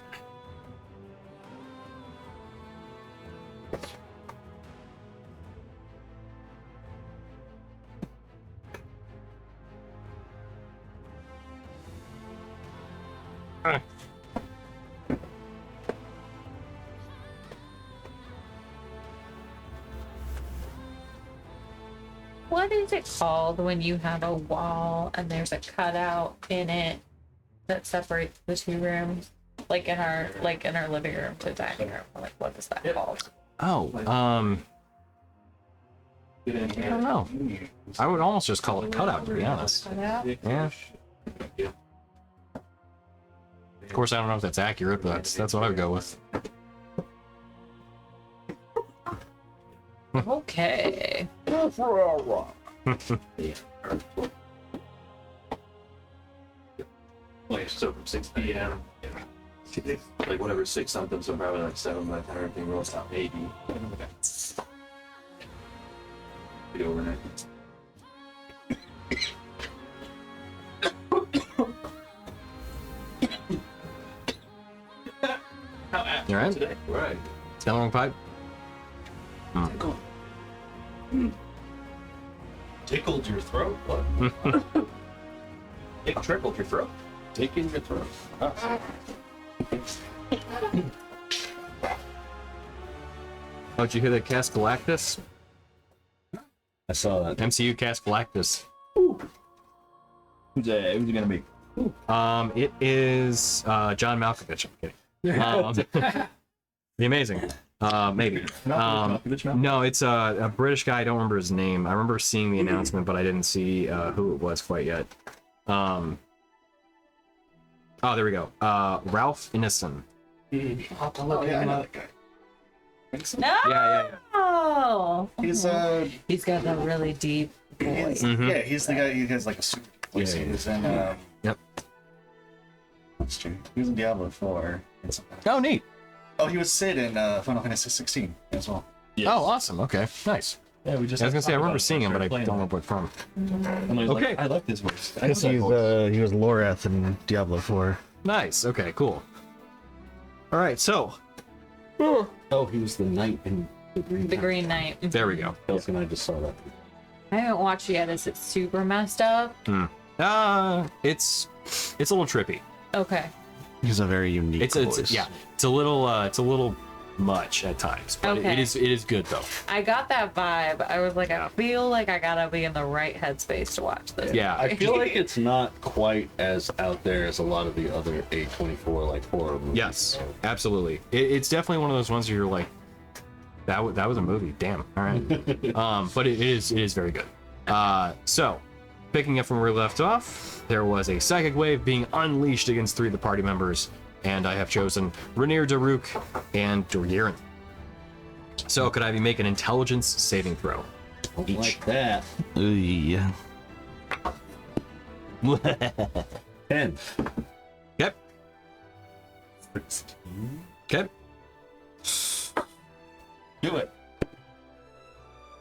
What is it called when you have a wall and there's a cutout in it that separates the two rooms? Like in our living room to dining room. Like, what is that called? Oh, I don't know. I would almost just call it a cutout, to be honest. Cutout? Yeah. Of course, I don't know if that's accurate, but that's what I would go with. Okay. Like, so from 6 p.m. Like, whatever, 6 something, so probably like 7 by the time everything rolls out, maybe. Be overnight. You alright? Today? Right. Still wrong pipe? Tickled your throat? What? It trickled your throat. Taking your throat. Oh, did you hear that cast Galactus? I saw that. MCU cast Galactus. Who's it gonna be? It is John Malkovich. I'm kidding. The Amazing. Maybe. No, it's a British guy. I don't remember his name. I remember seeing the announcement, but I didn't see who it was quite yet. Oh, there we go. Ralph Ineson. I'll look him up. No. Yeah. He's He's got a really deep voice. yeah, he's the guy. He has like a super voice. Yeah, He was in Yep. That's true. He was in Diablo 4. And something. Oh, neat. Oh, he was Sid in Final Fantasy 16 as well. Yes. Oh, awesome. Okay, nice. Yeah, we just. I was gonna say I remember talked seeing him, but I about it. don't know what from. Okay. Okay. I like this voice. I Guess know that voice. he was Lorath in Diablo 4. Nice. Okay, cool. All right, so Oh, he was the knight in the Green. The Green Knight. there we go. Knight. And I just saw that. I haven't watched it yet. Is it super messed up? It's a little trippy. Okay. He's a very unique It's voice. yeah. It's a little much at times, but Okay. it is good though. I got that vibe. I was like, I feel like I gotta be in the right headspace to watch this. Yeah. I feel like it's not quite as out there as a lot of the other A24 like horror movies. Yes, absolutely. It's definitely one of those ones where you're like, that was a movie. Damn. All right. But it is very good. So, picking up from where we left off, there was a psychic wave being unleashed against 3 of the party members, and I have chosen Rainier, Daruk, and Doriran. So, could I be make an intelligence saving throw? Don't like that. Yeah. 10. Yep. Okay. Do it.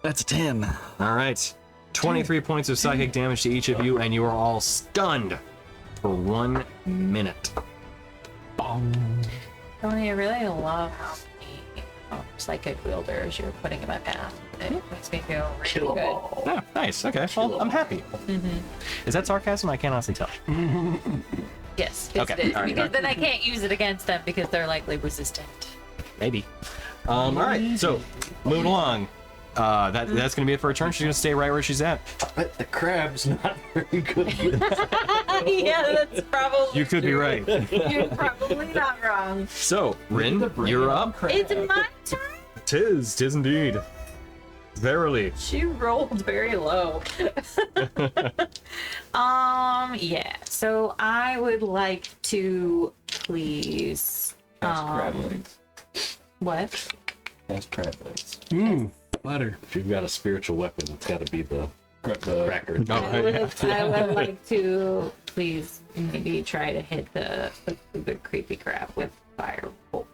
That's a 10. All right. 23 points of psychic damage to each of you, and you are all stunned for 1 minute. Tony, I really love how many psychic wielders you're putting in my path. It makes me feel really good. Oh, nice. Okay. Well, I'm happy. Is that sarcasm? I can't honestly tell. Yes, yes Okay, it is. all right, Because all right. then I can't use it against them because they're likely resistant. Maybe. All right. So, moving along. That's gonna be it for her turn. She's gonna stay right where she's at. But the crab's not very good. Yeah, that's probably You could be right. You're probably not wrong. So, Rin, you're up. It's my turn. Tis indeed. Verily. She rolled very low. Yeah. So I would like to please. Cast crab legs. What? Cast crab legs. Butter. If you've got a spiritual weapon, it's got to be the cracker. Oh, I would like to please maybe try to hit the creepy crab with firebolt.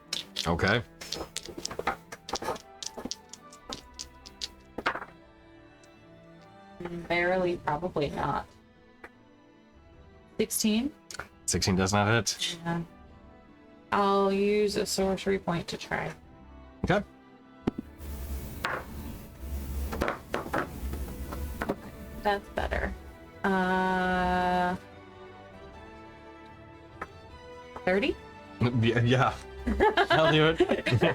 Okay. Barely, probably not. 16? 16 does not hit. Yeah. I'll use a sorcery point to try. Okay. That's better. 30? Yeah. I'll do it.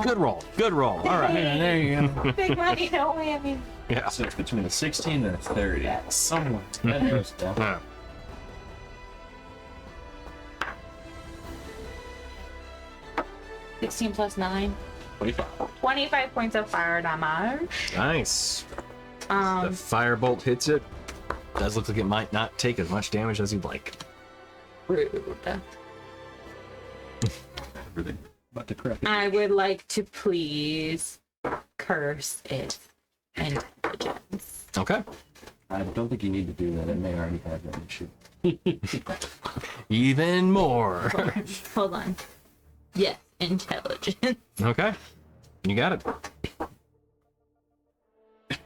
Good roll. Good roll. All right. There you go. Big money, no whammy. Yeah. So it's between a 16 and a 30. Someone. That goes down. Yeah. $16 plus 9. 25 points of fire damage. Nice. The Um, firebolt hits it. Does look like it might not take as much damage as you'd like. rude. Everything. About to crack it. I would like to please curse its intelligence. Okay. I don't think you need to do that. It may already have that issue. Even more. Hold on. Yes, intelligence. Okay. You got it. Would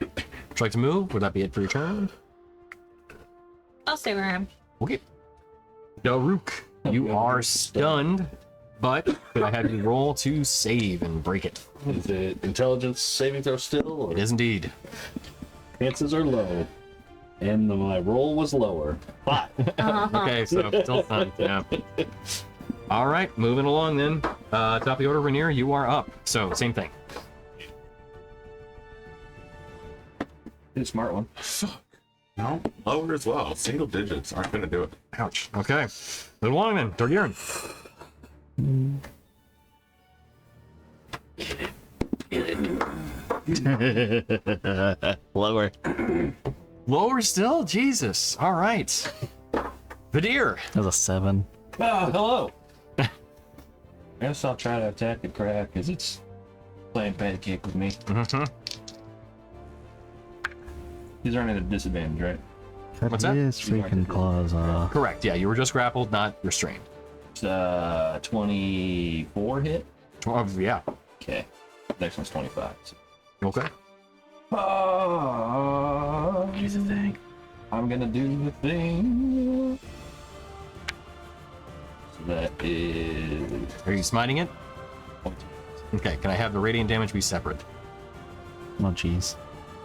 you like to move? Would that be it for your turn? I'll stay where I am. Okay. Daruk, you are stunned but could I have you roll to save and break it? Is it intelligence saving throw still? Or It is indeed. chances are low. And my roll was lower. 5. Okay, so still fun. Yeah. All right, moving along then. Top of the order, Rainier, you are up. So same thing. You're a smart one. No, lower as well. Single digits aren't going to do it. Ouch. Okay, moving along then. Dorgiran. Lower. Lower still? Jesus. All right. Vidir. That was a 7. Oh, hello. I guess I'll try to attack the crab because it's playing patty cake with me. Mm-hmm. These aren't at a disadvantage, right? What's that? His freaking claws off. Correct. Yeah, you were just grappled, not restrained. It's 24 hit. Oh, yeah. Okay. Next one's 25. So. Okay. Here's the thing. I'm gonna do the thing. So that is. Are you smiting it? Okay. Can I have the radiant damage be separate? Oh, jeez.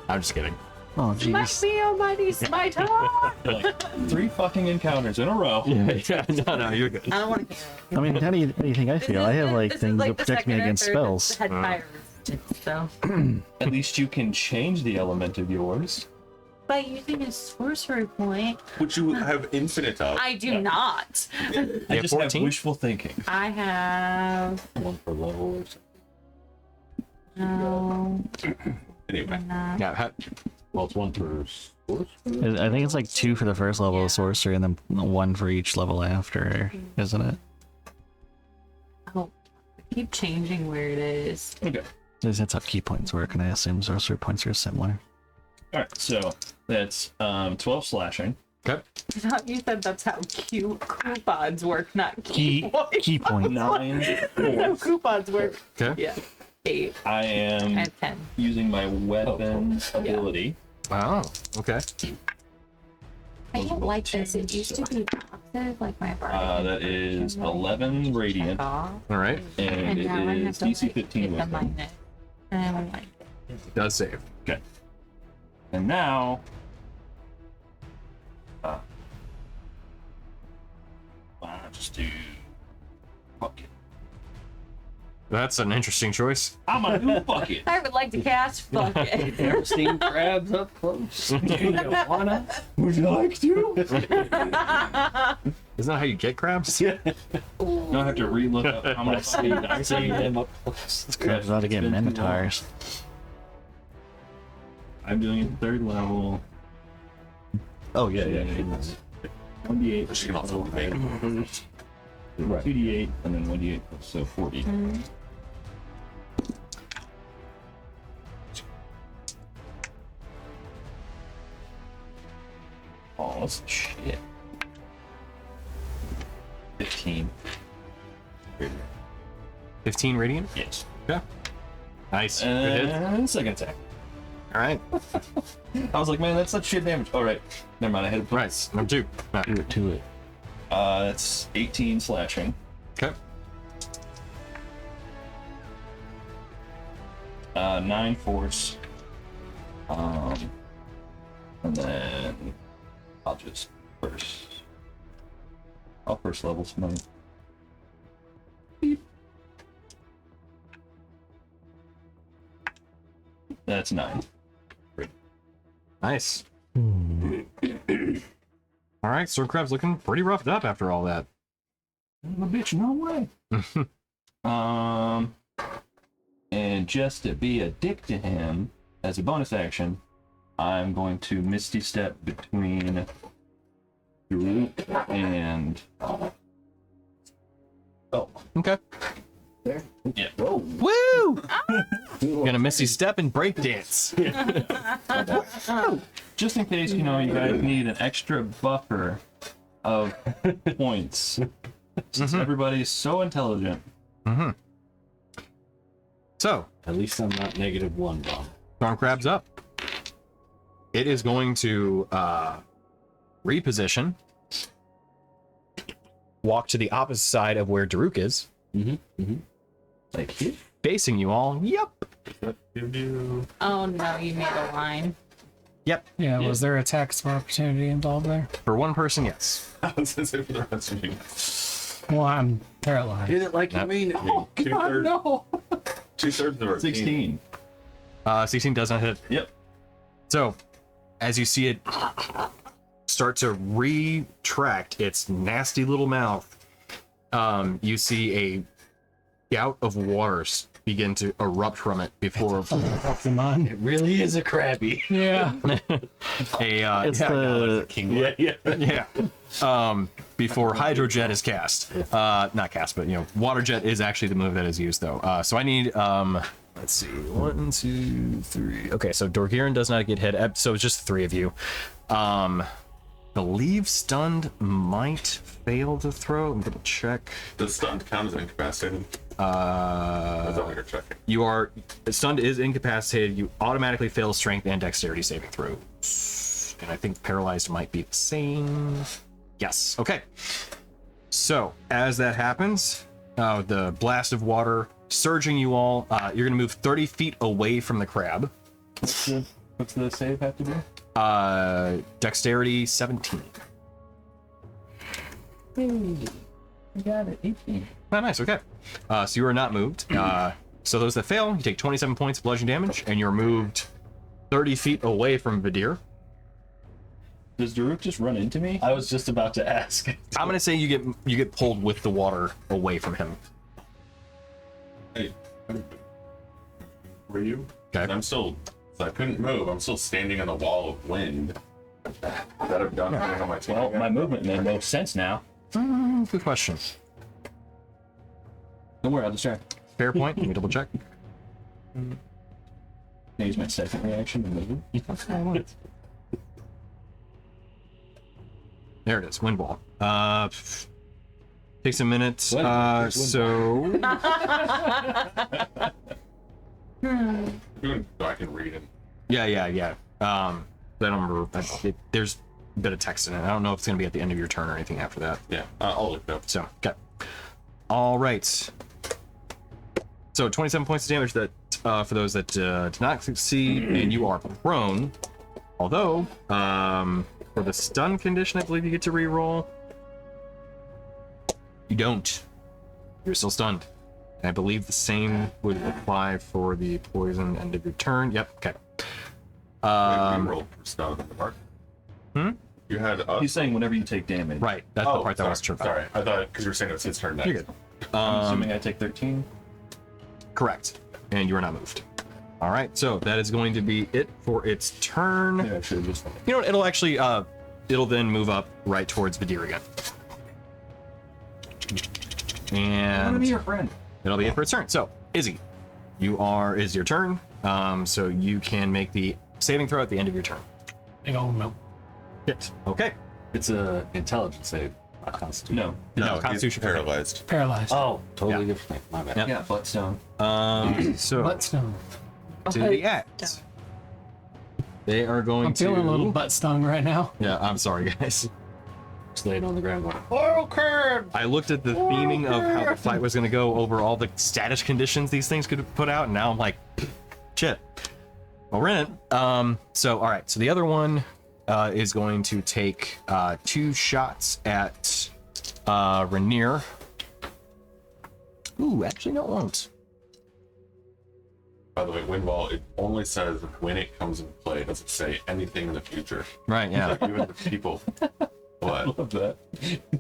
I'm just kidding. Oh, Might jeez. be almighty smiter. Like 3 fucking encounters in a row. Yeah. No, you're good. I don't want to hear it. I mean, how do you think I feel? I have like This is things that the protect me second or against third spells. that had fire resistance, so. At least you can change the element of yours. By using a sorcery point, Which you have infinite of. I do not. I have just 14? have wishful thinking. I have. One per level or something. No. Anyway. Not. Yeah. Well, it's one per source. I think it's like 2 for the first level of sorcery and then 1 for each level after, isn't it? Oh, I keep changing where it is. Okay. That's how key points work, and I assume sorcery points are similar. Alright, so that's 12 slashing. Okay. I thought you said that's how coupons work, not key points. Key point. 9 That's how points. coupons work. Okay. Yeah. 8. I I am have 10. using my weapon ability. Oh. Okay. I don't like this. It used to be passive, like my bar. That is 11 radiant, All right. and it now I have is to, DC like, 15 hit the weapon. minus. And I don't like it. It does save. Okay. And now, why not just do bucket? That's an interesting choice. I'm gonna do bucket. I would like to cast bucket. Ever seen crabs up close? Do you wanna? Would you like to? Isn't that how you get crabs? No, I have to re-look up how many I see them up close. This crab's about to get It's been too minotaurs. I'm doing it 3rd level. Oh yeah, yeah. 1d8, She can also make. Right. 2d8, and then 1d8, so 40. Oh, that's shit. 15. 15 radiant. Yes. Yeah. Nice. Good hit. And second attack. All right. I was like, man, that's such shit damage. All right, never mind. I had to Right. Number 2. Do it to it. That's 18 slashing. Okay. 9 force. And then I'll just I'll first level somebody. Beep. That's 9. Nice. All right. Sword Crab's looking pretty roughed up after all that. Son of a bitch, no way. And just to be a dick to him, as a bonus action, I'm going to Misty Step between Drew and Okay. yeah. Woo! Gonna Misty Step and break dance. Just in case, you know, you guys need an extra buffer of points. Since everybody's so intelligent. Mm-hmm. So, At least I'm not -1 bomb. Storm Crab's up. It is going to reposition, walk to the opposite side of where Daruk is, Like here? Facing you all. Yep. Oh no, you made a line. Yep. Yeah, was there attacks of opportunity involved there? For one person, yes. I was gonna say for the rest of you. Well, I'm paralyzed. Hit it like you mean it. Oh, Two-thirds, No! 2/3 of our team. 16. 16 does not hit. Yep. So, as you see it start to retract its nasty little mouth, you see a gout of waters begin to erupt from it before Come on. It really is a crabby. Yeah. It's before hydrojet is cast. Not cast, but water jet is actually the move that is used though. So I need let's see, 1, 2, 3. Okay, so Dorgiran does not get hit, so it's just 3 of you. Believe stunned might fail to throw. Let me double check. Does stunned count as incapacitated? That's all you're checking. You are stunned is incapacitated. You automatically fail strength and dexterity saving throws. And I think paralyzed might be the same. Yes. Okay. So as that happens, the blast of water surging you all, you're gonna move 30 feet away from the crab. What's the save have to be? Dexterity 17. You got it. 18. Oh, nice. Okay. So you are not moved. So those that fail, you take 27 points of bludgeoning damage, and you're moved 30 feet away from Vidir. Does Daruk just run into me? I was just about to ask. I'm gonna say you get pulled with the water away from him. Hey, were you? Okay. So I couldn't move. I'm still standing on a wall of wind. That I've done something on my team. Well, my movement made no sense now. Good question. Don't worry, I'll distract. Fair point. Let me double check. Can I use my second reaction to move? There it is. Wind wall. Takes a minute. What? So So I can read it. yeah. That number. There's a bit of text in it. I don't know if it's gonna be at the end of your turn or anything after that. Yeah, I'll look it up. So, okay. All right. So 27 points of damage that for those that did not succeed, and you are prone. Although, for the stun condition, I believe you get to reroll. You don't. You're still stunned. And I believe the same would apply for the poison end of your turn. Yep. Okay. We rolled for stun in the mark. You had us. He's saying whenever you take damage. Right. That's the part that sorry, was true. Sorry, I thought because you were saying it was his turn next. You're good. I'm assuming I take 13. Correct. And you are not moved. All right. So that is going to be it for its turn. Yeah, I should have just. You know what? It'll actually, it'll then move up right towards Vidir again. And be your friend. it'll be it for its turn. So, Izzy, is your turn. So you can make the saving throw at the end of your turn. Oh no. Hit. Okay. It's a intelligence save. Not constitution. No, he's Constitution. paralyzed. Paralyzed. Oh, totally Yeah. different. My bad. Yeah. Yeah, Bloodstone. So Butt stone. to the act. They are going I'm to. feeling a little butt stung right now. Yeah, I'm sorry, guys. Just laying on the ground going, oral curd! I looked at the theming of how the fight was going to go over all the status conditions these things could put out, and now I'm like, shit. Well, we're in it. So, all right. So the other one is going to take 2 shots at Rainier. Ooh, actually, no, it won't. By the way, wind wall, it only says when it comes into play. It doesn't say anything in the future. Right, yeah. Even the people. What? Love that.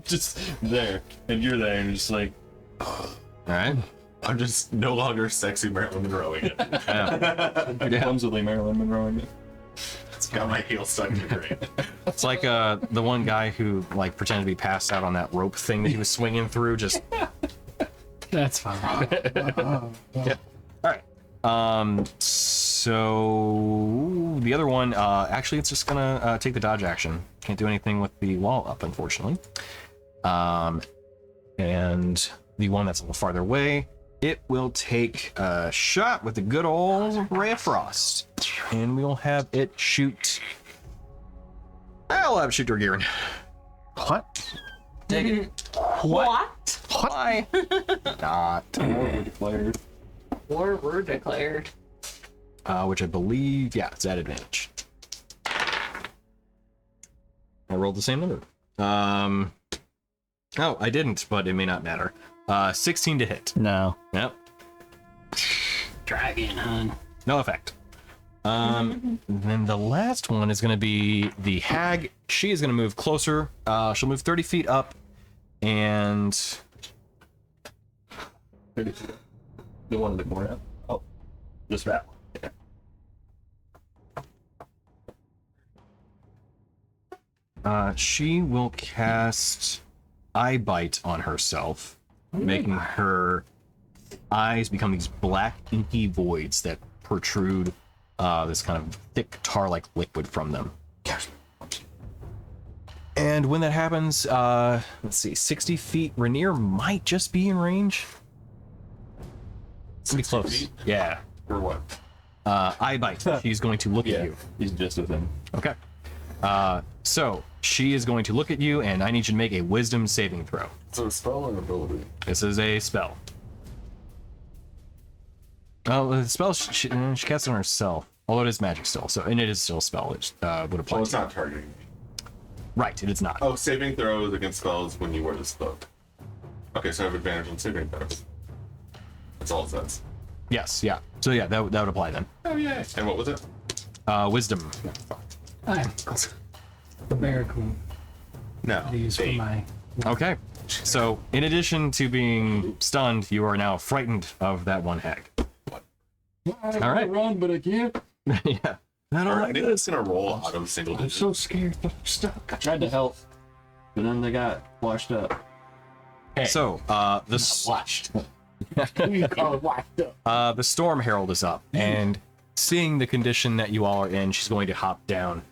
Just there, and you're there, and just like. All right. I'm just no longer sexy Marilyn Monroe again. Yeah. Clumsily Marilyn Monroe. It's got my heel stuck in the grate. It's like the one guy who like pretended to be passed out on that rope thing that he was swinging through. Just That's fine. yeah. All right. So the other one, actually, it's just gonna take the dodge action. Can't do anything with the wall up, unfortunately. And the one that's a little farther away, it will take a shot with the good old Ray of Frost, and we'll have it shoot. I'll have it shoot Dorgiran. What? What? Why? Not. War were declared. Which I believe, yeah, it's at advantage. I rolled the same number. Oh, I didn't, but it may not matter. 16 to hit. No. Yep. Dragon, hun. No effect. Then the last one is going to be the hag. She is going to move closer. She'll move 30 feet up, and 30 feet. The one in the corner. Oh, just that one. she will cast Eye Bite on herself, making her eyes become these black inky voids that protrude this kind of thick tar-like liquid from them. And when that happens, let's see, 60 feet, Rainier might just be in range. It's gonna be close. feet? Yeah. For what? Eye Bite. She's going to look at you. He's just within. Okay. So she is going to look at you, and I need you to make a Wisdom saving throw. So a spell or an ability? This is a spell. Oh, the spell she casts on herself. Although it is magic still, so and it is still a spell. It would apply. Well, it's to you. not targeting me. Right, it is not. Oh, saving throws against spells when you wear the cloak. Okay, so I have advantage on saving throws. That's all it says. Yes, yeah. So yeah, that would apply then. Oh, yeah. And what was it? Wisdom. Hi. The barracoon. No. I use for 8. my. Okay. So in addition to being stunned, you are now frightened of that one hag. All right. Run, but I can't. Yeah. I don't Alright, I like think this. it's gonna roll out of single I'm digits. so scared. I'm stuck. I tried to help, but then they got washed up. So the Washed. We call it washed up. the Storm Herald is up, and seeing the condition that you all are in, she's going to hop down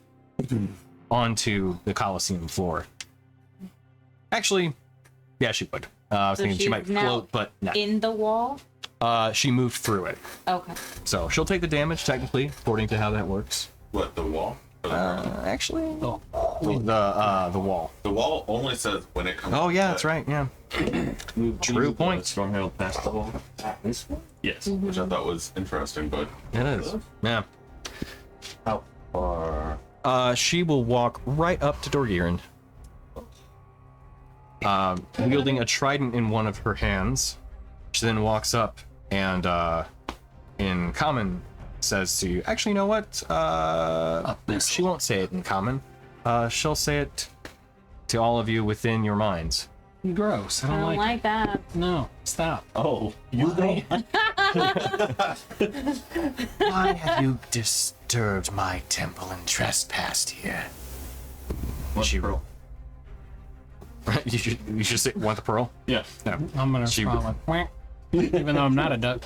onto the Colosseum floor. Actually, yeah, she would. I was So thinking she she's might now float, but no. In the wall? She moved through it, Okay. so she'll take the damage technically, according to how that works. What, the wall? Or the ground? Actually, Oh, the wall. The wall only says when it comes. Oh yeah, to that's right. Yeah. Move True the point. Storm Herald past the wall. This one? Yes. Which I thought was interesting, but It is. Yeah. How far? She will walk right up to Dorgiran, wielding a trident in one of her hands. She then walks up and, in common, says to you, actually, you know what? She won't say it in common. She'll say it to all of you within your minds. gross. I I don't, don't like that. No, stop. Oh, you go. Why have you disturbed my temple and trespassed here? What's She- pearl? you should say, want the pearl? Yeah. No. I'm gonna She- respond with quack, even though I'm not a duck.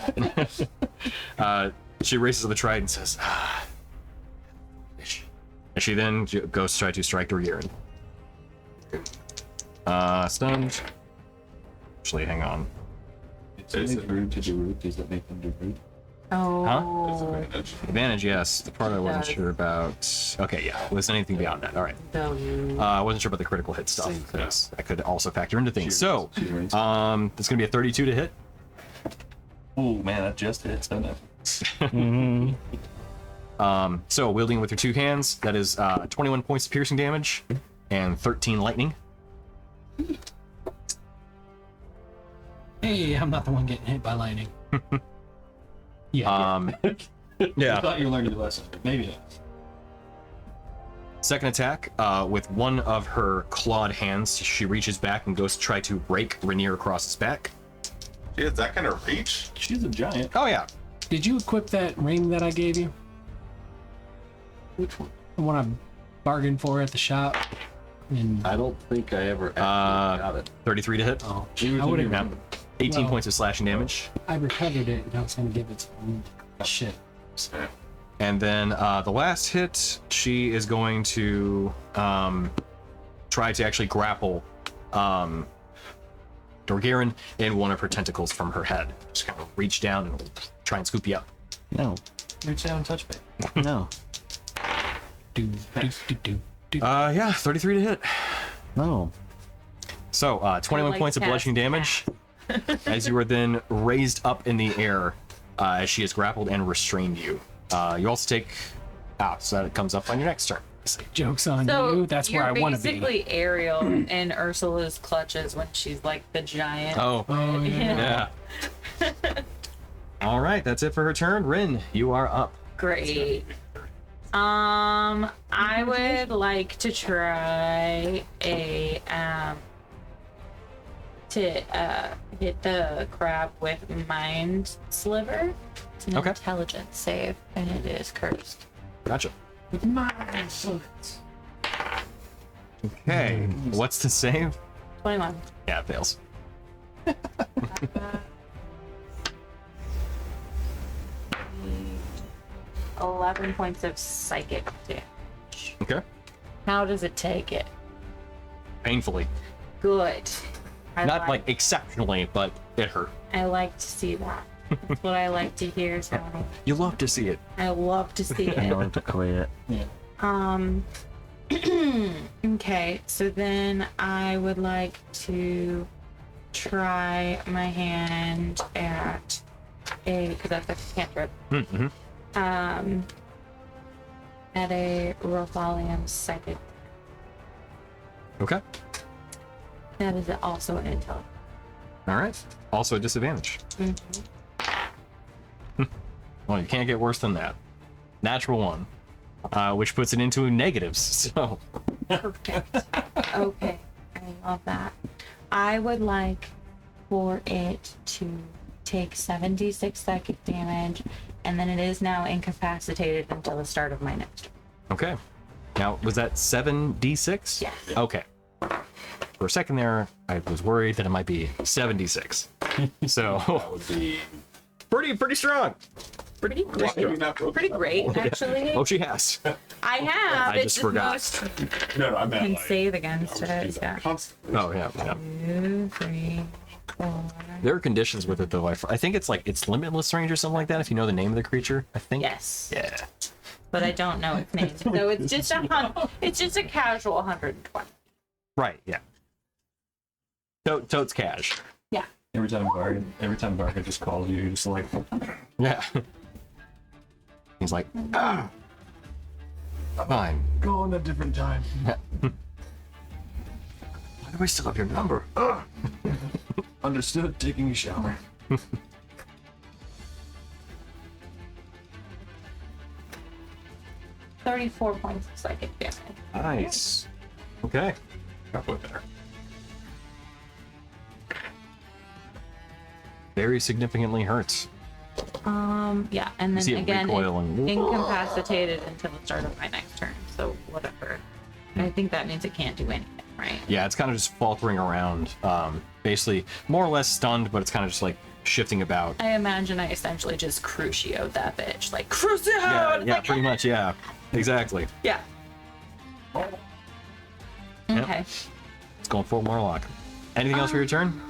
She raises the trident and says, and she then goes to try to strike Dorgiran. Stunned. Actually, hang on. Is it rude to do rude? Does that make them do rude? Oh. disadvantage. Advantage, yes. The part I wasn't Does. sure about. Okay, yeah. Was anything beyond that? All right. I wasn't sure about the critical hit stuff. Yes, that could also factor into things. So, it's gonna be a 32 to hit. Oh man, that just hits, doesn't it? So wielding with your two hands, that is 21 points of piercing damage and 13 lightning. Hey, I'm not the one getting hit by lightning. Yeah. I Yeah. thought you learned your lesson. Maybe not. Second attack, with one of her clawed hands, she reaches back and goes to try to rake Rainier across his back. She has that kind of reach. She's a giant. Oh yeah. Did you equip that ring that I gave you? Which one? The one I bargained for at the shop? And I don't think I ever actually got it. 33 to hit. oh, She I would have. Yeah. 18 Well- points of slashing damage. I recovered it, and I was gonna give it to him. Shit. Yeah. And then the last hit, she is going to try to actually grapple Dorgiran in one of her tentacles from her head. Just kind of reach down and try and scoop you up. No. Reach down and touch me. No. Do do do do do. Yeah, 33 to hit. No. So, 21 like points of cast bludgeoning damage as you are then raised up in the air as she has grappled and restrained you. You also take... so that comes up on your next turn. Joke's on So you. That's where I want to be. You're basically Ariel in Ursula's clutches when she's like the giant. Oh, yeah. All right, that's it for her turn. Rin, you are up. Great. I would like to try a hit the crab with Mind Sliver. It's an Okay. intelligence save, and it is cursed. Gotcha. Mind sliver. Okay, what's the save? 21. Yeah, it fails. 11 points of psychic damage. Okay. How does it take it? Painfully. Good. Not like exceptionally, but it hurt. I like to see that. That's what I like to hear, Tony. You love to see it. I love to see I it. like to quit. Okay, so then I would like to try my hand at because that's a cantrip. Mm-hmm. At a Rothalium psychic. Okay. That is also an intel. All right. Also a disadvantage. Well, you can't get worse than that. Natural 1, which puts it into negatives. So. Perfect. Okay, I love that. I would like for it to take 76 psychic damage, and then it is now incapacitated until the start of my next turn. Okay. Now, was that 7d6? Yes. Okay. For a second there, I was worried that it might be 76. So, That would be. pretty strong. Pretty great. Pretty great, actually. Oh, she has. I have. I just forgot. Most No, I meant can like. save against I would do it. that Yeah. constantly. Oh, yeah. 2, 3, 4. There are conditions with it, though. I think it's like it's limitless range or something like that, if you know the name of the creature, I think. Yes. Yeah. But I don't know its name. So it's just it's just a casual 120. Right, yeah. Totes cash. Yeah. Every time Barker just calls you, you're just like, Yeah. He's like, fine. Go on a different time. Why do I still have your number? understood, taking a shower. 34 points of psychic damage. Nice. Okay. Halfway there. Very significantly hurts. Yeah, and You see then it again, recoiling. incapacitated until the start of my next turn. So whatever. I think that means it can't do anything, right? Yeah, it's kind of just faltering around. Basically, more or less stunned, but it's kind of just like shifting about. I imagine I essentially just crucioed that bitch. Like, crucio! Yeah, pretty much, yeah. Exactly. Yeah. Yep. Okay. It's going full Warlock. Anything else for your turn?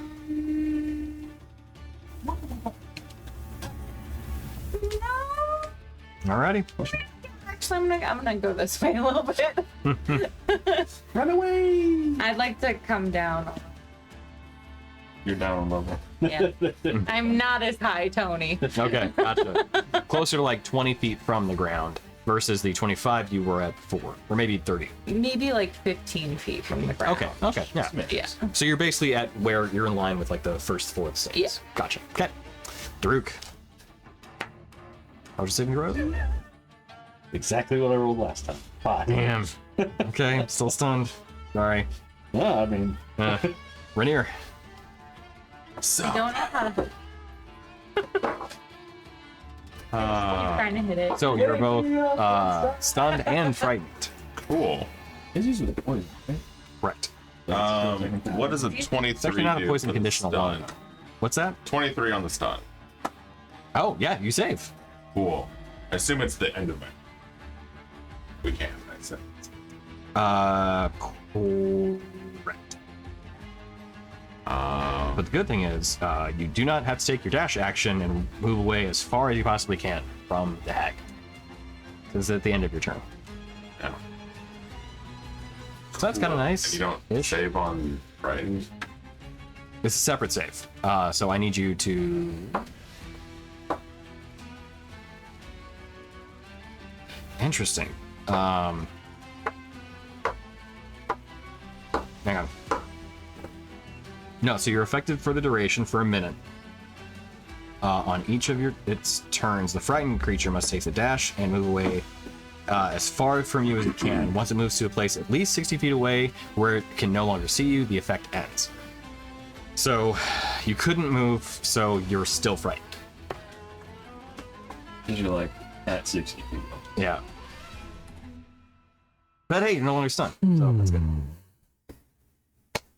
Alrighty. Actually, I'm gonna go this way a little bit. Run away! I'd like to come down. You're down on level. Yeah. I'm not as high, Tony. Okay, gotcha. Closer to like 20 feet from the ground versus the 25 you were at before, or maybe 30. Maybe like 15 feet from the ground. Okay, yeah. Yeah. So you're basically at where you're in line with like the first floor of the stairs. Yeah. Gotcha. Okay. Daruk. How's your saving throw? Exactly what I rolled last time. 5. Damn. Okay, still stunned. Sorry. Yeah, I mean, Rainier. I don't know how to. Trying to hit it. So you're both stunned and frightened. Cool. It's usually the poison, right? Correct. What does a It's 23 actually not a do poison for the conditional stun? one. What's that? 23 on the stun. Oh, yeah, you save. Cool. I assume it's the end of it. We can, I said. Correct. But the good thing is, you do not have to take your dash action and move away as far as you possibly can from the hag. Because it's at the end of your turn. Yeah. So that's kind of nice. And you don't Ish. save on right? It's a separate save. So I need you to. Interesting. Hang on. No, so you're affected for the duration for a minute. On each of its turns, the frightened creature must take a dash and move away as far from you as it can. Once it moves to a place at least 60 feet away where it can no longer see you, the effect ends. So you couldn't move, so you're still frightened. Because you're like at 60 feet. Yeah. But hey, you're no longer stunned, so that's good.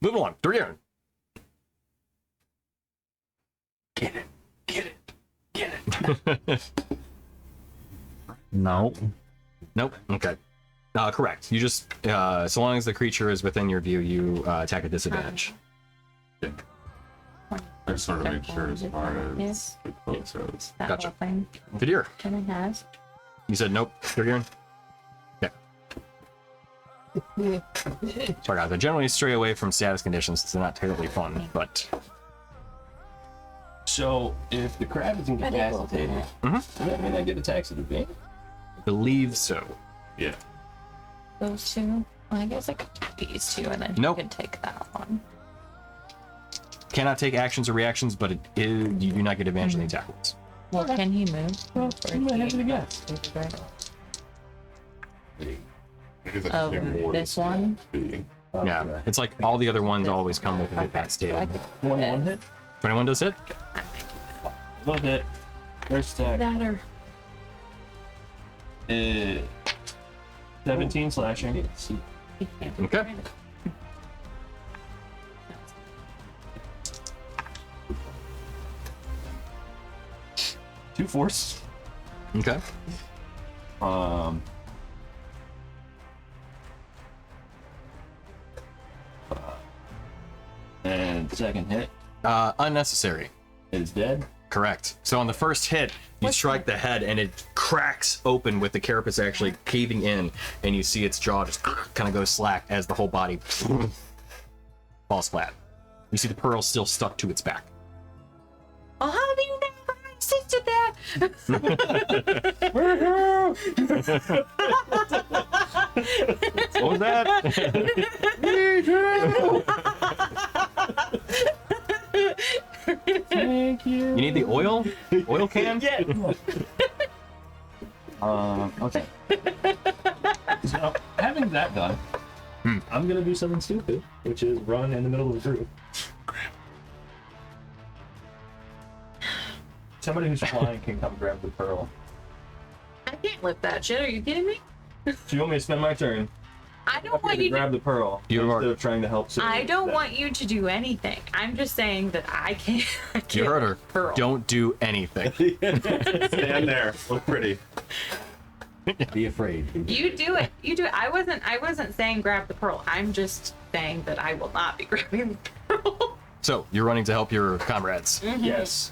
Move along. They're Get it. No. Nope. Okay. Correct. You just, so long as the creature is within your view, you attack at disadvantage. I just sort of make sure as far as Yes. the close goes. That Gotcha. whole thing. Vidir, Can I have? you said nope. They're Okay. Sorry guys, I generally stray away from status conditions since they're not terribly fun, but So, if the crab is incapacitated, does that mean I get attacks at advantage? I believe so. Yeah. Those two? Well, I guess I could take these two and then Nope. you could take that one. Cannot take actions or reactions, but you do not get advantage on the attack rolls. Well, can he move? Well, you might have it again. I guess I Oh, can take more this than one? being. Yeah, it's like all the other ones always come with an advanced state. 1 hit. 21 does hit? One hit. First attack. That or 17 slashing. he can't do Okay. it. 2 force. Okay. And second hit Unnecessary. is dead. Correct. So on the first hit, you strike the head and it cracks open with the carapace actually caving in, and you see its jaw just kind of go slack as the whole body falls flat. You see the pearl still stuck to its back. Oh, how have you never assisted that? What was that? Thank you. You need the oil? Oil can? Yeah. Okay. So, having that done, I'm gonna do something stupid, which is run in the middle of the group. Somebody who's flying can come grab the pearl. I can't lift that shit. Are you kidding me? Do you want me to spend my turn? I don't want to you grab to. the pearl You instead are- of trying to help. I don't want you to do anything. I'm just saying that I can't. I can't You heard her. Pearl. Don't do anything. Stand there. Look pretty. Be afraid. You do it. You do it. I wasn't saying grab the pearl. I'm just saying that I will not be grabbing the pearl. So, you're running to help your comrades. Yes.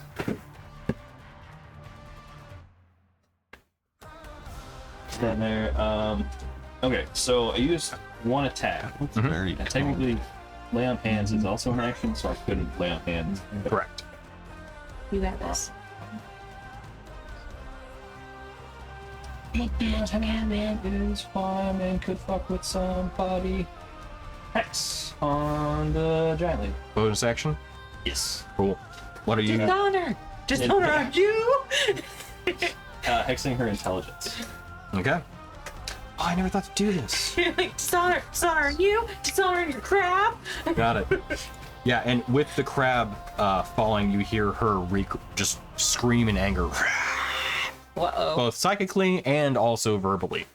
Stand there. Okay, so I used one attack. Very And technically, lay on hands is also an action, so I couldn't lay on hands. Correct. You got this. Is fine and could fuck with somebody. Hex on the giant lady. Bonus action? Yes. Cool. What are you? Dishonor. Dishonor on you. Hexing her intelligence. Okay. Oh, I never thought to do this. Like dishonor on you. Dishonor on your crab. Got it. Yeah, and with the crab falling, you hear her just scream in anger, Uh-oh. both psychically and also verbally.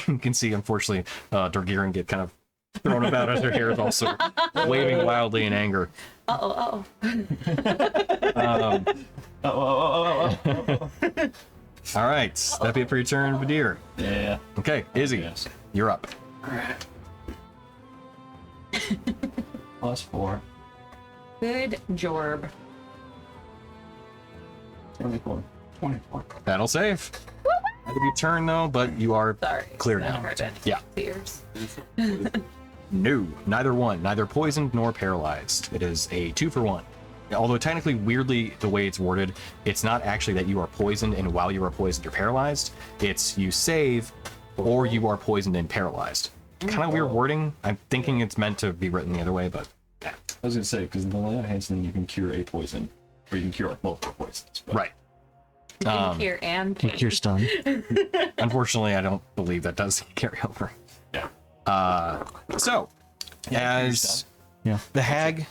You can see, unfortunately, Dorgiran get kind of thrown about as her hair is also waving wildly in anger. Uh-oh. All right, that'd be it for your turn, Vidir. Yeah. Okay, Izzy, Yes. you're up. Alright. +4. Good jorb. 24. That'll save. That'll be your turn though, but you are Sorry. clear Not now. hurt any Yeah. fears. No, neither one. Neither poisoned nor paralyzed. It is a 2-for-1. Although technically, weirdly, the way it's worded, it's not actually that you are poisoned and while you are poisoned, you're paralyzed. It's you save or you are poisoned and paralyzed. Kind of weird wording. I'm thinking it's meant to be written the other way, but yeah. I was gonna say because in the Lana Hansen you can cure a poison, or you can cure multiple poisons. But Right. You can cure and Take your stun. Unfortunately, I don't believe that does carry over. Yeah. So, as Yeah. the hag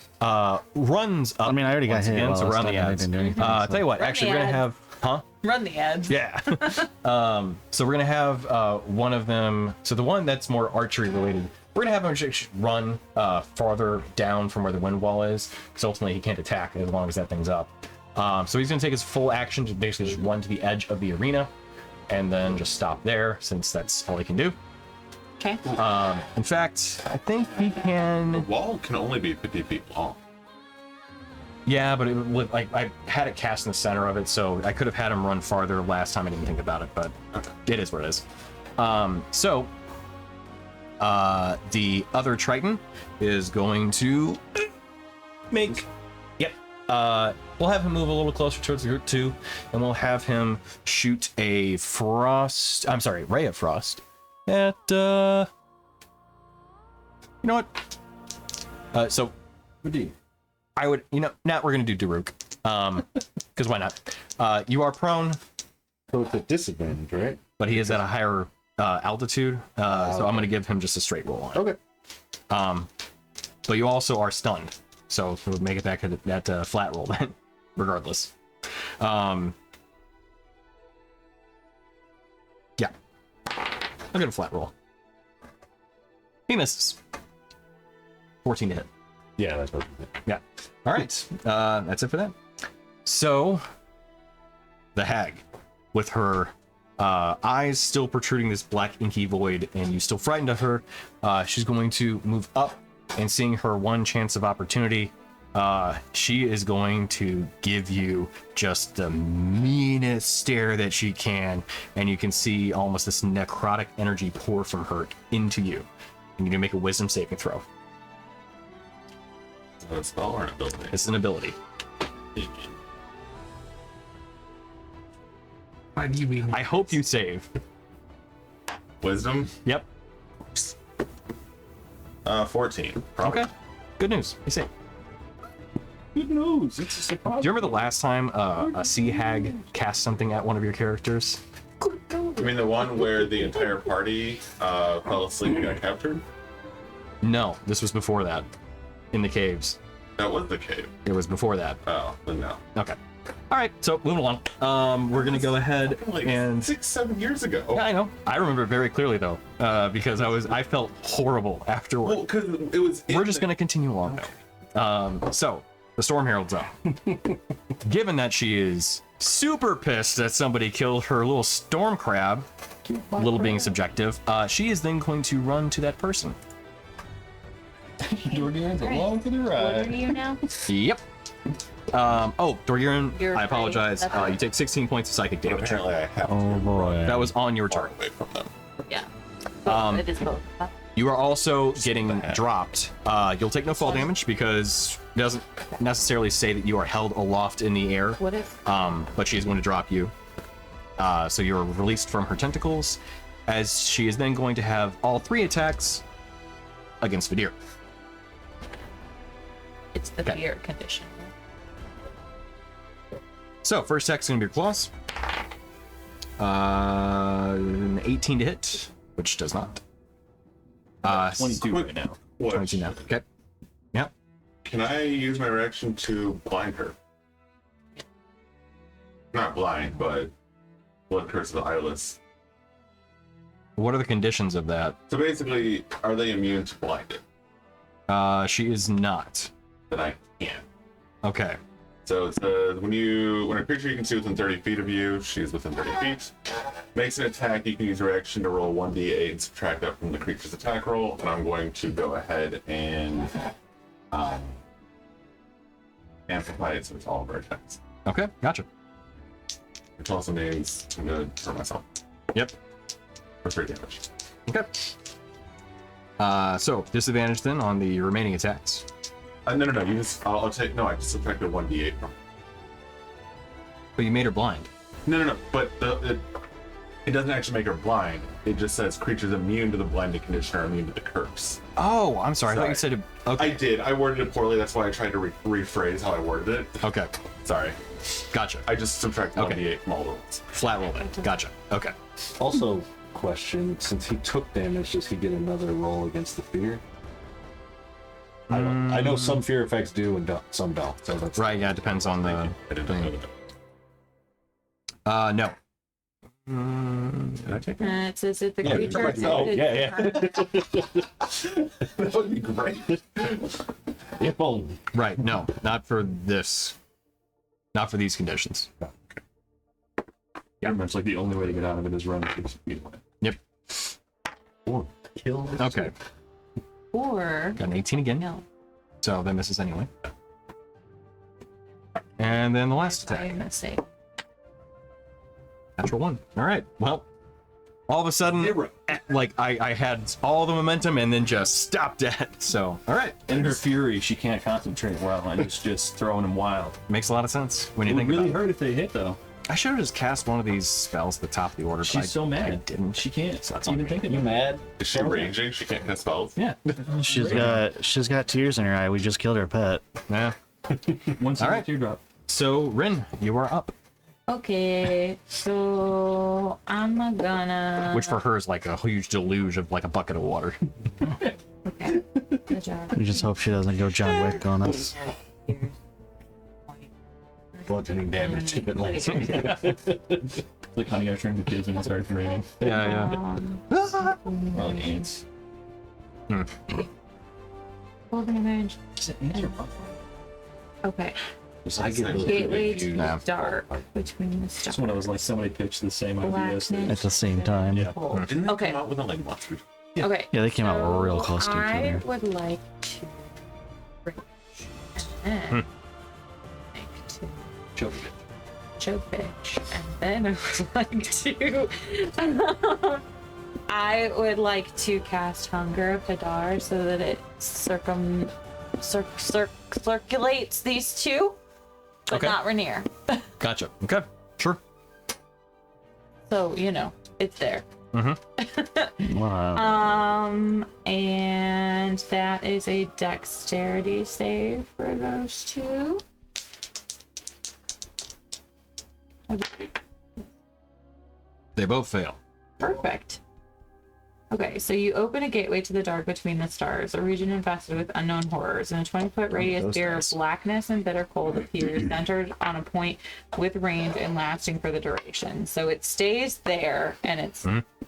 runs up. I mean, I already got once hit. again, while so I was we're on the stunned. I ads. didn't do anything, I'll so- tell you what, Run actually, the we're going to ads. have. run the ads. Yeah. So we're gonna have one of them. So the one that's more archery related, we're gonna have him run farther down from where the wind wall is. So ultimately he can't attack as long as that thing's up. So he's gonna take his full action to basically just run to the edge of the arena, and then just stop there since that's all he can do. Okay. In fact, I think he The can. wall can only be 50 feet long. Yeah, but it would, like I had it cast in the center of it, so I could have had him run farther last time. I didn't think about it, but it is what it is. So the other Triton is going to make. Yep. We'll have him move a little closer towards the group too, and we'll have him shoot a frost. I'm sorry, ray of frost at. You know what? So. I would, now we're gonna do Daruk, because why not? You are prone, So it's a disadvantage, right? but he is at a higher altitude, so I'm gonna give him just a straight roll on it. Okay. But you also are stunned, so we'll make it back at that flat roll then, regardless. Yeah, I'll get a flat roll. He misses. 14 to hit. Yeah, that's what. Yeah. All right. That's it for that. So, the hag, with her eyes still protruding this black inky void, and you still frightened of her, she's going to move up, and seeing her one chance of opportunity, she is going to give you just the meanest stare that she can, and you can see almost this necrotic energy pour from her into you. You need to make a wisdom saving throw. Is that a spell or an ability? It's an ability. Why do you I hope you save. Wisdom? Yep. 14. Probably. Okay. Good news. You save. Good news. It's a surprise. Do you remember the last time a sea hag cast something at one of your characters? You mean the one where the entire party fell asleep and got captured? No, this was before that. In the caves. That was the cave. It was before that. Oh, then no. Okay. All right. So moving along. We're gonna go ahead Like and. 6-7 years ago. Yeah, I know. I remember it very clearly though, because I felt horrible afterward. Well, because it was. We're just gonna continue along though. So the Storm Herald's up. Given that she is super pissed that somebody killed her little storm crab, little being subjective, she is then going to run to that person. Jordan's along for the What are ride. you now? Yep. Dorgiran, You're I apologize. fighting. That's You take 16 points of psychic damage. Apparently, I have Oh boy. That was on your far turn. away from them. Yeah. It is both. You are also getting dropped. You'll take no fall damage because it doesn't necessarily say that you are held aloft in the air. What if? But she is going to drop you. So you're released from her tentacles, as she is then going to have all 3 attacks against Vidir. It's the Okay. fear condition. So first attack's going to be your claws. An 18 to hit, which does not. 22 right now. 22 now. Okay. Yep. Can I use my reaction to blind her? Not blind, but blood curse of the eyeless. What are the conditions of that? So basically, are they immune to blinded? She is not. Then I can't. Okay. So it says when a creature you can see within 30 feet of you, she is within 30 feet, makes an attack, you can use your action to roll 1d8 and subtract that from the creature's attack roll. And I'm going to go ahead and amplify it so it's all of our attacks. Okay. Gotcha. Which also means I'm going to hurt myself Yep. for 3 damage. Okay. So disadvantage then on the remaining attacks. No. You just. I'll take. No, I just subtracted 1d8 from. But you made her blind. No. But it doesn't actually make her blind. It just says creatures immune to the blinding condition are immune to the curse. Oh, I'm sorry. I thought you Sorry. said. Okay. I did. I worded it poorly. That's why I tried to rephrase how I worded it. Okay. Sorry. Gotcha. I just subtracted Okay. 1d8 from all the rolls. Flat roll then. Gotcha. Okay. Also, question: since he took damage, does he get another roll against the fear? I don't. I know some fear effects do and some don't. So that's Right. Yeah. It depends on the. I didn't know that. No. Did I take it? It says if the creature Oh, yeah. That would be great. If only. Right. No. Not for this. Not for these conditions. Yeah, much like the only way to get out of it is run 60 feet away. Yep. Or kill. Okay. or Got an 18 again. no. So that misses anyway. And then the last I'm attack. gonna say Natural 1. All right. Well, all of a sudden, like I had all the momentum and then just stopped dead. So, all right. In her fury, she can't concentrate well, and it's just throwing them wild. Makes a lot of sense when It you would think really about it. hurt if they hit, though. I should have just cast one of these spells at the top of the order. but She's so mad. I didn't. She can't So that's even on me. think You about it. mad? Is she raging? She can't cast spells? Yeah. She's got tears in her eye. We just killed her pet. Yeah. One single right. teardrop. So, Rin, you are up. okay, so I'm gonna. Which for her is like a huge deluge of like a bucket of water. Okay. Good job. We just hope she doesn't go John Wick on us. Bludgeoning damage. If it lands. Like Honey, I Shrunk the Kids and it starts raining. Yeah, Well, ants. Full damage. Okay. I get those Gateway confused. Nah. to dark between the Just stars. when I was like, somebody pitched the same idea. So Blackness. At the same time. Yeah. Cold. Didn't they Okay. come out with a like monster? Okay. Yeah, they came out so real close to each I other. would like to bring and like to Choke it. choke bitch, and then I would like to I would like to cast Hunger of Hadar so that it circulates these two, but Okay. not Rainier. Gotcha. Okay. Sure. So you know it's there. Wow. And that is a dexterity save for those two. They both fail. Perfect. Okay, so you open a gateway to the dark between the stars, a region infested with unknown horrors. In a 20-foot radius, those fear of nice. blackness and bitter cold appears, centered on a point with range and lasting for the duration. So it stays there, and it's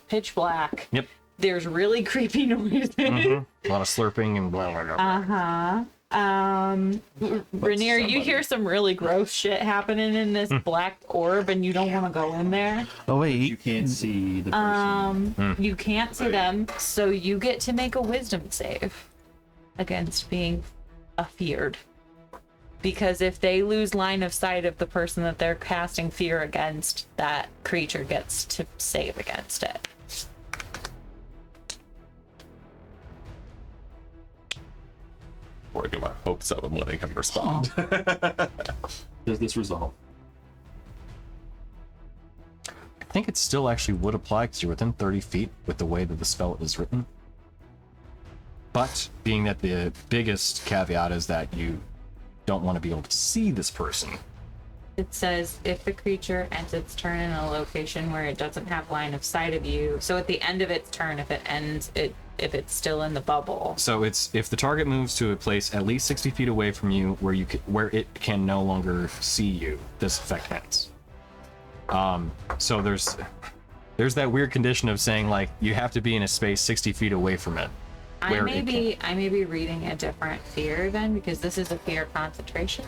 pitch black. Yep. There's really creepy noises. A lot of slurping and blah, blah, blah. Rainier, you hear some really gross shit happening in this black orb, and you don't want to go in there. Oh You wait, can't see the person. You can't see them, so you get to make a wisdom save against being feared. Because if they lose line of sight of the person that they're casting fear against, that creature gets to save against it. Before I get my hopes up, I'm letting him respond. Does this resolve? I think it still actually would apply because you're within 30 feet with the way that the spell is written. But being that the biggest caveat is that you don't want to be able to see this person. It says if the creature ends its turn in a location where it doesn't have line of sight of you, so at the end of its turn, if it's still in the bubble. So it's if the target moves to a place at least 60 feet away from you where it can no longer see you, this effect ends. So there's that weird condition of saying like you have to be in a space 60 feet away from it. I may be reading a different fear then, because this is a fear concentration.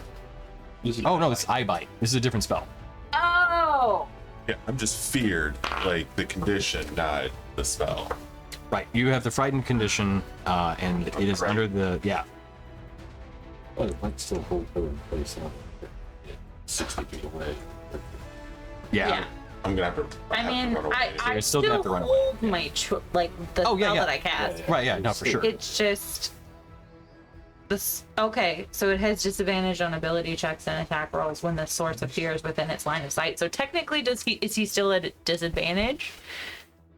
Oh no, it's eye bite. This is a different spell. Oh! Yeah, I'm just feared, like the condition, not the spell. Right. You have the frightened condition, and it is under the But it might still hold her in place now. 60 feet away. yeah. I'm gonna have to. I mean, run away. I You're still still gonna have to run hold my like the Oh, yeah, spell yeah. that I cast. Right, yeah, no, for sure. It's just this. Okay, so it has disadvantage on ability checks and attack rolls when the source appears within its line of sight. So technically, is he still at a disadvantage? I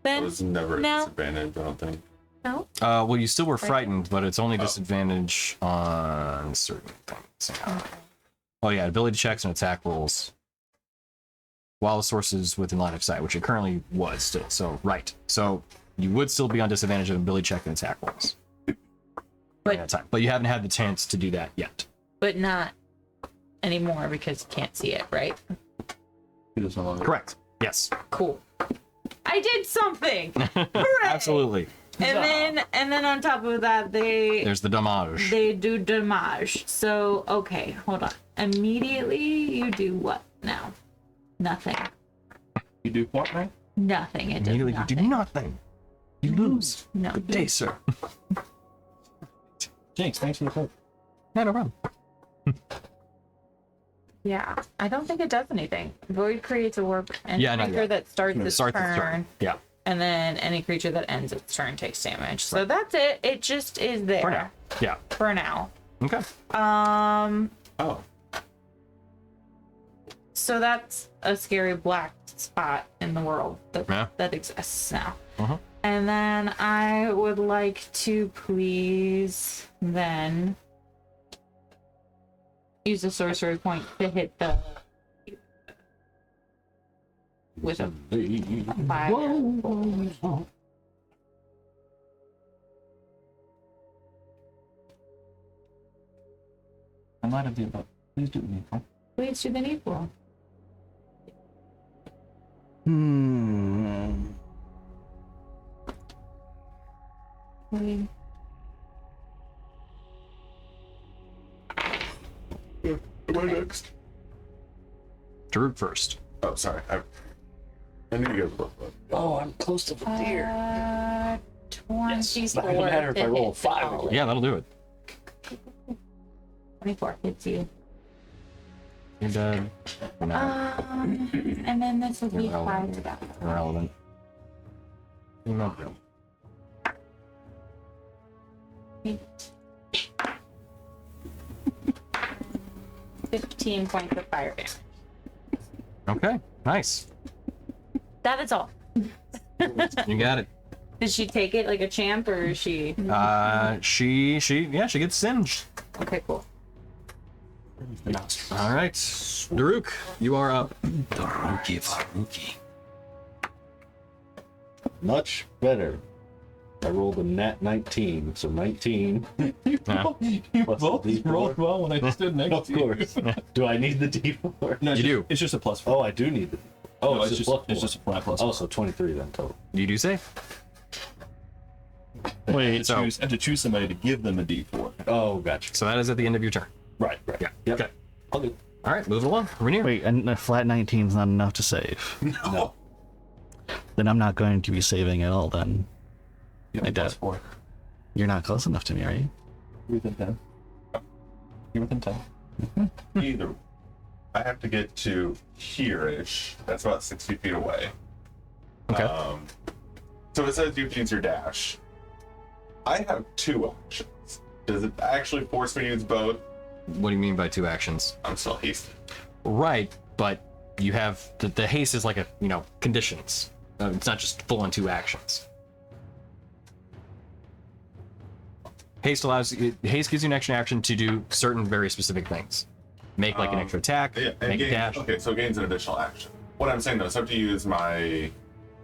Then was never at No. disadvantage, I don't think. no. Well, you still were frightened, but it's only disadvantage on certain things. Oh yeah, ability checks and attack rolls. While the source is within line of sight, which it currently was still. So right. So you would still be on disadvantage of ability check and attack rolls. But- During that time. But you haven't had the chance to do that yet. But not anymore because you can't see it, right? He doesn't want to. Correct. Yes. Cool. I did something. Hooray! Absolutely. And then on top of that, There's the damage. they do damage. So okay, hold on. Immediately, you do what now? Nothing. You do what, man? Nothing. It does Immediately you nothing. do nothing. You lose. No. Good day, sir. Jinx, thanks for the hope. Yeah, no problem. Yeah, I don't think it does anything. Void creates a warp and Yeah, not creature yet. that starts its Start the turn, turn. Yeah. and then any creature that ends its turn takes damage. So that's it. It just is there For now. Yeah. For now. Okay. Oh. So that's a scary black spot in the world that Yeah. that exists now. Uh-huh. And then I would like to please then use a sorcery point to hit the with a fire. I might have the above. Please do me. Please do the needful. Please. Am I next? Daruk first. Oh, sorry. I need to go both. Oh, I'm close to the deer. 24 It's not gonna matter if to I roll a hit 5 the- again. Yeah, that'll do it. 24 hits you. You're dead. No, And then this will be Irrelevant. 5 to that. irrelevant. You're not real. 15 points of fire damage. Okay, nice. That is all. You got it. Did she take it like a champ, or is she? She gets singed. Okay, cool. All right, Daruk, you are up. Daruki. Much better. I rolled a nat 19, so 19. You Plus both the D4. rolled well when I stood next Of to you. course. Do I need the D4? No, You do. It's just a plus 4. Oh, I do need the. Oh, No, it's, just plus 4. it's just a flat plus. Oh, so 23 then total. You do save. Wait, so- I have to choose somebody to give them a D4. Oh, gotcha. So that is at the end of your turn. Right. Yeah. Yep. Okay. I'll do. All right, moving along. Rainier. Wait, and a flat 19 is not enough to save. No. Then I'm not going to be saving at all then. You have I a plus doubt. 4. You're not close enough to me, are you? You're within 10. You're within 10. Either. I have to get to here-ish. That's about 60 feet away. Okay. So it says you can use your dash. I have 2 actions. Does it actually force me to use both? What do you mean by 2 actions? I'm still hasted. Right, but you have the haste is like a conditions. It's not just full on 2 actions. Haste gives you an extra action to do certain very specific things. Make like an extra attack, Yeah, and make a gain, dash. okay, so it gains an additional action. What I'm saying though is I have to use my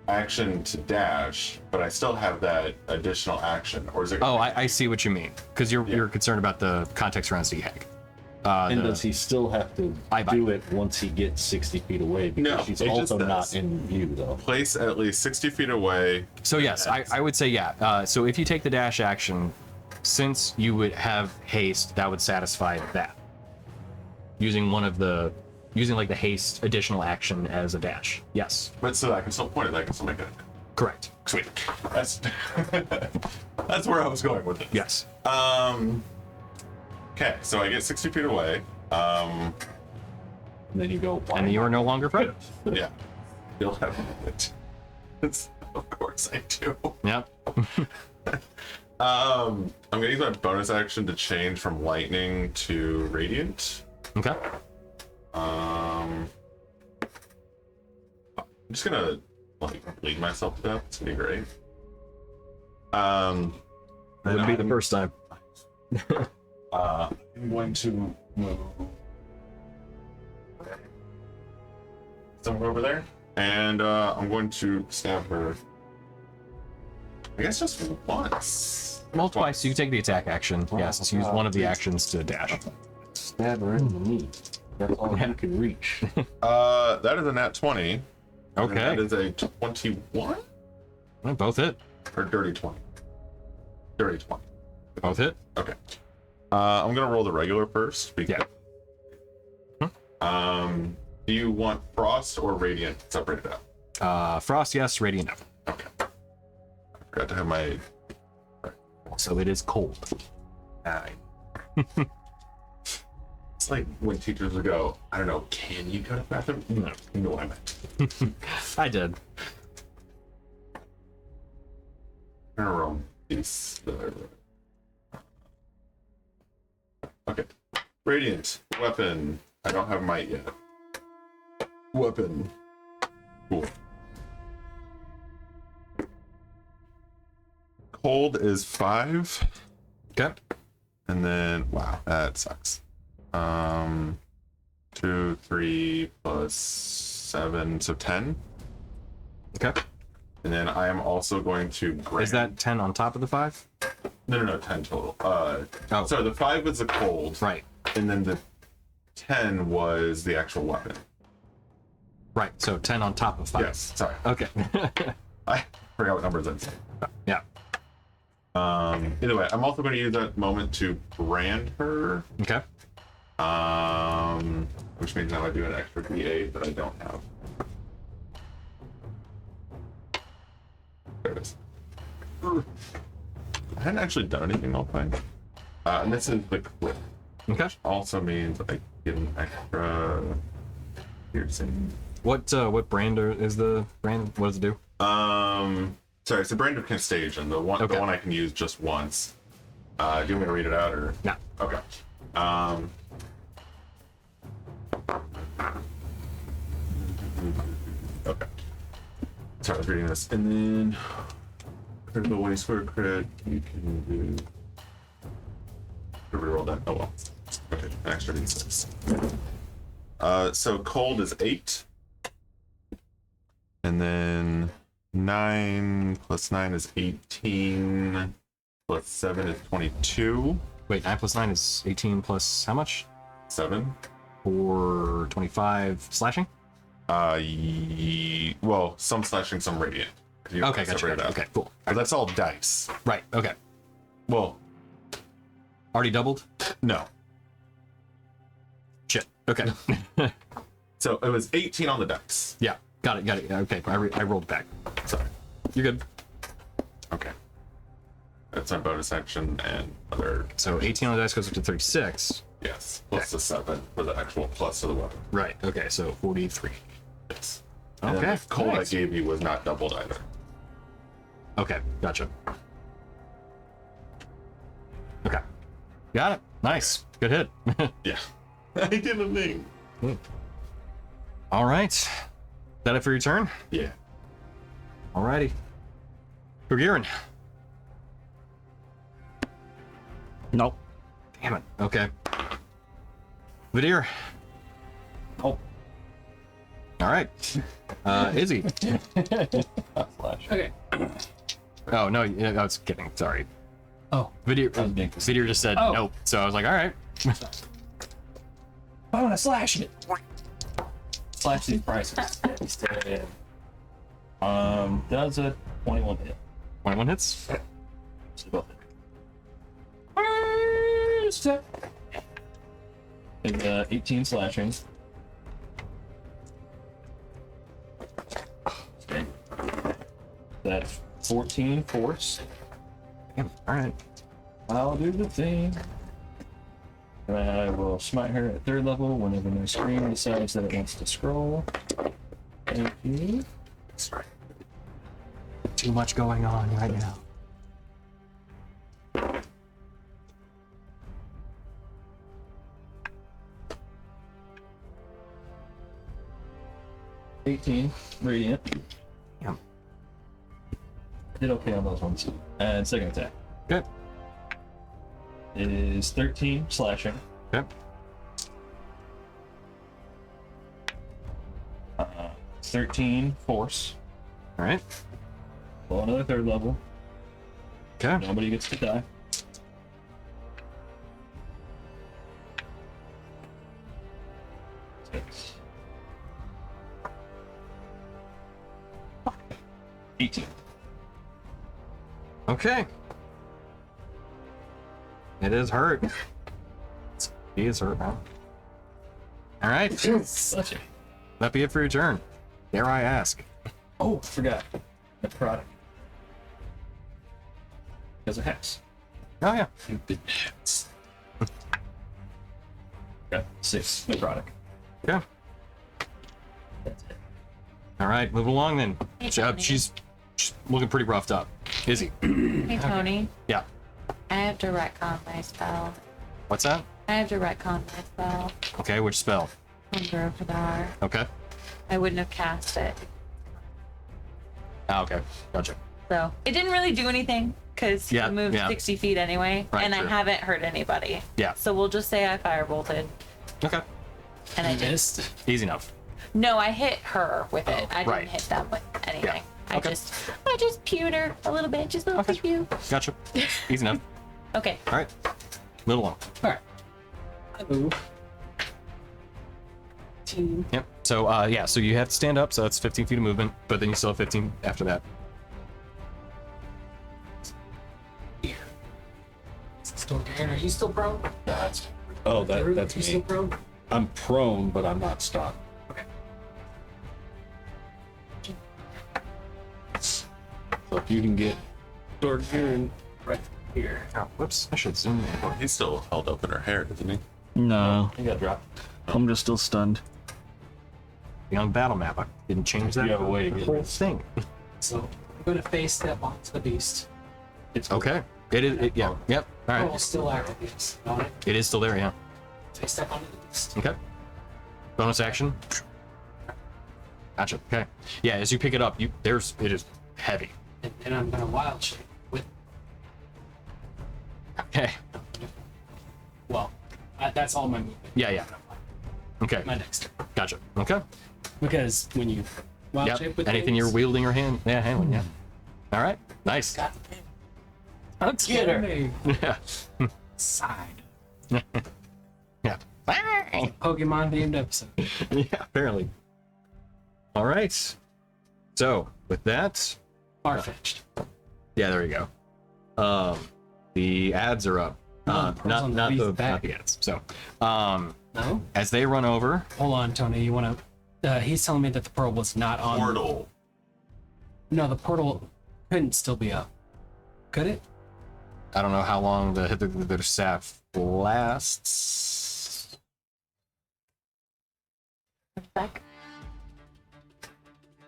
action to dash, but I still have that additional action, or is it? Oh, I see what you mean. Because you're concerned about the context around Seahag. And does he still have to do it once he gets 60 feet away? Because No, she's it just also does. not in view, though. Place at least 60 feet away. So yes, I would say yeah. So if you take the dash action, since you would have haste, that would satisfy that. Using like the haste additional action as a dash. Yes, But still, I can still point it. I can still make it. correct. Sweet. That's that's where I was going with it. Yes. Okay, so I get 60 feet away. And then you go. And you are no longer frightened. Yeah. You'll have it. Of course I do. Yep. I'm gonna use my bonus action to change from lightning to radiant. Okay. I'm just gonna like bleed myself to death. It's gonna be great. Wouldn't be the first time. I'm going to move somewhere over there, and I'm going to stab her. I guess just once. Well, twice. You can take the attack action. Yes, use one of the actions to dash. Stab her in the knee. That's all you can reach. That is a nat 20. And Okay. that is a 21 Well, both hit. or dirty 20. Dirty 20. Both hit. Okay. I'm gonna roll the regular first. Yeah. Do you want frost or radiant separated out? Frost, yes. Radiant, no. Okay. I forgot to have my. So it is cold. It's like when teachers would go, I don't know, can you go to the bathroom? No, you know what I meant. I did. I'm gonna roll these. Okay. Radiant weapon. I don't have might yet. Weapon. Cool. Cold is 5. Okay. And then wow, that sucks. 2, 3 plus 7, so 10. Okay. And then I am also going to grant... Is that 10 on top of the 5? No, 10 total. Oh. So the 5 was the cold. Right. And then the 10 was the actual weapon. Right. So 10 on top of 5. Yes, sorry. Okay. I forgot what numbers I'm saying. Yeah. Either way, I'm also going to use that moment to brand her. Okay. Which means now I do an extra D8 that I don't have. There it is. I hadn't actually done anything all time. And this is the clip. Okay. Also means I get an extra piercing. What brand is the brand? What does it do? Sorry, it's a brand of Contagion, the one I can use just once. Do you want me to read it out or? No. Okay. Okay. Sorry, I was reading this. And then critical waste for a crit, you can do. Reroll that. Oh well. Okay, an extra D6. So cold is 8. And then 9 plus 9 is 18. Plus 7 is 22. Wait, 9 plus 9 is 18 plus how much? 7. Or 25 slashing? Well, some slashing, some radiant. Okay, gotcha. Okay, cool. But that's all dice. Right, okay. Well, Already doubled? no. Shit. Okay. So it was 18 on the dice. Yeah, got it. Yeah, okay, I rolled back. Sorry. You're good. Okay. That's my bonus action and other. So 18 on the dice goes up to 36. Yes. Plus the 7 for the actual plus of the weapon. Right, okay, so 43. Yes. And then Okay, the cold nice. I gave you was not doubled either. Okay, gotcha. Okay. Got it. Nice. Good hit. Yeah. I did a thing. All right. Is that it for your turn? Yeah. Alrighty. Bergirin. Nope. Damn it. Okay. Vidir. Oh. All right. Izzy. Flash. Okay. Oh no, I was kidding. Sorry. Oh, Vidir just said Oh. nope. So I was like, all right. I want to slash it. Slash these prices. Instead, does a 21 hit? 21 hits. So both hit. And 18 slashing. Okay. That's 14 force. Damn. All right. I'll do the thing. And I will smite her at 3rd level whenever my screen decides that it wants to scroll. Thank you. Sorry. Too much going on right now. $18 radiant. Yeah. Did okay on those ones. And second attack. Okay. It is 13 slashing. Okay. 13 force. All right. Well, another third level. Okay. Nobody gets to die. Six. 18. Okay. It is hurt. He is hurt now. All right. Such a... That be it for your turn. Dare I ask? Oh, forgot. Necrotic. Because it has. Oh yeah. Stupid shits. Okay, 6 necrotic. Yeah. That's it. All right. Move along then. Hey, She's Tony. she's looking pretty roughed up. Izzy. Hey, Tony. Yeah. I have to retcon my spell. What's that? I have to retcon my spell. Okay. Which spell? Hunger of Hadar. Okay. I wouldn't have cast it. Ah, okay. Gotcha. So it didn't really do anything because Yeah, he moved yeah. 60 feet anyway, Right, and true. I haven't hurt anybody. Yeah. So we'll just say I firebolted, Okay. and I You did. missed. Easy enough. No, I hit her with it. I didn't right. hit them with anything. Yeah. Okay. I just pewed her a little bit, just a little pew. Gotcha. Easy enough. Okay. All right. Move along. All right. I move. Team. Yep. So yeah. So you have to stand up. So that's 15 feet of movement, but then you still have 15 after that. Aaron, are you still prone? That's Drew, that's you still me. prone? I'm prone, but I'm not stunned. So if you can get Dork Aaron right here. Oh, whoops. I should zoom in. Well, he's still held up in her hair, isn't he? No, You got dropped. I'm just still stunned. The young battle map. I didn't change that. You have a way to the get whole rid of thing. So I'm going to face step onto the beast. It's Okay. It is. It, yeah. Yep. All Oh, right. still active, yes. Got it. It is still there. Yeah. Face step onto the beast. Okay. Bonus action. Gotcha. Okay. Yeah. As you pick it up, it is heavy. And then I'm going to wild shape with, Okay. well, that's all my movement. Yeah. Yeah. Okay. My next turn. Gotcha. Okay. Because when you wild Yep. shape with Anything things, you're wielding or handling. Yeah. All right. Nice. got the Let's get her. Yeah. Side. Yeah. Pokemon themed episode. Yeah. Apparently. All right. So with that, Farfetched. yeah, there you go. The ads are up. No, the pearls on the beast's not back. the ads. So, No? as they run over, Hold on, Tony. You want to. He's telling me that the pearl was not on. Portal. No, the portal couldn't still be up. Could it? I don't know how long the staff lasts. Back.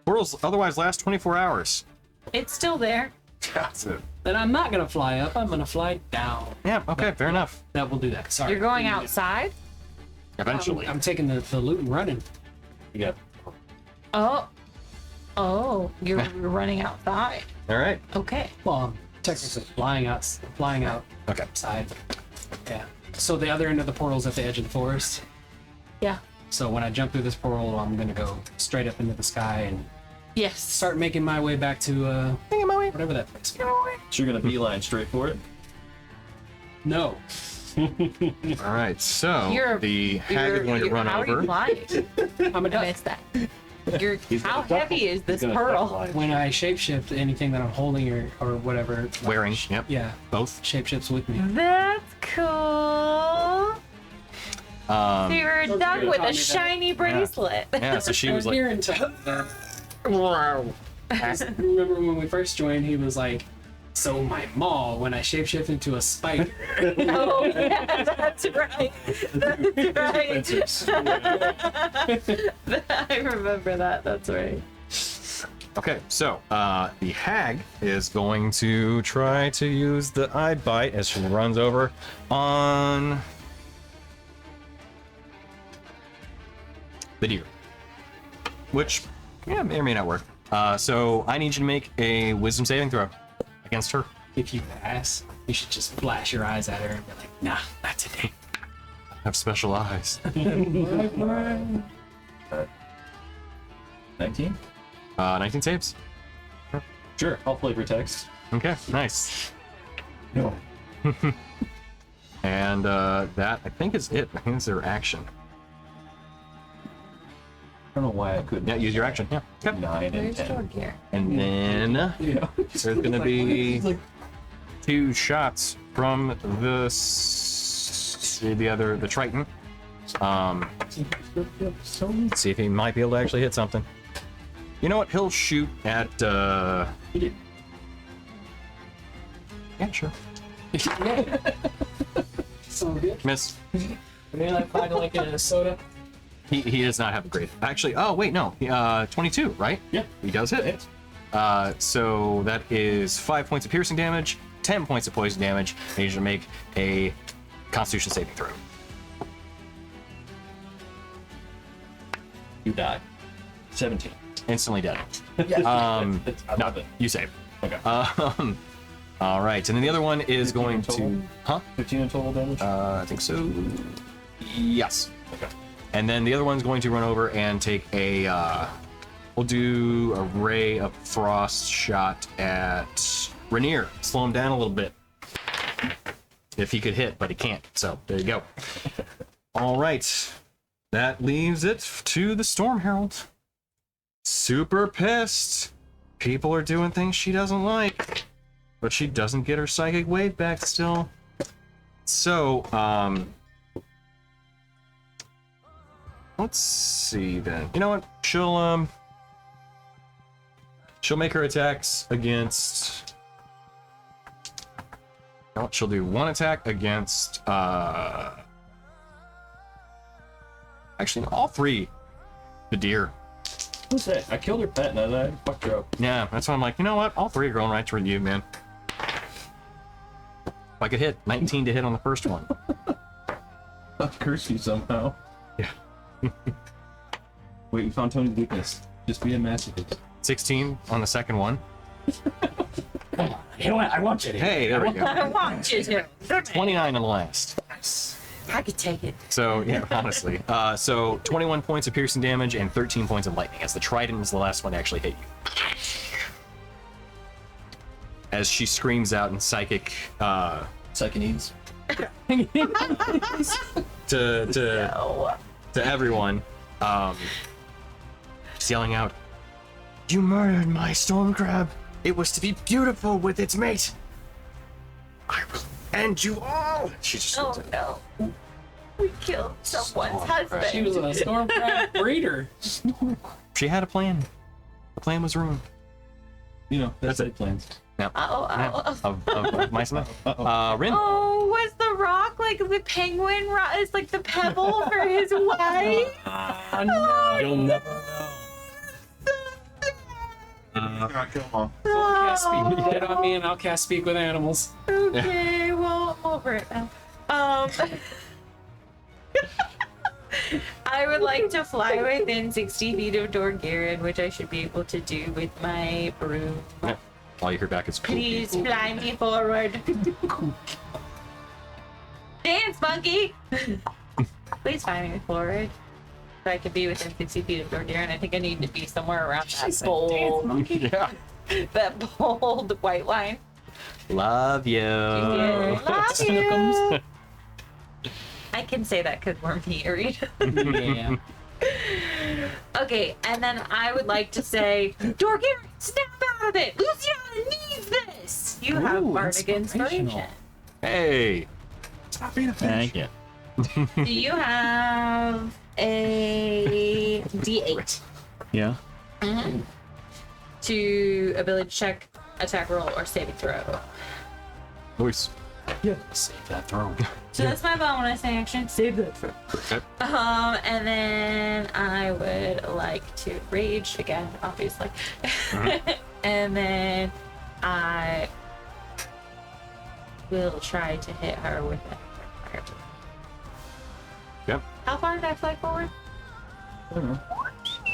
Portals otherwise last 24 hours. It's still there. That's it. Then I'm not gonna fly up. I'm gonna fly down. Yeah. Okay. Fair enough. That will do that. Sorry. You're going outside? Eventually. I'm taking the loot and running. You got Oh. Oh, you're running outside. All right. Okay. Well, I'm technically flying out. Okay. Outside. Yeah. So the other end of the portal's at the edge of the forest. Yeah. So when I jump through this portal, I'm gonna go straight up into the sky and Yes. start making my way back to whatever that place. So you're gonna beeline straight for it. No. All right. So You're the hag is going to run how over. Are you flying? I'm a I duck. missed that. You're, how gonna duck- heavy is this He's gonna pearl? duck line. When I shapeshift, anything that I'm holding or whatever. Wearing. Yep. Yeah. Both. Shapeshifts with me. That's cool. So you're a duck good. with Taught a me that. shiny bracelet. Yeah. So she was like, Remember when we first joined, he was like, So my maul, when I shapeshift into a spider. Oh, yeah, that's right. That's right. I remember that. That's right. Okay, so the hag is going to try to use the eye bite as she runs over on the deer, which may or may not work. So I need you to make a wisdom saving throw against her. If you pass, you should just flash your eyes at her and be like, nah, not today. I have special eyes. 19? 19 saves. Sure, I'll flavor text. Okay, nice. No. And that, I think, is it. I think it's their action. I don't know why I couldn't. Yeah, use your action. Yeah. Okay. 9 and Where's 10. Dog here? And then Yeah. there's going to be 2 shots from the Triton. See if he might be able to actually hit something. You know what? He'll shoot at. Yeah, sure. So good. Miss. Maybe like find like a soda. He does not have a great. Actually, oh wait, no. 22, right? Yeah. He does hit. So that is 5 points of piercing damage, 10 points of poison damage. I need you to make a Constitution saving throw. You die. 17. Instantly dead. No, you save. Okay. All right, and then the other one is 15 going in total? to. Huh? 15 in total damage? I think so. Yes. Okay. And then the other one's going to run over and take a. We'll do a ray of frost shot at Rainier. Slow him down a little bit. If he could hit, but he can't. So there you go. All right. That leaves it to the Storm Herald. Super pissed. People are doing things she doesn't like, but she doesn't get her psychic wave back still. So, let's see then. You know what? She'll make her attacks against. You know what? She'll do one attack against. Actually, all 3. The deer. What's that? I killed her pet and I fucked her up. Yeah, that's why I'm like, you know what? All 3 are going right toward you, man. If I could hit 19 to hit on the first one. I'll curse you somehow. Yeah. Wait, we found Tony's weakness. Just be a masochist. 16 on the second one. You know what? I want you to. Hey, there we go. I want you to. 29 on the last. I could take it. So, yeah, honestly. So, 21 points of piercing damage and 13 points of lightning, as the Trident was the last one to actually hit you. As she screams out in psychic, Psychonese. to everyone, just yelling out, "You murdered my storm crab! It was to be beautiful with its mate! I will end you all!" She just Oh no. We killed someone's husband. She was a storm crab breeder. She had a plan. The plan was ruined. You know, that's That's it. Plans. Of my son. Rin. Oh, was the rock like the penguin rock? Is like the pebble for his wife? No. You'll never Come on. Cast speak dead on me, and I'll cast speak with animals. Okay, well, I'm over it now. I would like to fly within 60 feet of Dorgarian, which I should be able to do with my broom. All you hear back is, Please fly me forward. Dance, monkey! Please fly me forward. So I could be within 60 feet of Dorgarian. I think I need to be somewhere around that bold, Yeah. that bold white line. Love you. Love you. I can say that because we're married. Yeah. Okay, and then I would like to say, Dorgan, snap out of it! Luciana needs this! You have Ooh, Bardic Inspiration. Hey. Stop being a Thank you. Do you have a D8 Yeah. to ability check attack roll or saving throw. Luis. Save that throw. So that's my bonus action. Save that throw. Okay. And then I would like to rage again, obviously. And then I will try to hit her with a fire. Yep. How far did I fly forward? I don't know.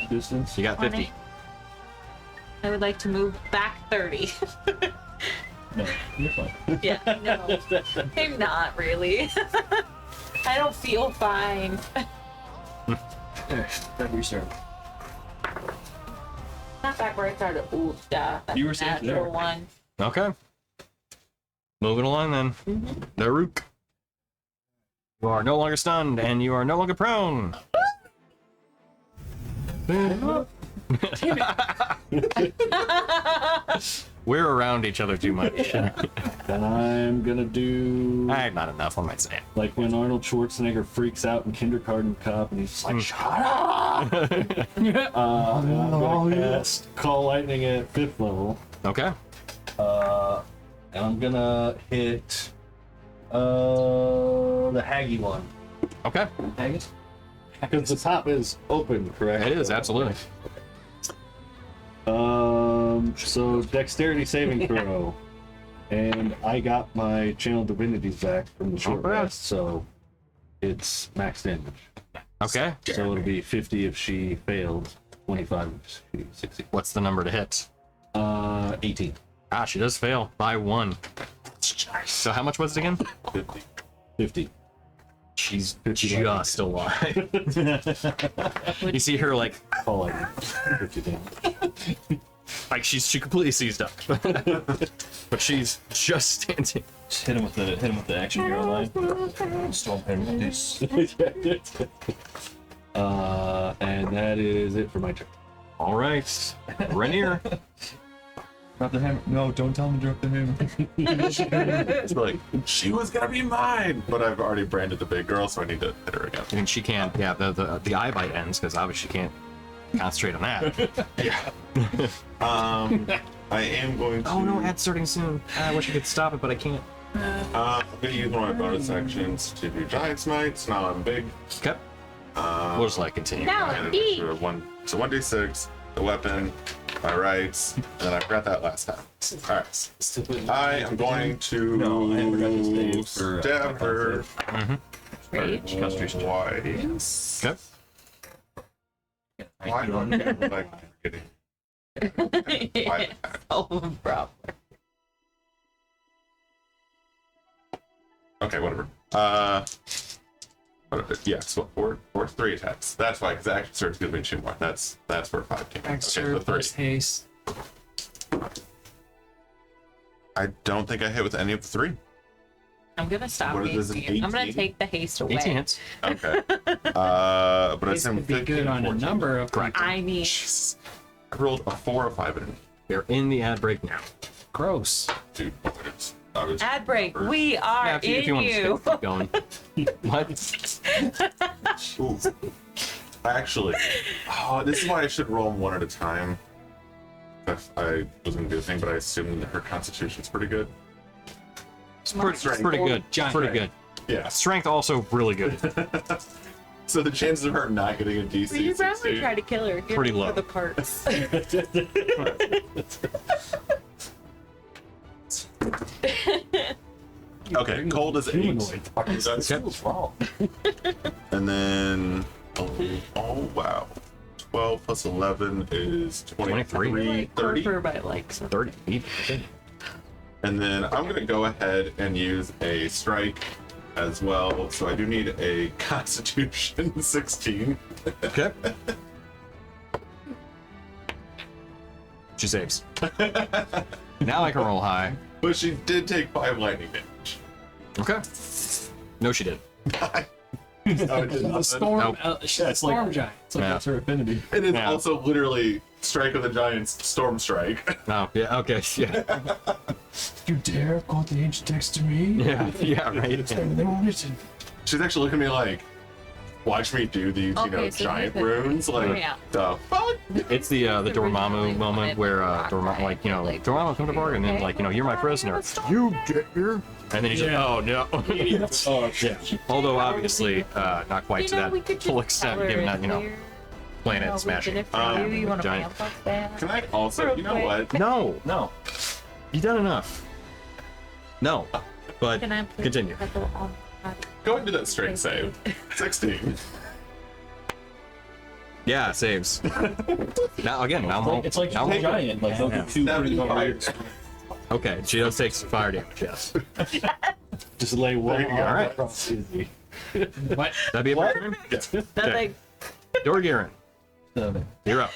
Distance. You got 50. I would like to move back 30. No, you're fine. Yeah, no. I'm not really. I don't feel fine. Restart. Not back where I started. Ooh, duh. That's You were a safe natural there. one. Okay. Moving along then. Daruk. You are no longer stunned, and you are no longer prone. We're around each other too much. Then I'm gonna do Not enough, I might say. like when Arnold Schwarzenegger freaks out in Kindergarten Cop and he's just like, "Shut up!" I'm gonna cast Call Lightning at 5th level. Okay. And I'm gonna hit the Haggy one. Okay. Haggis? Because the top is open, correct? It is, absolutely. So dexterity saving throw. And I got my channel divinities back from the short Oh, yeah. rest, so it's max damage. Okay. So it'll be 50 if she failed, 25 if she succeeded. What's the number to hit? 18. Ah, she does fail by 1. So how much was it again? 50. She's just alive. You see her like Call lightning. 50 damage. she completely seized up. But she's just standing. Just hit him with the action hero line. Storm him this. And that is it for my turn. All right. Rainier. Drop the hammer. No, don't tell him to drop the hammer. It's like, she was gonna be mine, but I've already branded the big girl, so I need to hit her again. I mean, she can't. Yeah, the eye bite ends because obviously she can't concentrate on that. I am going to. Oh no, ad's starting soon. I wish I could stop it, but I can't. I'm gonna use one of my bonus actions to do Giant Smites. Now I'm big. Okay. We'll just let it continue. Now And big. it's a so 1d6, the weapon, my rights, and then I forgot that last time. Alright. I am going to No, I forgot to save for, stab her Rage. twice. Okay. Why do I feel like I'm forgetting? Why? Oh, bro. Okay, whatever. Yeah, so four 3 attacks. That's why, because action surge gives me 2 more. That's where 5 came in. Okay, so Extra 3. plus haste. I don't think I hit with any of the 3. I'm gonna stop What is this, hasting. I'm gonna 18? take the haste away. 18 hits. Okay. But This it's in could be 15, good on a 14. number of Correct. I mean, Jesus. I rolled a 4 or 5 in it. We're in the ad break now. gross. Dude, I was ad break. We are Yeah, if you in want to you. keep going. What? Ooh. Actually, this is why I should roll them 1 at a time. I was gonna do the thing, but I assumed that her constitution's pretty good. It's pretty good. Giant. Pretty good. Yeah. Strength also really good. So the chances of her not getting a DC We should probably 16 try to kill her. Give Pretty her low. For the parts. Okay, cold is 8. That's Yep. And then, oh wow. 12 plus 11 is 23, 30. Corper by like some 30 feet. And then I'm going to go ahead and use a strike as well. So I do need a Constitution 16. Okay. She saves. Now I can roll high. But she did take 5 lightning damage. Okay. No, she did. Oh, it did The not. storm, Nope. she's a storm giant. It's like Yeah. that's her affinity. It is Yeah. also literally Strike of the Giants, Storm Strike. Oh, yeah, okay, yeah. You dare call the ancient text to me? Yeah, yeah, right. Everything written. She's actually looking at me like, watch me do these, Okay, so giant you could- runes. Like, Yeah. the fuck? It's the Dormammu moment where Dormammu, like, Dormammu, come to Bargain, and then, like, you're my prisoner. You get here. And then he's like, oh, no. Oh, yeah. Although, obviously, not quite to that full extent, given that, planet smashing. You want to giant. Can I also, you know what? No, No. you've done enough. No, but Can I please continue. pebble on my- Go and do that straight save. 16. Yeah, saves. Now, again, now I'm It's like now a I'm- giant. Like, they'll do 2 pretty hard. 75. Okay, she does take some fire damage, yes. Just lay one There you go. arm Alright. across Izzy. What? That'd be a better turn? Yeah. Okay. Dorgirin, you're up.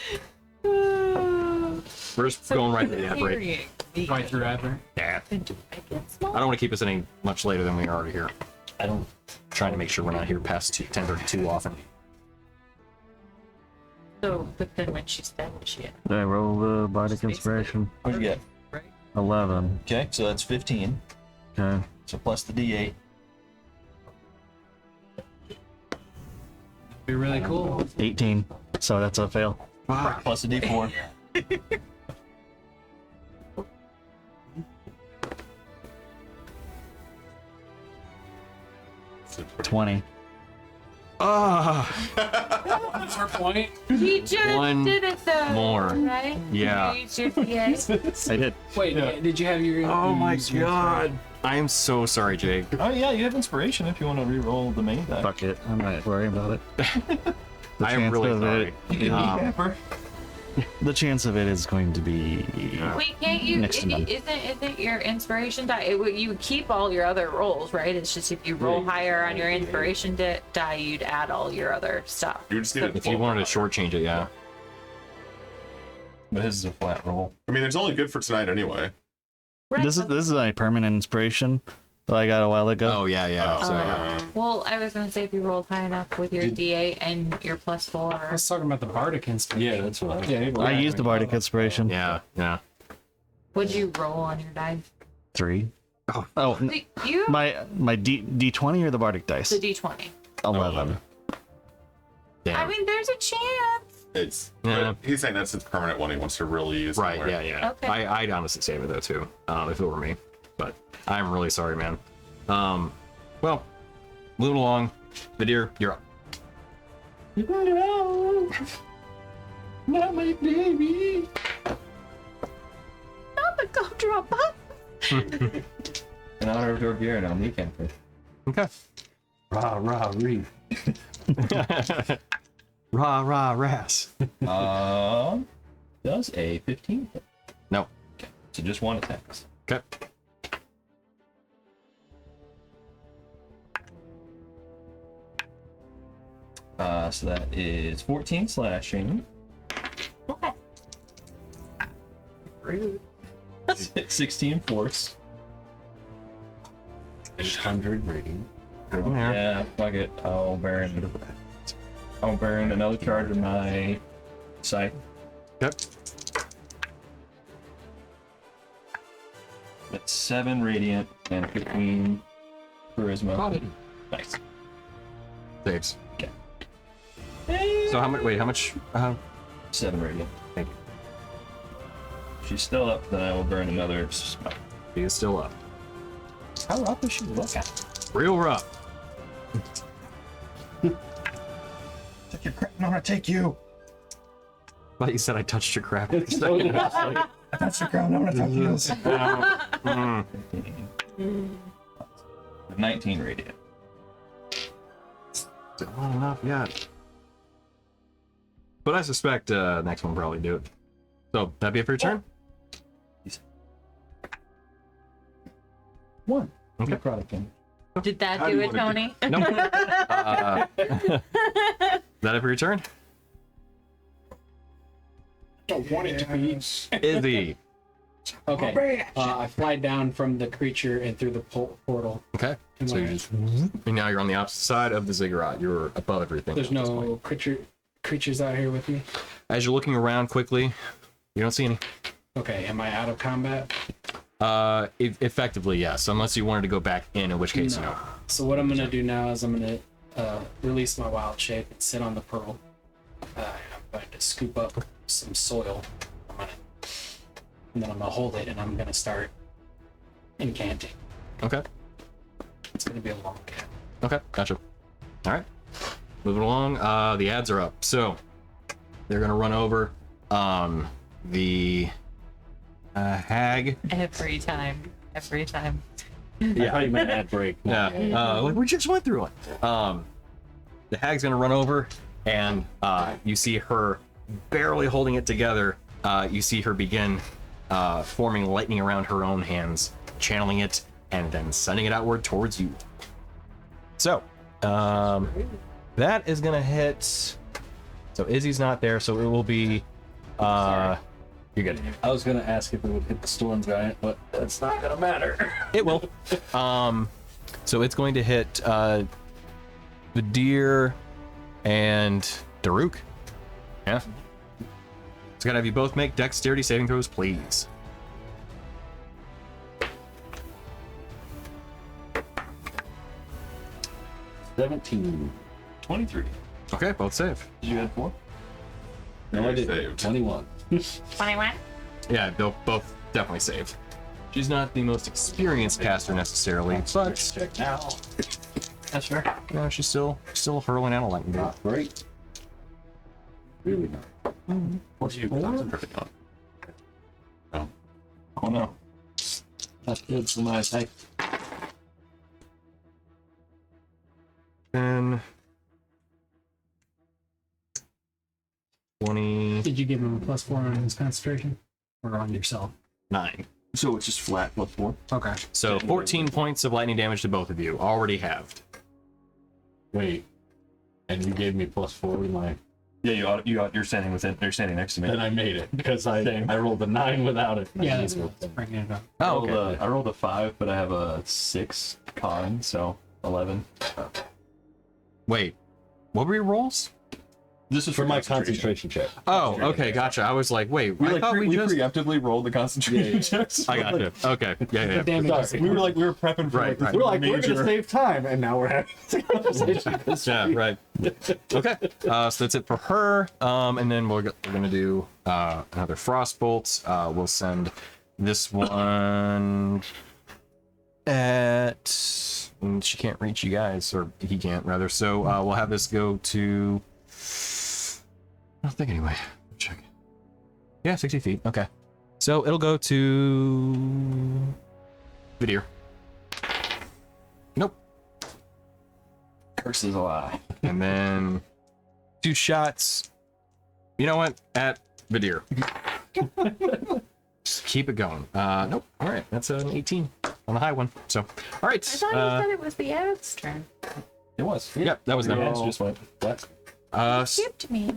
We're just going right to the ad break. Right through Adler. Yeah. I don't want to keep us any much later than we are already here. I don't. Trying to make sure we're not here past 10:32 often. So, but then when she's done, she I roll the bardic inspiration. What'd you get? 11. Okay, so that's 15. Okay. So plus the D8. Be really cool. 18. So that's a fail. Plus a D4. 20. What's her point? He just One did it though. more. Right? Yeah. You used your DA. I did. Wait, did you have your? Oh my use your- god. I am so sorry, Jake. Oh yeah, you have inspiration if you want to re-roll the main die. Fuck it. I'm not worrying about it. I am chance really of sorry. The chance of it is going to be. Wait, can't you? Next to none. Isn't your inspiration die? You keep all your other rolls, right? It's just if you roll higher on your inspiration die, you'd add all your other stuff. You just need it. If you wanted to shortchange it, yeah. But his is a flat roll. I mean, it's only good for tonight anyway. Right. This is a permanent inspiration that I got a while ago. Oh, yeah. So, yeah. Well, I was gonna say if you rolled high enough with your D8 and your I +4. was talking about the bardic inspiration. Yeah, that's what I. Yeah, I used the bardic inspiration. Yeah. What'd you roll on your die? 3. Oh, You my D20 or the bardic dice? the D20. 11. Damn. I mean, there's a chance. It's. Yeah. But he's saying that's his permanent one he wants to really use. Right, somewhere. yeah. Okay. I'd honestly save it though too, if it were me. But I'm really sorry, man. Well, moving along. Vidir, you're up. Not my baby. Not the gumdrop. In honor of Dorgirin, I'll kneecap her. Okay. Rah, read. Rah, ras. Does a 15 hit? No. So just one attack. Okay. So that is 14 slashing. Okay. Rude. 16 force. 800 rating. Yeah, fuck it. I'll burn another charge of my scythe. Yep. That's 7 radiant and 15 charisma. Nice. Saves. Okay. So how much? Wait, how much? 7 radiant. Thank you. She's still up, then I will burn another. He is still up. How rough does she look? Real rough. Take your crap, I'm gonna take you. Thought you said I touched your crap. That's the ground, I'm gonna take you. 19 radiant. Still not enough yet. But I suspect next one will probably do it. So that'd be it for your turn. 1. Okay. Necrotic damage. Did that How do do you it, wanna Tony? No. That it for your turn? Don't want it to be. Izzy. Okay. I fly down from the creature and through the portal. Okay. Am So I- you just and now you're on the opposite side of the ziggurat. You're above everything. There's at this point. no creatures out here with me. As you're looking around quickly, you don't see any. Okay. Am I out of combat? Effectively, yes. Unless you wanted to go back in which case, no. So what I'm gonna do now is I'm gonna release my wild shape and sit on the pearl. I'm going to scoop up some soil. And then I'm gonna hold it and I'm gonna start incanting. Okay. It's gonna be a long cant. Okay, gotcha. All right, moving along. The ads are up, so they're gonna run over the hag. Every time. I thought you meant ad break. Yeah, we just went through it. The hag's gonna run over, and you see her barely holding it together. You see her begin forming lightning around her own hands, channeling it, and then sending it outward towards you. So, that is gonna hit. So Izzy's not there, so it will be. You're good. I was gonna ask if it would hit the storm giant, but that's not gonna matter. It will. So it's going to hit the deer and Daruk. Yeah. It's gonna have you both make dexterity saving throws, please. $17. 23. Okay, both save. Did you add 4? No, I didn't. Saved. 21. 21? Yeah, they'll both definitely save. She's not the most experienced caster necessarily, but Check now. That's fair. no, she's still hurling out a lightning bolt. Not great. Really not. That's a perfect one. Oh no. That's good for my attack. Then 29. Did you give him a +4 on his concentration? Or on yourself? So it's just flat +4. Okay. So 14 points of lightning damage to both of you, already halved. Wait. And you gave me +4 with my. Yeah, you're standing you're standing next to me. Then I made it because I Same. rolled a 9 without it. Yeah, that's bringing it up. Oh, okay. I rolled a 5, but I have a 6 con, so 11. Wait, what were your rolls? This is For my concentration check. Oh, okay, gotcha. I was like, wait, We I thought we just. preemptively rolled the concentration checks. I got you. Okay, yeah. Damage. Sorry. We were prepping for Right, like, this right. We're like, we're major. gonna save time, and now we're having this conversation. Yeah, right. Okay, so that's it for her. And then we're gonna do another frostbolt. We'll send this one at. And she can't reach you guys, or he can't rather. So we'll have this go to. I don't think anyway. Check. Yeah, 60 feet. Okay. So it'll go to Vidir. Nope. Curse is a lie. And then 2 shots. You know what? At Vidir. Just keep it going. Nope. All right. That's an 18 on the high one. So, all right. I thought you said it was the ad's turn. It was. Yep, that was them. Yeah, just went flat. Skipped me.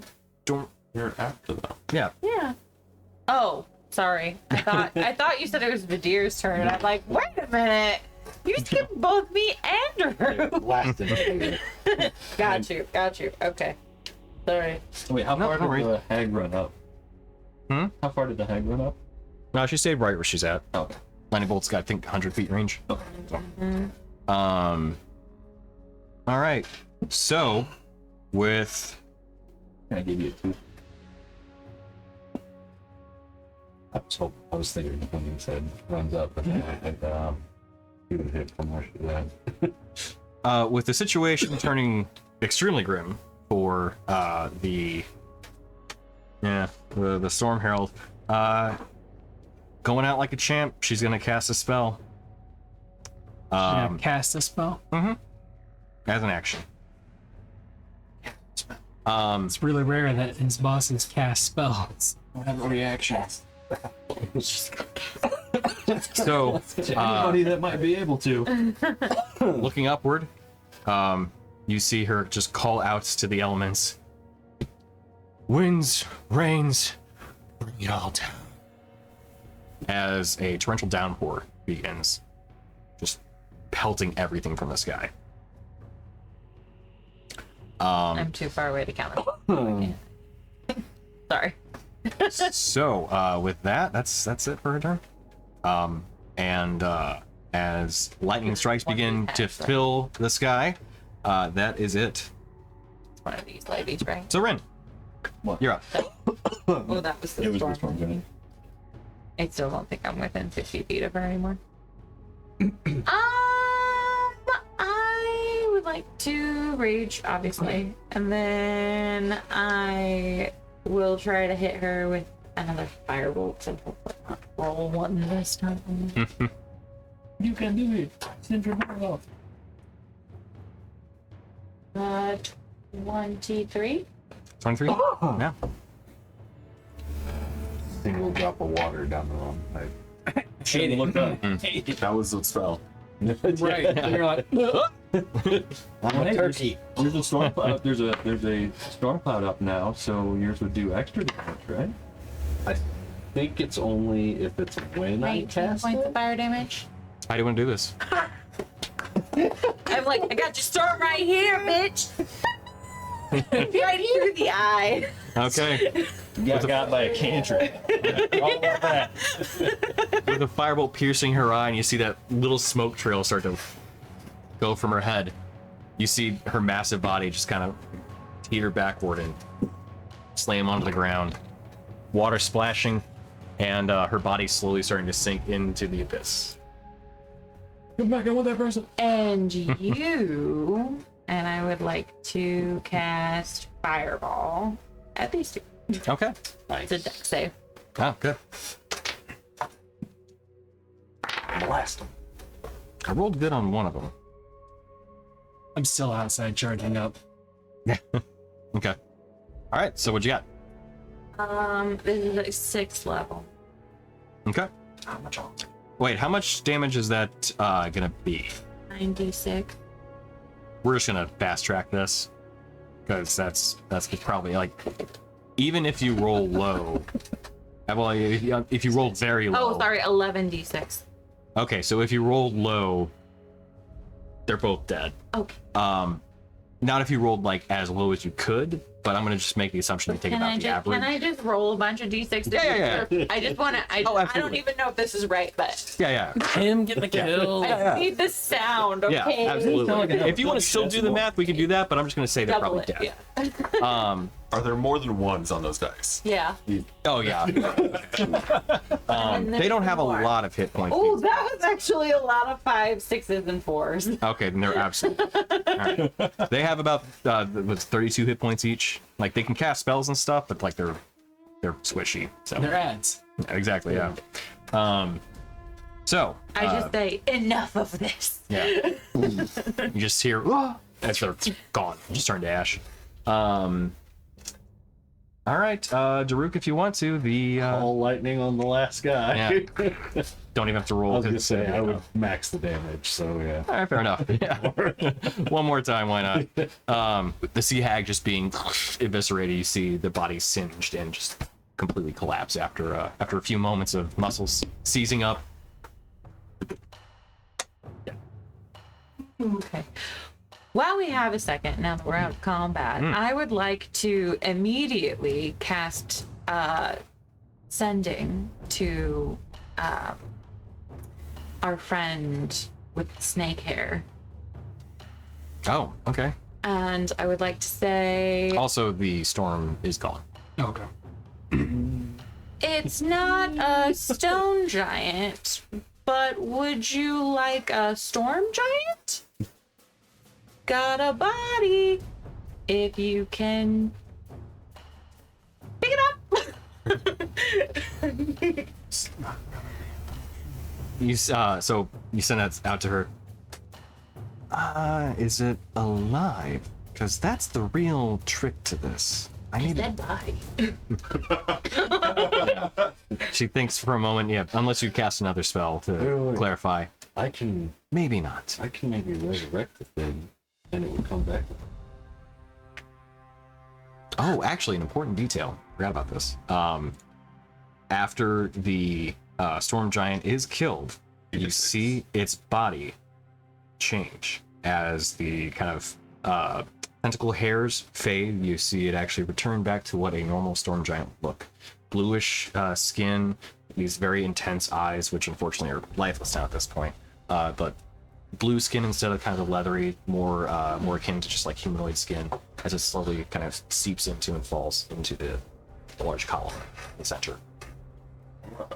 You're after them. Yeah. Yeah. Oh, sorry. I thought you said it was Vidir's turn, and I'm like, wait a minute. You skipped both me and her. Blasted. Got you. Okay. Sorry. Wait, how No, far no did worries. the hag run up? Hmm? How far did the hag run up? No, she stayed right where she's at. Oh, Lightning bolt's got, I think, 100 feet range. okay. All right. So, with I gave you a 2. I was thinking when you said runs up, but then I think he would hit from where she's at. with the situation turning extremely grim for the Storm Herald, going out like a champ, she's gonna cast a spell. Cast a spell. As an action. It's really rare that his bosses cast spells. Have a reaction. So, Anybody that might be able to. looking upward, you see her just call out to the elements. Winds, rains, bring it all down. As a torrential downpour begins, just pelting everything from the sky. I'm too far away to count it. Sorry. So, with that, that's it for her turn. And as lightning strikes begin to fill the sky, That is it. It's one of these ladies, right? So Ren, What? you're up. Oh, that was the It was storm. this one, right? I still don't think I'm within 60 feet of her anymore. I would like to rage, obviously, and then I will try to hit her with another firebolt and hopefully not roll one this time. You can do it. Send your heart off. 23. 23. Yeah. Single drop of water down the wrong pipe. Shouldn't look up. That was the spell. Right. And you're like, I'm a turkey. There's a storm cloud. There's a storm cloud up now, so yours would do extra damage, right? I think it's only if it's when I 19 cast points it. of fire damage. How do you want to do this? I'm like, I got your storm right here, bitch. Right through the eye. Okay. Got by a cantrip. All of that. With a firebolt piercing her eye, and you see that little smoke trail start to go from her head. You see her massive body just kind of teeter backward and slam onto the ground. Water splashing, and her body slowly starting to sink into the abyss. Come back, I want that person. And you, and I would like to cast Fireball at these two. Okay. It's a deck save. Oh, good. Blast them. I rolled good on one of them. I'm still outside charging up. Okay. All right. So what you got? This is a 6th level. Okay. Wait, how much damage is that gonna be? 96. We're just gonna fast track this because that's probably like, even if you roll low, well, if you roll very low. Oh, sorry, 11d6. Okay, so if you roll low, they're both dead. Okay. Not if you rolled like as low as you could, but I'm gonna just make the assumption you take about the average. Can I just roll a bunch of d6? Yeah. I just want to. I don't even know if this is right, but Yeah. Him get the kill. I need the sound. Okay. Yeah, absolutely. If you want to still do the math, we can do that, but I'm just gonna say they're Double probably it. dead. Yeah. Are there more than ones on those dice? Yeah. Oh yeah. They don't have a lot of hit points. Oh, that was actually a lot of 5s, 6s, and 4s. Okay, then they're absolutely. All right. They have about 32 hit points each. Like they can cast spells and stuff, but like they're squishy. So They're ads. exactly, yeah. So I just say enough of this. yeah, you just hear as they're gone, just turn to ash. All right, Daruk, if you want to, the All lightning on the last guy. Yeah. don't even have to roll. I was gonna 'cause- say I would max the damage, so yeah. All right, fair enough. Yeah. One more time, why not? The sea hag just being eviscerated. You see the body singed and just completely collapse after a few moments of muscles seizing up. Okay. While we have a second, now that we're out of combat, I would like to immediately cast Sending to our friend with the snake hair. Oh, okay. And I would like to say Also, the storm is gone. Okay. it's not a stone giant, but would you like a storm giant? Got a body if you can pick it up. So you send that out to her. Is it alive? Because that's the real trick to this. I need Dead body. She thinks for a moment. Yeah, unless you cast another spell to Wait. clarify. I can Maybe not. maybe resurrect the thing and it will come back. Oh, actually, an important detail. Forgot about this. After the storm giant is killed, you see its body change as the kind of tentacle hairs fade. You see it actually return back to what a normal storm giant would look. Bluish skin, these very intense eyes, which unfortunately are lifeless now at this point. But blue skin instead of kind of the leathery, more akin to just like humanoid skin, as it slowly kind of seeps into and falls into the large column in the center. I'm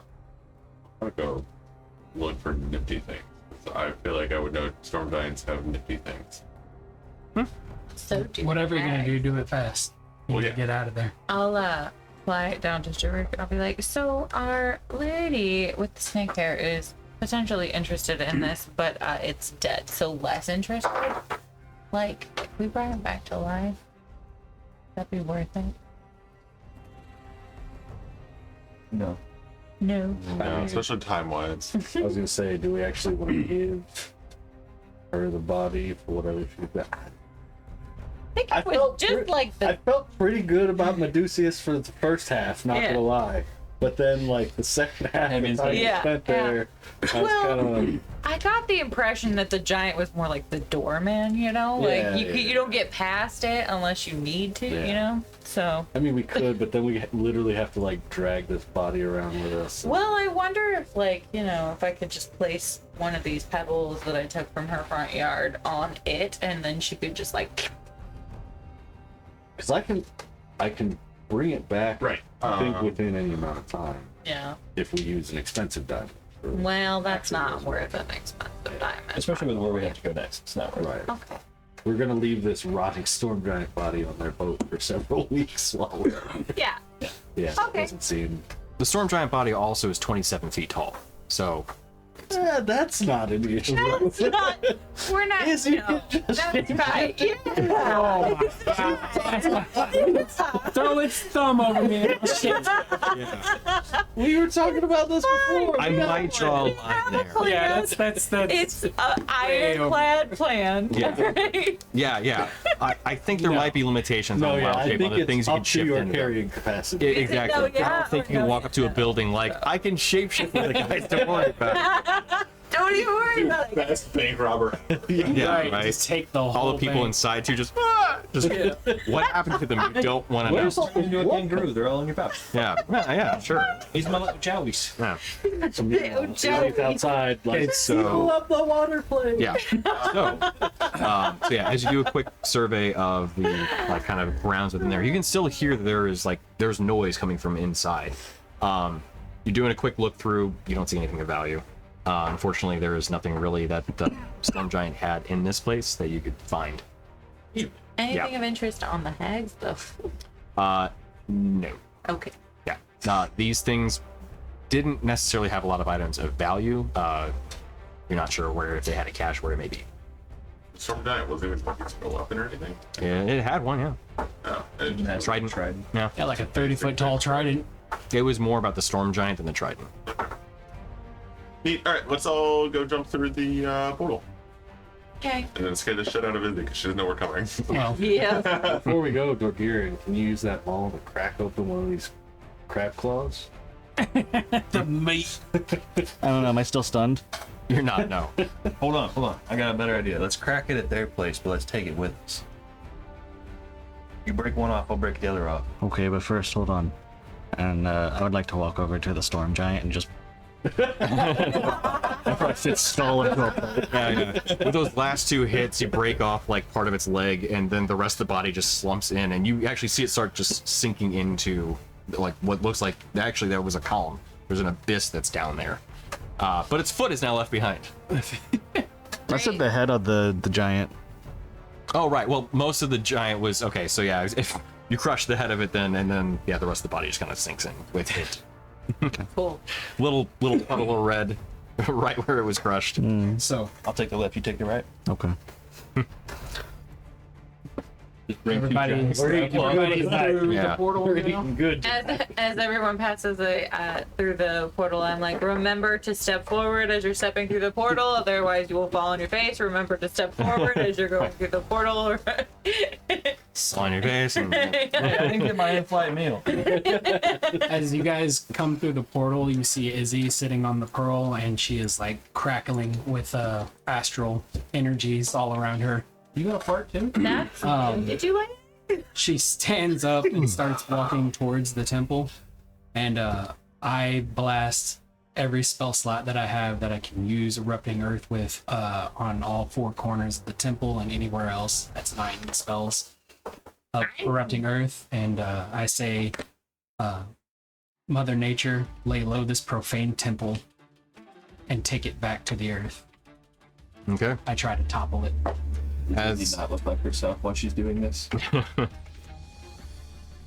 gonna go look for nifty things. I feel like I would know storm giants have nifty things. So do Whatever you're gonna I. do it fast. You Well, need yeah. to get out of there. I'll fly it down to Stuart. I'll be like, so our lady with the snake hair is potentially interested in this, but it's dead, so less interested. Like, if we brought him back to life, that'd be worth it. No. No. No, especially time-wise. I was gonna say, do we actually want to give her the body for whatever she's got? I think I it was felt just pre- like the I felt pretty good about Medusius for the first half, not Yeah. gonna lie. But then, like, the second half, the time we Yeah, spent yeah. there, I was Well, kind of I got the impression that the giant was more like the doorman, you know? Yeah, Like, yeah. you don't get past it unless you need to, Yeah. you know? So, I mean, we could, but then we literally have to, like, drag this body around with us. well, I wonder if, like, you know, if I could just place one of these pebbles that I took from her front yard on it, and then she could just, like, Because I can bring it back, Right. I think, within any amount of time, yeah. if we use an expensive diamond. for- Well, that's not worth an expensive diamond. Especially with where we have to go next. It's not worth it. Right. Okay. We're gonna leave this rotting storm giant body on their boat for several weeks while we're Yeah. yeah. Okay. It doesn't seem. The storm giant body also is 27 feet tall, so That's not an issue. That's not, we're not, Is he no, just- that's right. Yeah. Throw its thumb over me. Shit. We were talking about this before. I might draw a line there. Yeah, that's It's an Way over. ironclad plan. Yeah. Right? Yeah. I think there No. might be limitations No, on yeah, wild I shape, think other it's things you up can to shift your into. carrying capacity. Yeah, exactly. No, I yeah, don't think you or can no, walk up to a yeah. building like, I can shapeshift with the guys, don't worry about it. Don't even worry about it. Best bank robber. Yeah, right. Just take the whole All the people thing. inside too just what happened to them you don't want to know. Where's all Turn into a kangaroo. They're all in your pouch. Yeah, sure. He's my little jowies. Yeah. Somebody's outside, like, So- seal up the water plane. Yeah. So yeah, as you do a quick survey of the like kind of grounds within there, you can still hear that there's noise coming from inside. You're doing a quick look through. You don't see anything of value. Unfortunately, there is nothing really that the storm giant had in this place that you could find. Anything Yeah. of interest on the hags, though? No. Okay. Yeah. These things didn't necessarily have a lot of items of value. You're not sure where, if they had a cache, where it may be. Storm giant wasn't even like a weapon or anything. It had one, yeah. Oh, and Trident. Yeah. Yeah, like a 30-foot tall trident. It was more about the storm giant than the trident. neat. All right, let's all go jump through the portal Okay. and then scare the shit out of Izzy because she doesn't know we're coming. Well, Yeah. Before we go, Dorgiran, can you use that ball to crack open one of these crab claws? the meat. I don't know. Am I still stunned? You're not, no. Hold on. I got a better idea. Let's crack it at their place, but let's take it with us. You break one off, I'll break the other off. Okay, but first, hold on. And I would like to walk over to the storm giant and just. It's stall into a pole. Yeah. With those last two hits, you break off like part of its leg, and then the rest of the body just slumps in, and you actually see it start just sinking into like what looks like actually there was a column. There's an abyss that's down there, but its foot is now left behind. I said the head of the giant. Oh right, well most of the giant was okay. So yeah, if you crush the head of it, then yeah, the rest of the body just kind of sinks in with it. Cool. Little puddle of red, right where it was crushed. So I'll take the left, you take the right. Okay. everybody's Yeah. the portal We're now. eating good. As everyone passes through the portal, I'm like, remember to step forward as you're stepping through the portal, otherwise you will fall on your face. Remember to step forward as you're going through the portal. On your face. And, I didn't get my in-flight meal. As you guys come through the portal, you see Izzy sitting on the pearl, and she is like crackling with astral energies all around her. You got a fart too? That's did you like? She stands up and starts walking towards the temple, and I blast every spell slot that I have that I can use Erupting Earth with on all 4 corners of the temple and anywhere else. That's 9 spells of Erupting Earth. And I say, Mother Nature, lay low this profane temple and take it back to the earth. Okay. I try to topple it. As Does not look like herself while she's doing this.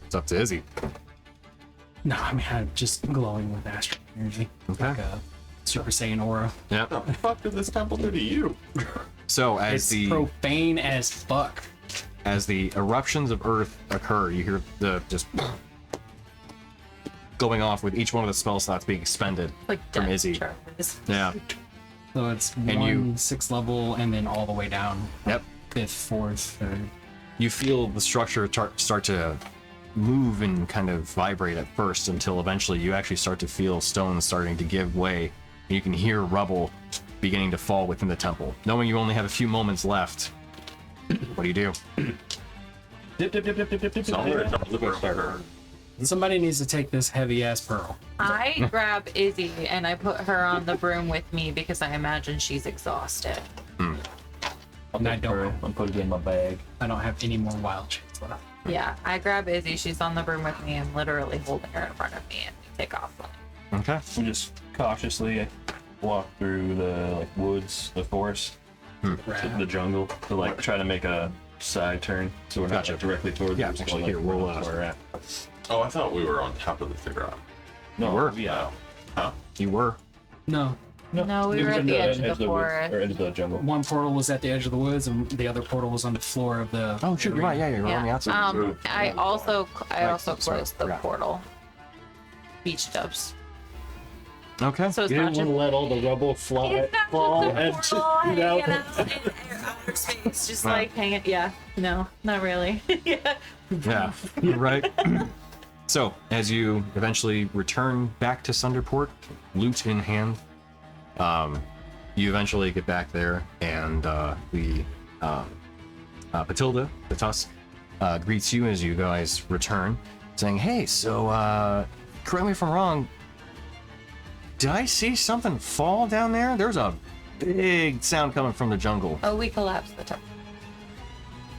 it's up to Izzy. No, I mean, I'm just glowing with astral energy. Okay. Like a Super Saiyan aura. Yep. What the fuck did this temple do to you? So It's profane as fuck. as the eruptions of Earth occur, you hear the just going off with each one of the spell slots being expended Like from death Izzy. charges. Yeah. So it's And 6th level and then all the way down. Yep. 5th, 4th, 3rd. You feel the structure start to move and kind of vibrate at first until eventually you actually start to feel stones starting to give way. And you can hear rubble beginning to fall within the temple. Knowing you only have a few moments left, what do you do? Dip, dip, dip, dip, dip, dip, dip. So I'm gonna jump the Starter. Somebody needs to take this heavy ass pearl. I grab Izzy and I put her on the broom with me because I imagine she's exhausted. And I don't I'm putting it in my bag. have any more wild shapes left. Yeah, I grab Izzy. She's on the broom with me. I'm literally holding her in front of me and we take off running. Okay. We just cautiously walk through the woods, the forest, the jungle to try to make a side turn, so we're not Gotcha. directly towards. Yeah, the actually, here, we'll, where we're at. Oh, I thought we were on top of the figure. No, were. Yeah. Huh? You were. No. No, we were at the edge of the woods, forest. or edge of the jungle. One portal was at the edge of the woods and the other portal was on the floor of the... Oh, shoot, you're right. Yeah, you're on the outside. I also sorry, closed the forgot. portal. Beach dubs. Okay. So it's You not didn't want just to let all the rubble fly, it's not fall just a and portal you know. hanging out in outer space, just like hanging. Yeah, no, not really. Yeah. Yeah, you're right. So, as you eventually return back to Sunderport, loot in hand, you eventually get back there, and Patilda, the Tusk, greets you as you guys return, saying, "Hey, so, correct me if I'm wrong, did I see something fall down there? There's a big sound coming from the jungle." Oh, we collapsed the top.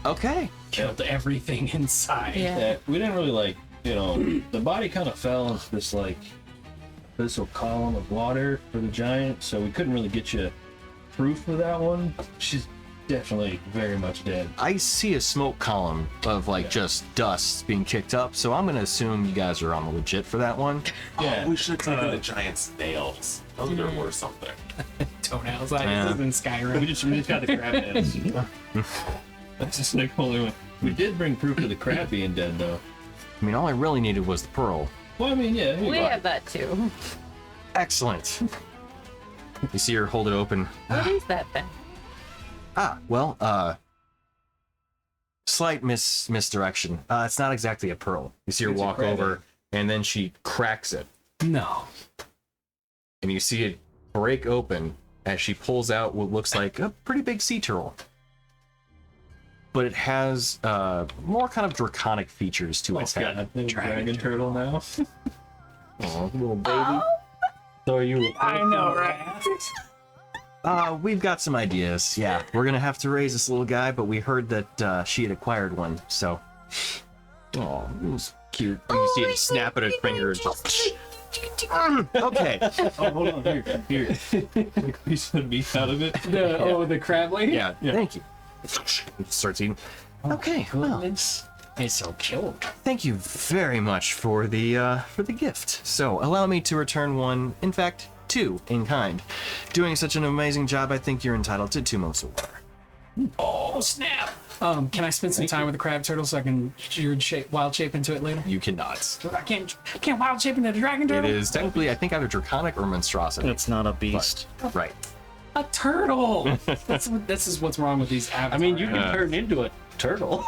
Okay. Killed everything inside. Yeah. Yeah, we didn't really the body kind of fell into this abyssal column of water for the giant, so we couldn't really get you proof of that one. She's definitely very much dead. I see a smoke column of just dust being kicked up, so I'm gonna assume you guys are on the legit for that one. Yeah. Oh, we should have taken the giant's nails. Those are worth something. Toenails. Yeah. This is in Skyrim. We just got the crab heads. That's just like only one. We did bring proof of the crab being dead, though. I mean, all I really needed was the pearl. Well, I mean, yeah. We have that too. Excellent. You see her hold it open. What is that then? Slight misdirection. It's not exactly a pearl. You see her It's a walk crab over, and then she cracks it, No. and you see it break open as she pulls out what looks like a pretty big sea turtle. But it has more kind of draconic features to its head. Dragon turtle now. Aw, little baby. So are you? I know, right? We've got some ideas. Yeah, we're gonna have to raise this little guy, but we heard that she had acquired one, so. Oh, it was cute. You see it snap at her finger. And just... Okay. Oh, hold on. Here. Take a piece of meat out of it. The crab lady? Yeah, thank you. Starts eating. Okay, well, It's so cute. thank you very much for the gift. So allow me to return one, in fact, two in kind. Doing such an amazing job, I think you're entitled to 2 months of water. Oh, snap. Can I spend some time with the crab turtle so I can wild shape into it later? You cannot. I can't wild shape into the dragon It turtle? is technically, I think, either draconic or monstrosity. It's not a beast. Right. A turtle! This is what's wrong with these avatars. I mean, you can turn into a turtle.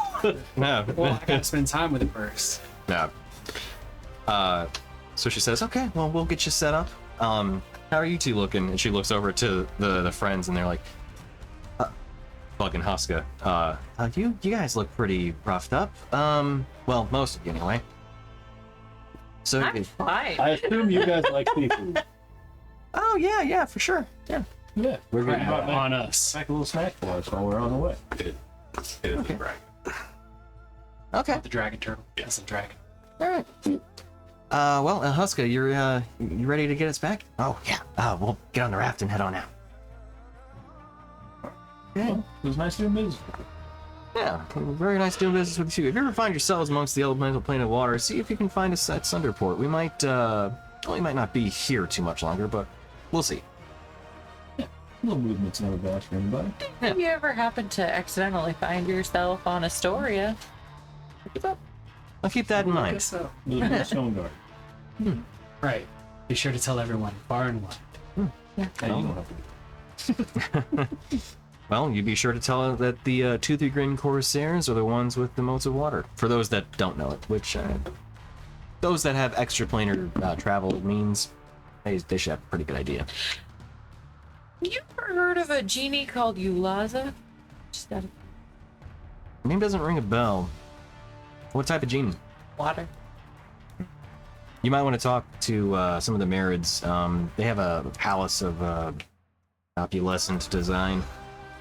No. Well, I gotta spend time with it first. No. So she says, "Okay, well, we'll get you set up. How are you two looking?" And she looks over to the friends, and they're like, Bug and Huska, you guys look pretty roughed up. Well, most of you anyway. So I'm fine. I assume you guys like seafood. Oh yeah, for sure. Yeah. Yeah, we're gonna Crap brought back, on us. back a little snack for us while we're on the way. It is a brag. Okay. The dragon turtle. That's a dragon. All right. Well, Huska, you ready to get us back? Oh yeah. We'll get on the raft and head on out. Okay. Well, it was nice doing business. Yeah, very nice doing business with you. If you ever find yourselves amongst the elemental plane of water, see if you can find us at Sunderport. We might not be here too much longer, but we'll see. A little movement's never bad for anybody. If you ever happen to accidentally find yourself on Istoria, I'll keep that in mind. So. The Moonstone Guard. Right. Be sure to tell everyone, far and wide. Hey, you don't have to do Well, you be sure to tell that the Toothy Grin Corsairs are the ones with the motes of water. For those that don't know it, which those that have extraplanar travel means, they should have a pretty good idea. you ever heard of a genie called Ulaza? Just got Name doesn't ring a bell. What type of genie? water. You might want to talk to some of the Marids. They have a palace of opulescent design.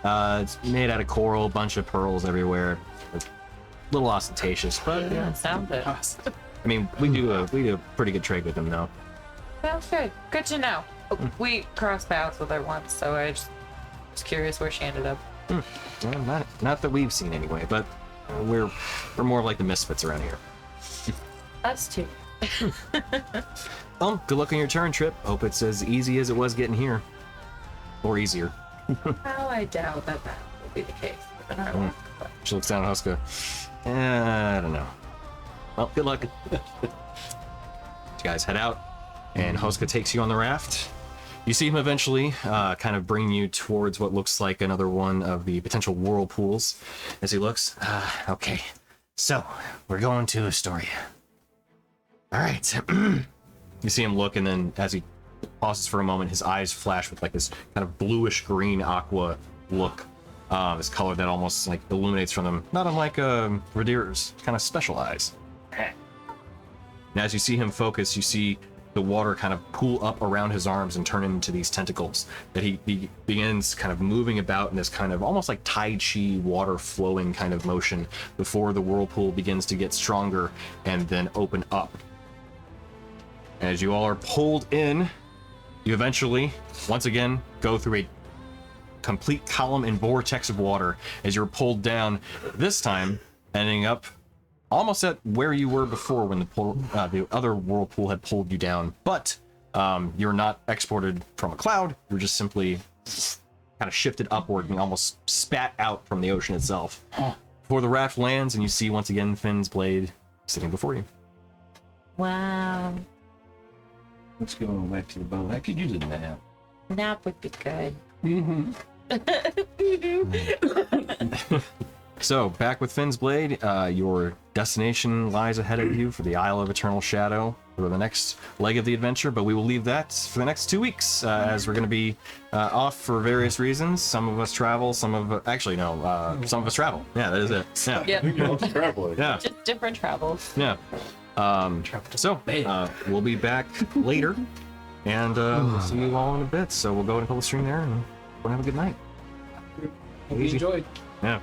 It's made out of coral, bunch of pearls everywhere. It's a little ostentatious, but yeah. Sounds good. I mean, we do a pretty good trade with them, though. Sounds good. Good to know. We crossed paths with her once, so I just was curious where she ended up. Well, not that we've seen anyway, but we're more like the misfits around here. Us too. Well, good luck on your turn trip. Hope it's as easy as it was getting here, or easier. How I doubt that will be the case. Given our luck, but She looks down at Huska. I don't know. Well, good luck. You guys head out, and Huska takes you on the raft. You see him eventually kind of bring you towards what looks like another one of the potential whirlpools as he looks. Okay, so we're going to Istoria. All right. You see him look, and then as he pauses for a moment, his eyes flash with like this kind of bluish green aqua look. This color that almost like illuminates from them, not unlike Radir's kind of special eyes. And as you see him focus, you see the water kind of pool up around his arms and turn into these tentacles that he begins kind of moving about in this kind of almost like Tai Chi water flowing kind of motion before the whirlpool begins to get stronger and then open up. As you all are pulled in, you eventually, once again, go through a complete column and vortex of water as you're pulled down, this time ending up almost at where you were before when the other whirlpool had pulled you down. But you're not exported from a cloud, you're just simply kind of shifted upward and almost spat out from the ocean itself. Before the raft lands and you see once again Finn's blade sitting before you. wow, Let's go back to the boat. I could use a nap. nap would be good. So, back with Finn's blade, your destination lies ahead of you for the Isle of Eternal Shadow for the next leg of the adventure, but we will leave that for the next 2 weeks as we're going to be off for various reasons. Some of us travel, some of us travel. Yeah, that is it. Yeah. Yep, Traveling. Yeah. just different travels. Yeah. So, we'll be back later, and we'll see you all in a bit. So we'll go and pull the string there, and we'll have a good night. Hope you enjoyed. Yeah.